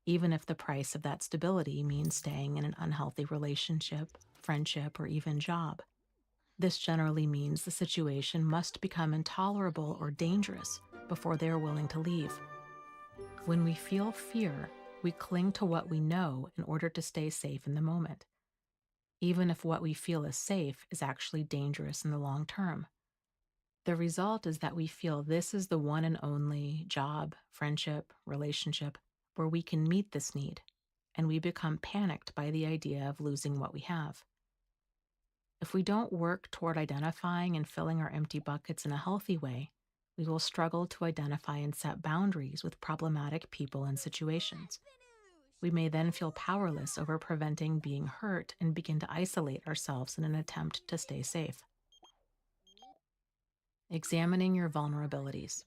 even if the price of that stability means staying in an unhealthy relationship, friendship, or even job. This generally means the situation must become intolerable or dangerous before they are willing to leave. When we feel fear, we cling to what we know in order to stay safe in the moment, even if what we feel is safe is actually dangerous in the long term. The result is that we feel this is the one and only job, friendship, relationship where we can meet this need, and we become panicked by the idea of losing what we have. If we don't work toward identifying and filling our empty buckets in a healthy way, we will struggle to identify and set boundaries with problematic people and situations. We may then feel powerless over preventing being hurt and begin to isolate ourselves in an attempt to stay safe. Examining your vulnerabilities.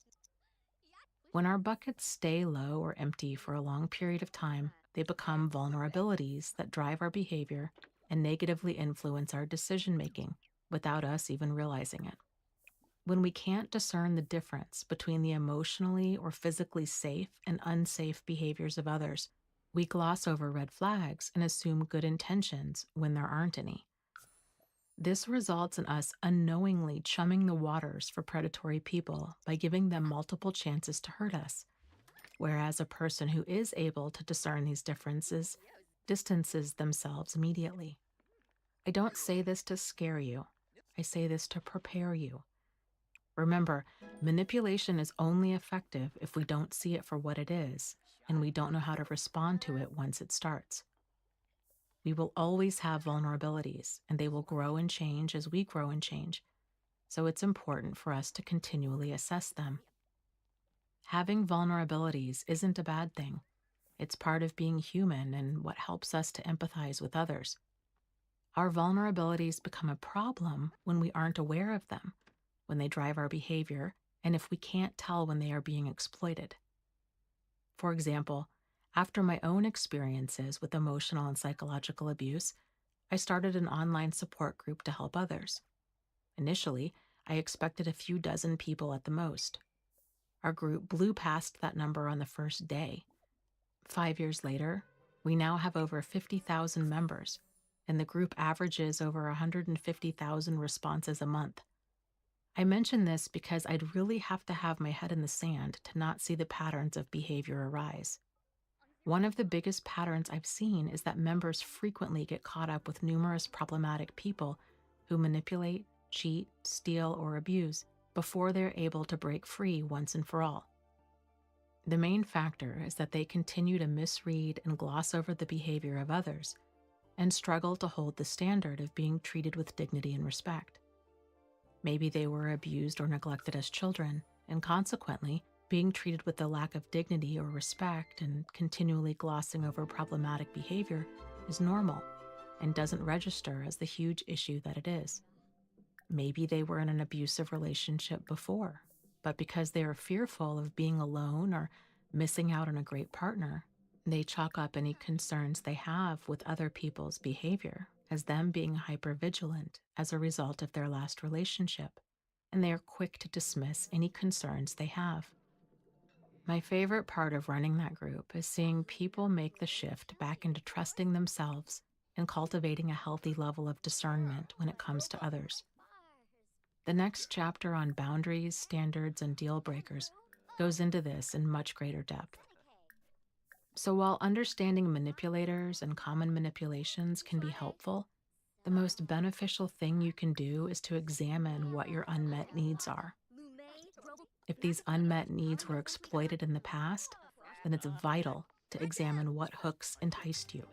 When our buckets stay low or empty for a long period of time, they become vulnerabilities that drive our behavior and negatively influence our decision-making without us even realizing it. When we can't discern the difference between the emotionally or physically safe and unsafe behaviors of others, we gloss over red flags and assume good intentions when there aren't any. This results in us unknowingly chumming the waters for predatory people by giving them multiple chances to hurt us, whereas a person who is able to discern these differences distances themselves immediately. I don't say this to scare you. I say this to prepare you. Remember, manipulation is only effective if we don't see it for what it is, and we don't know how to respond to it once it starts. We will always have vulnerabilities, and they will grow and change as we grow and change, so it's important for us to continually assess them. Having vulnerabilities isn't a bad thing. It's part of being human and what helps us to empathize with others. Our vulnerabilities become a problem when we aren't aware of them, when they drive our behavior, and if we can't tell when they are being exploited. For example, after my own experiences with emotional and psychological abuse, I started an online support group to help others. Initially, I expected a few dozen people at the most. Our group blew past that number on the first day. 5 years later, we now have over 50,000 members, and the group averages over 150,000 responses a month. I mention this because I'd really have to have my head in the sand to not see the patterns of behavior arise. One of the biggest patterns I've seen is that members frequently get caught up with numerous problematic people who manipulate, cheat, steal, or abuse before they're able to break free once and for all. The main factor is that they continue to misread and gloss over the behavior of others and struggle to hold the standard of being treated with dignity and respect. Maybe they were abused or neglected as children, and consequently, being treated with a lack of dignity or respect and continually glossing over problematic behavior is normal and doesn't register as the huge issue that it is. Maybe they were in an abusive relationship before, but because they are fearful of being alone or missing out on a great partner, they chalk up any concerns they have with other people's behavior as them being hypervigilant as a result of their last relationship, and they are quick to dismiss any concerns they have. My favorite part of running that group is seeing people make the shift back into trusting themselves and cultivating a healthy level of discernment when it comes to others. The next chapter on boundaries, standards, and deal breakers goes into this in much greater depth. So while understanding manipulators and common manipulations can be helpful, the most beneficial thing you can do is to examine what your unmet needs are. If these unmet needs were exploited in the past, then it's vital to examine what hooks enticed you.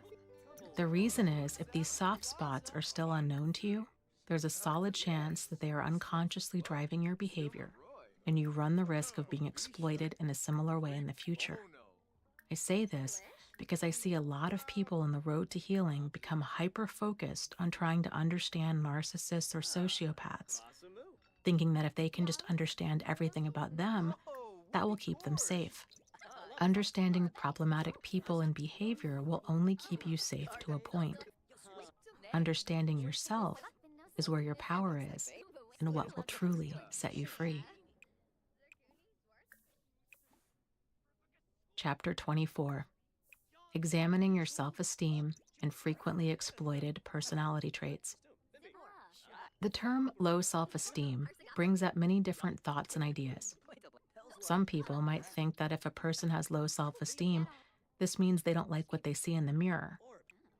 The reason is, if these soft spots are still unknown to you, there's a solid chance that they are unconsciously driving your behavior, and you run the risk of being exploited in a similar way in the future. I say this because I see a lot of people on the road to healing become hyper focused on trying to understand narcissists or sociopaths, thinking that if they can just understand everything about them, that will keep them safe. Understanding problematic people and behavior will only keep you safe to a point. Understanding yourself is where your power is and what will truly set you free. Chapter 24: Examining Your Self-Esteem and Frequently Exploited Personality Traits. The term low self-esteem brings up many different thoughts and ideas. Some people might think that if a person has low self-esteem, this means they don't like what they see in the mirror,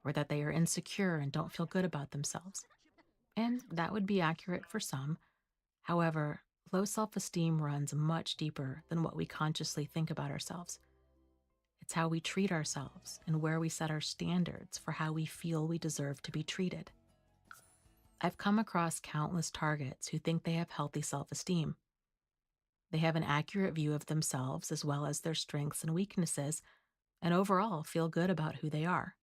or that they are insecure and don't feel good about themselves. And that would be accurate for some. However, low self-esteem runs much deeper than what we consciously think about ourselves. It's how we treat ourselves and where we set our standards for how we feel we deserve to be treated. I've come across countless targets who think they have healthy self-esteem. They have an accurate view of themselves as well as their strengths and weaknesses, and overall feel good about who they are.